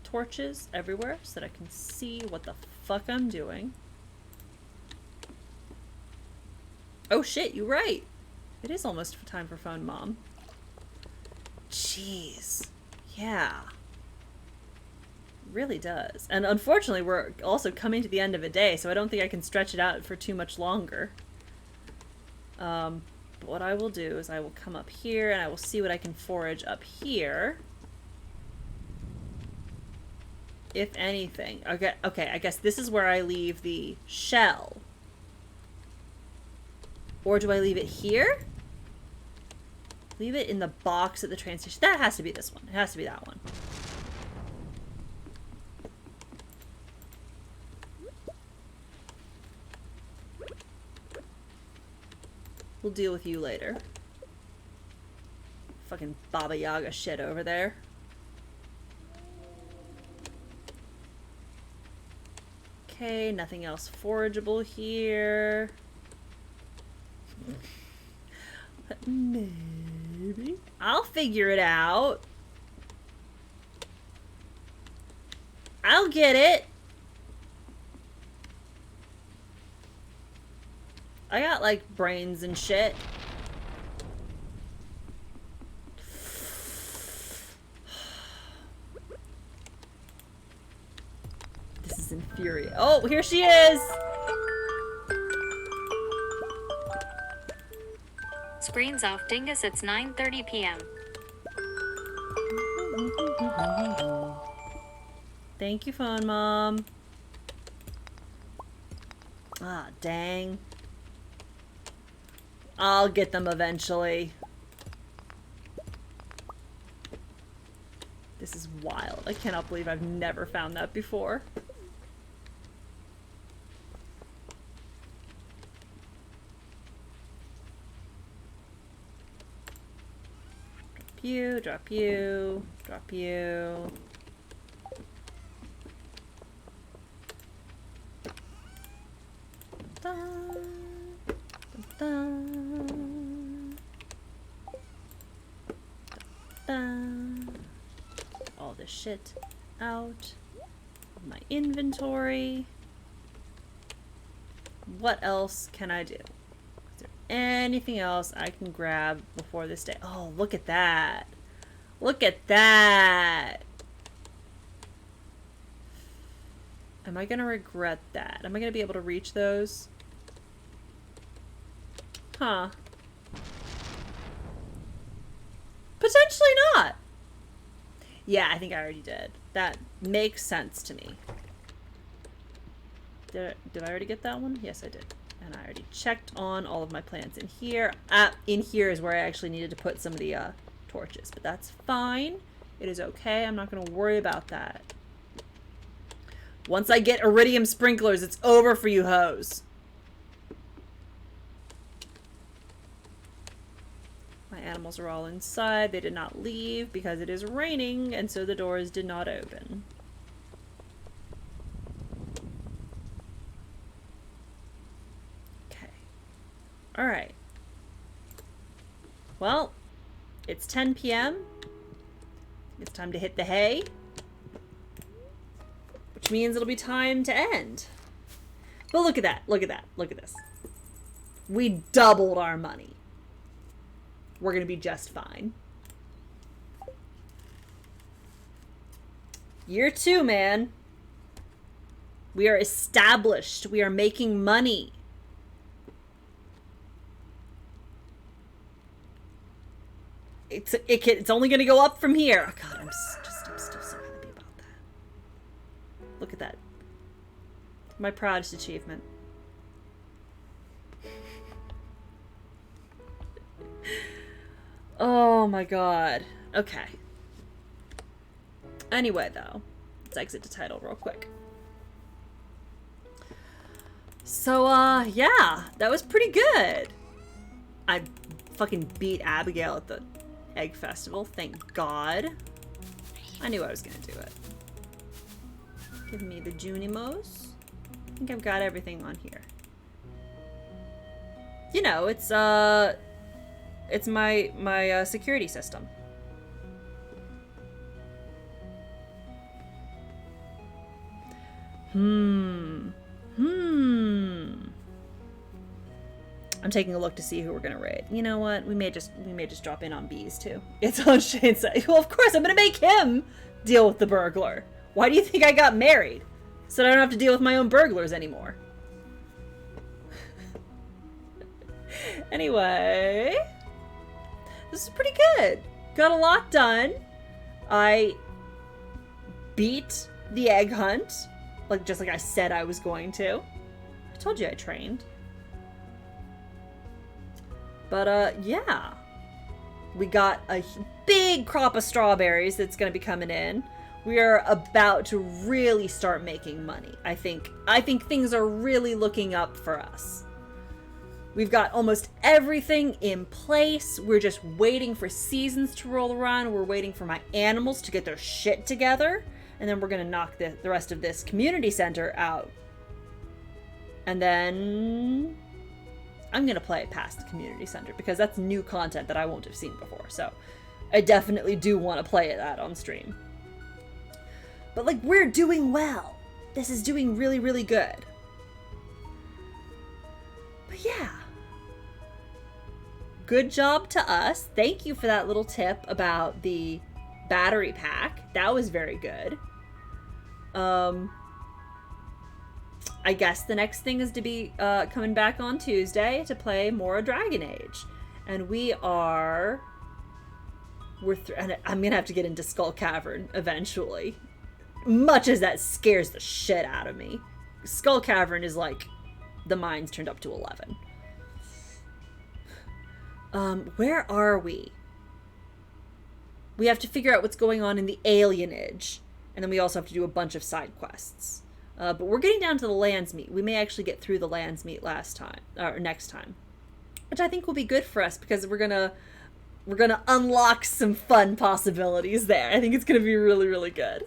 torches everywhere so that I can see what the fuck I'm doing. Oh shit, you're right. It is almost time for phone, Mom. Jeez. Yeah. Really does. And unfortunately, we're also coming to the end of a day, so I don't think I can stretch it out for too much longer. But what I will do is I will come up here and I will see what I can forage up here. If anything. Okay, I guess this is where I leave the shell. Or do I leave it here? Leave it in the box at the train station. That has to be this one. It has to be that one. We'll deal with you later. Fucking Baba Yaga shit over there. Okay, nothing else forageable here. But maybe. I'll figure it out. I'll get it. I got, like, brains and shit. This is infuriating. Oh, here she is! Screen's off, Dingus. It's 9:30 p.m. Thank you, phone mom. Ah, dang. I'll get them eventually. This is wild. I cannot believe I've never found that before. Drop you, drop you, drop you. Dun, dun, dun, dun. All this shit out of my inventory. What else can I do? Is there anything else I can grab before this day? Oh, look at that. Look at that. Am I going to regret that? Am I going to be able to reach those? Huh. Potentially not. Yeah, I think I already did. That makes sense to me. Did I already get that one? Yes, I did. And I already checked on all of my plants in here. In here is where I actually needed to put some of the torches. But that's fine. It is okay. I'm not going to worry about that. Once I get iridium sprinklers, it's over for you hoes. My animals are all inside. They did not leave because it is raining, and so the doors did not open. Okay. Alright. Well, it's 10 p.m. It's time to hit the hay. Which means it'll be time to end. But look at that. Look at that. Look at this. We doubled our money. We're going to be just fine. Year 2, man. We are established. We are making money. It's only going to go up from here. Oh, God, I'm still so happy about that. Look at that. My proudest achievement. Oh my god. Okay. Anyway, though, let's exit the title real quick. So, yeah, that was pretty good. I fucking beat Abigail at the Egg Festival, thank God. I knew I was gonna do it. Give me the Junimos. I think I've got everything on here. You know, it's my security system. I'm taking a look to see who we're gonna raid. You know what? We may just drop in on bees too. It's on Shane's side. Well, of course I'm gonna make him deal with the burglar. Why do you think I got married? So I don't have to deal with my own burglars anymore. Anyway, this is pretty good. Got a lot done. I beat the egg hunt, just like I said I was going to. I told you I trained. But, yeah. We got a big crop of strawberries that's going to be coming in. We are about to really start making money. I think things are really looking up for us. We've got almost everything in place. We're just waiting for seasons to roll around. We're waiting for my animals to get their shit together. And then we're going to knock the rest of this community center out. And then I'm going to play it past the community center because that's new content that I won't have seen before. So I definitely do want to play that on stream. But we're doing well. This is doing really, really good. But yeah. Good job to us. Thank you for that little tip about the battery pack. That was very good. I guess the next thing is to be coming back on Tuesday to play more Dragon Age. And I'm going to have to get into Skull Cavern eventually. Much as that scares the shit out of me. Skull Cavern is like the mines turned up to 11. Where are we? We have to figure out what's going on in the alienage. And then we also have to do a bunch of side quests. But we're getting down to the Landsmeet. We may actually get through the Landsmeet next time. Which I think will be good for us because we're gonna unlock some fun possibilities there. I think it's gonna be really, really good.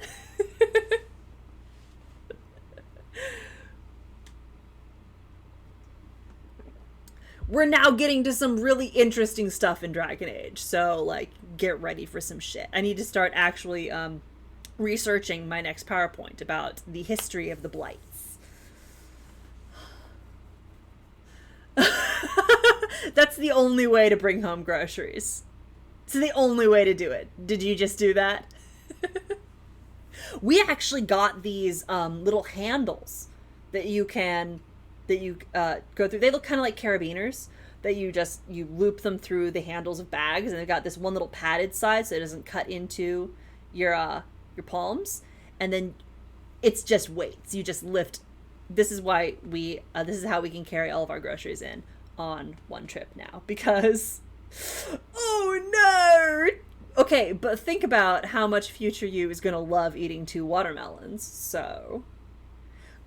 We're now getting to some really interesting stuff in Dragon Age. So, get ready for some shit. I need to start actually, researching my next PowerPoint about the history of the Blights. That's the only way to bring home groceries. It's the only way to do it. Did you just do that? We actually got these little handles that you go through. They look kind of like carabiners that you loop them through the handles of bags, and they've got this one little padded side so it doesn't cut into your palms, and then it's just weights. You just lift. This is why this is how we can carry all of our groceries in on one trip now, because oh no. Okay, but think about how much future you is gonna love eating 2 watermelons. So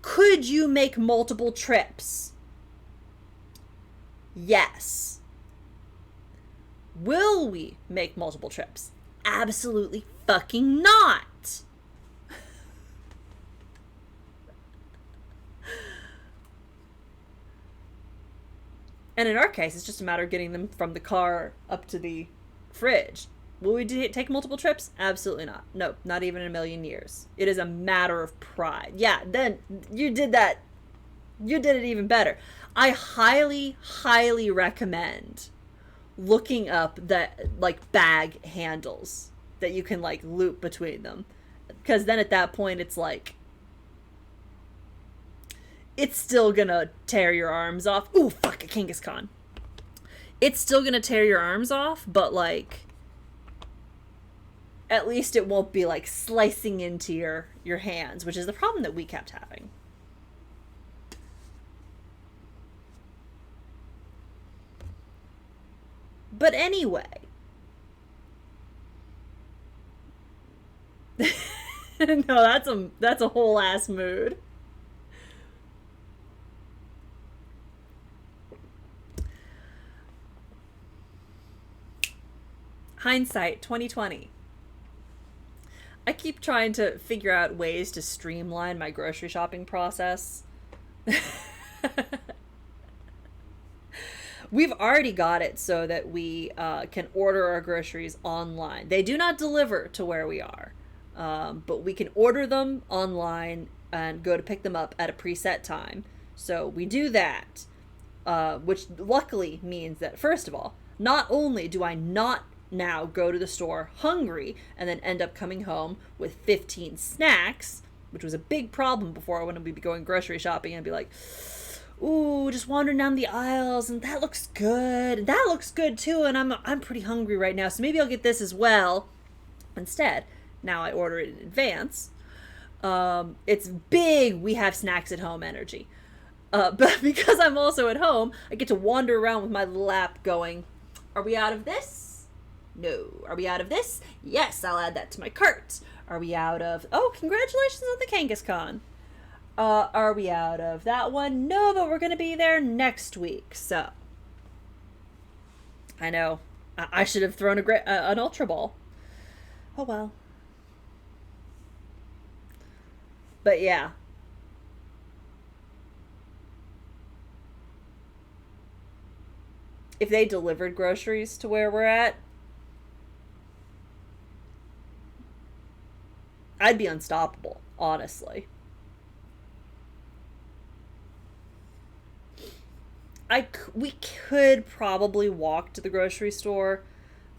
could you make multiple trips? Yes. Will we make multiple trips? Absolutely fucking not. And in our case, it's just a matter of getting them from the car up to the fridge. Will we take multiple trips? Absolutely not. No, not even in a million years. It is a matter of pride. Yeah, then you did that. You did it even better. I highly, highly recommend looking up that bag handles that you can loop between them, because then at that point it's still gonna tear your arms off. Ooh, fuck, a Kangaskhan. It's still gonna tear your arms off, but at least it won't be slicing into your hands, which is the problem that we kept having. But anyway, No, that's a whole ass mood. Hindsight 2020. I keep trying to figure out ways to streamline my grocery shopping process. We've already got it so that we can order our groceries online. They do not deliver to where we are, but we can order them online and go to pick them up at a preset time. So we do that, which luckily means that, first of all, not only do I not now go to the store hungry and then end up coming home with 15 snacks, which was a big problem before when we'd be going grocery shopping and be like, ooh, just wandering down the aisles and that looks good and that looks good too, and I'm pretty hungry right now, so maybe I'll get this as well. Instead, now I order it in advance. It's big we have snacks at home energy. But because I'm also at home, I get to wander around with my little app going, are we out of this? No. Are we out of this? Yes, I'll add that to my cart. Are we out of... Oh, congratulations on the Kangaskhan. Are we out of that one? No, but we're going to be there next week. So, I know. I should have thrown an Ultra Ball. Oh, well. But yeah. If they delivered groceries to where we're at, I'd be unstoppable, honestly. We could probably walk to the grocery store,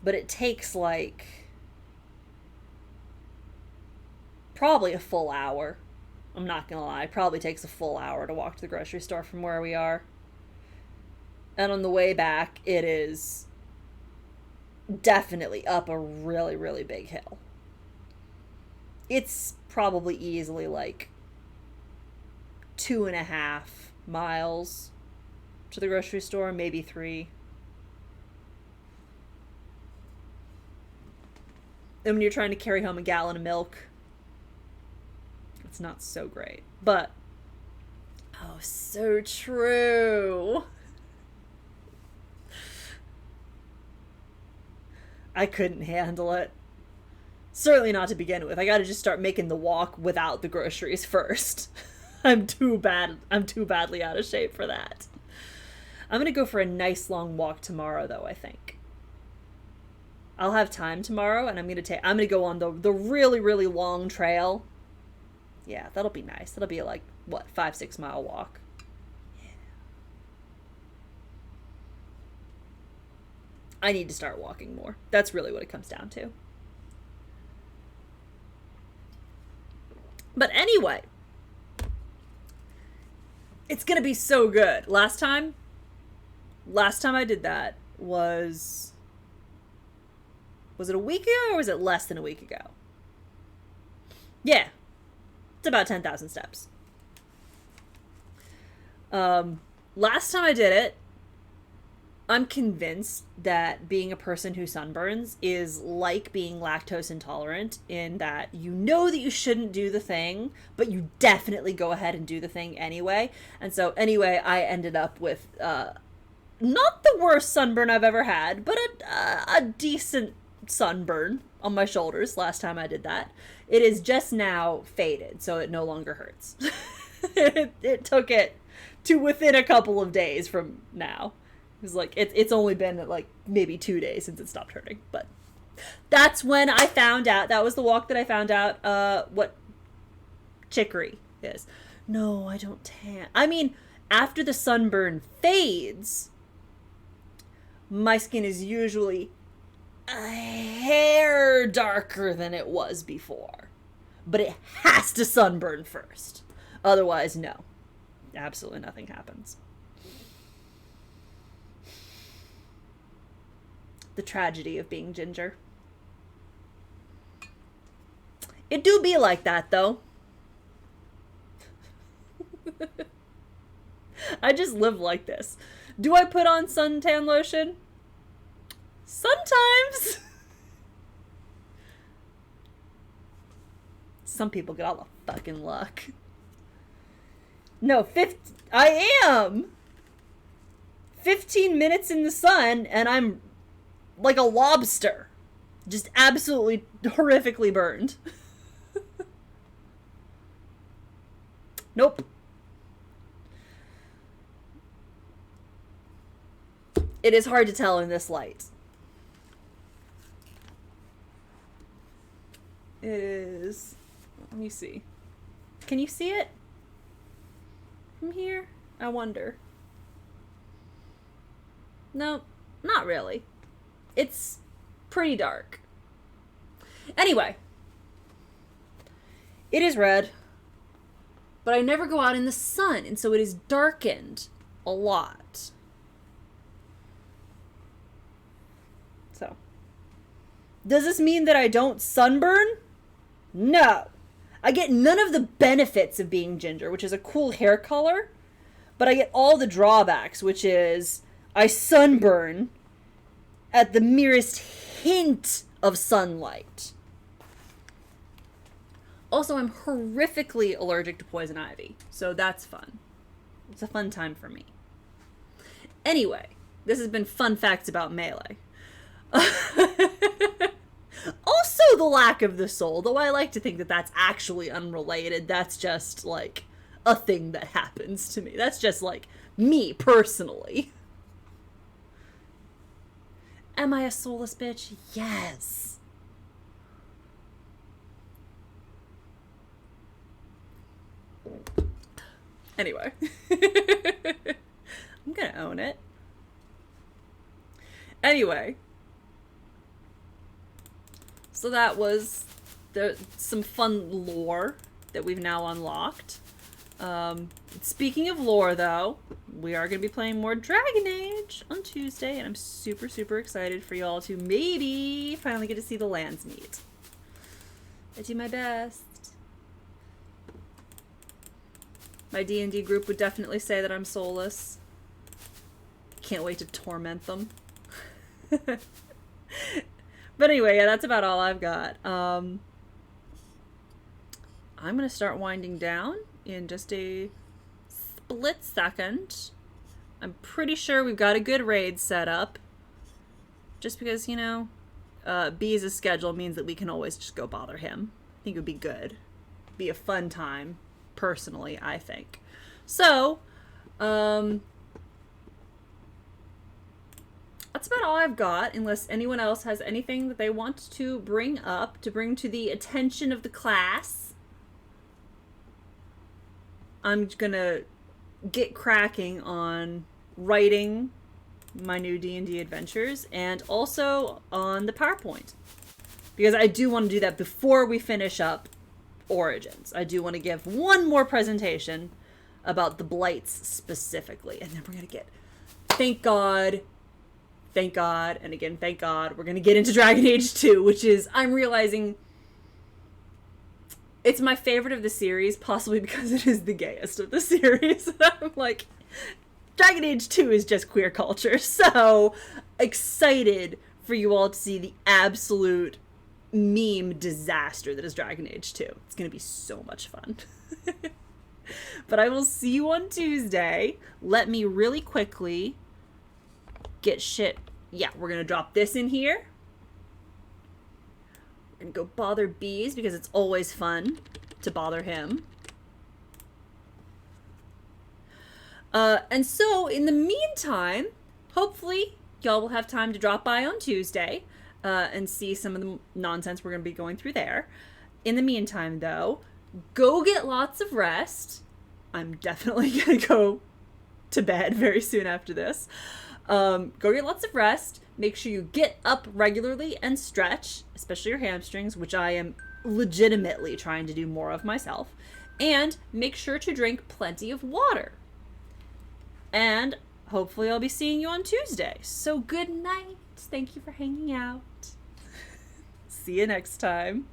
but it takes like probably a full hour. I'm not gonna lie, it probably takes a full hour to walk to the grocery store from where we are. And on the way back, it is definitely up a really, really big hill. It's probably easily like 2.5 miles to the grocery store, maybe 3. And when you're trying to carry home a gallon of milk, it's not so great. But, oh, so true. I couldn't handle it. Certainly not to begin with. I gotta just start making the walk without the groceries first. I'm too badly out of shape for that. I'm gonna go for a nice long walk tomorrow, though, I think. I'll have time tomorrow, and I'm gonna go on the really, really long trail. Yeah, that'll be nice. That'll be like, what, 5-6 mile walk. Yeah. I need to start walking more. That's really what it comes down to. But anyway, it's gonna be so good. Last time I did that was it a week ago or was it less than a week ago? Yeah, it's about 10,000 steps. Last time I did it, I'm convinced that being a person who sunburns is like being lactose intolerant, in that you know that you shouldn't do the thing, but you definitely go ahead and do the thing anyway. And so anyway, I ended up with not the worst sunburn I've ever had, but a decent sunburn on my shoulders last time I did that. It is just now faded, so it no longer hurts. It took it to within a couple of days from now. It was like, it's only been like maybe 2 days since it stopped hurting. But that's when I found out, that was the walk that I found out what chicory is. No, I don't tan. I mean, after the sunburn fades, my skin is usually a hair darker than it was before. But it has to sunburn first. Otherwise, no. Absolutely nothing happens. The tragedy of being ginger. It do be like that, though. I just live like this. Do I put on suntan lotion? Sometimes. Some people get all the fucking luck. No, I am! 15 minutes in the sun, and I'm like a lobster. Just absolutely horrifically burned. Nope. It is hard to tell in this light. It is... Let me see. Can you see it? From here? I wonder. No, not really. It's pretty dark. Anyway. It is red. But I never go out in the sun, and so it is darkened a lot. So. Does this mean that I don't sunburn? No. I get none of the benefits of being ginger, which is a cool hair color, but I get all the drawbacks, which is I sunburn at the merest hint of sunlight. Also, I'm horrifically allergic to poison ivy, so that's fun. It's a fun time for me. Anyway, this has been fun facts about Melee. Also, the lack of the soul, though I like to think that that's actually unrelated. That's just, like, a thing that happens to me. That's just, like, me, personally. Am I a soulless bitch? Yes. Anyway. I'm gonna own it. Anyway. So that was some fun lore that we've now unlocked. Speaking of lore, though, we are going to be playing more Dragon Age on Tuesday, and I'm super, super excited for y'all to maybe finally get to see the lands meet. I do my best. My D&D group would definitely say that I'm soulless. Can't wait to torment them. But anyway, yeah, that's about all I've got. I'm going to start winding down in just a split second. I'm pretty sure we've got a good raid set up. Just because, you know, Bees' schedule means that we can always just go bother him. I think it would be good. Be a fun time, personally, I think. So, that's about all I've got, unless anyone else has anything that they want to bring up, to bring to the attention of the class. I'm gonna get cracking on writing my new D&D adventures, and also on the PowerPoint. Because I do want to do that before we finish up Origins. I do want to give one more presentation about the Blights specifically, and then we're gonna get, thank God, and again, thank God, we're going to get into Dragon Age 2, which is, I'm realizing, it's my favorite of the series, possibly because it is the gayest of the series. I'm like, Dragon Age 2 is just queer culture, so excited for you all to see the absolute meme disaster that is Dragon Age 2. It's going to be so much fun. But I will see you on Tuesday. Let me really quickly get shit. Yeah, we're gonna drop this in here. We're gonna go bother Bees because it's always fun to bother him. And so in the meantime, hopefully y'all will have time to drop by on Tuesday and see some of the nonsense we're gonna be going through there. In the meantime, though, go get lots of rest. I'm definitely gonna go to bed very soon after this. Go get lots of rest. Make sure you get up regularly and stretch, especially your hamstrings, which I am legitimately trying to do more of myself. And make sure to drink plenty of water. And hopefully I'll be seeing you on Tuesday. So good night. Thank you for hanging out. See you next time.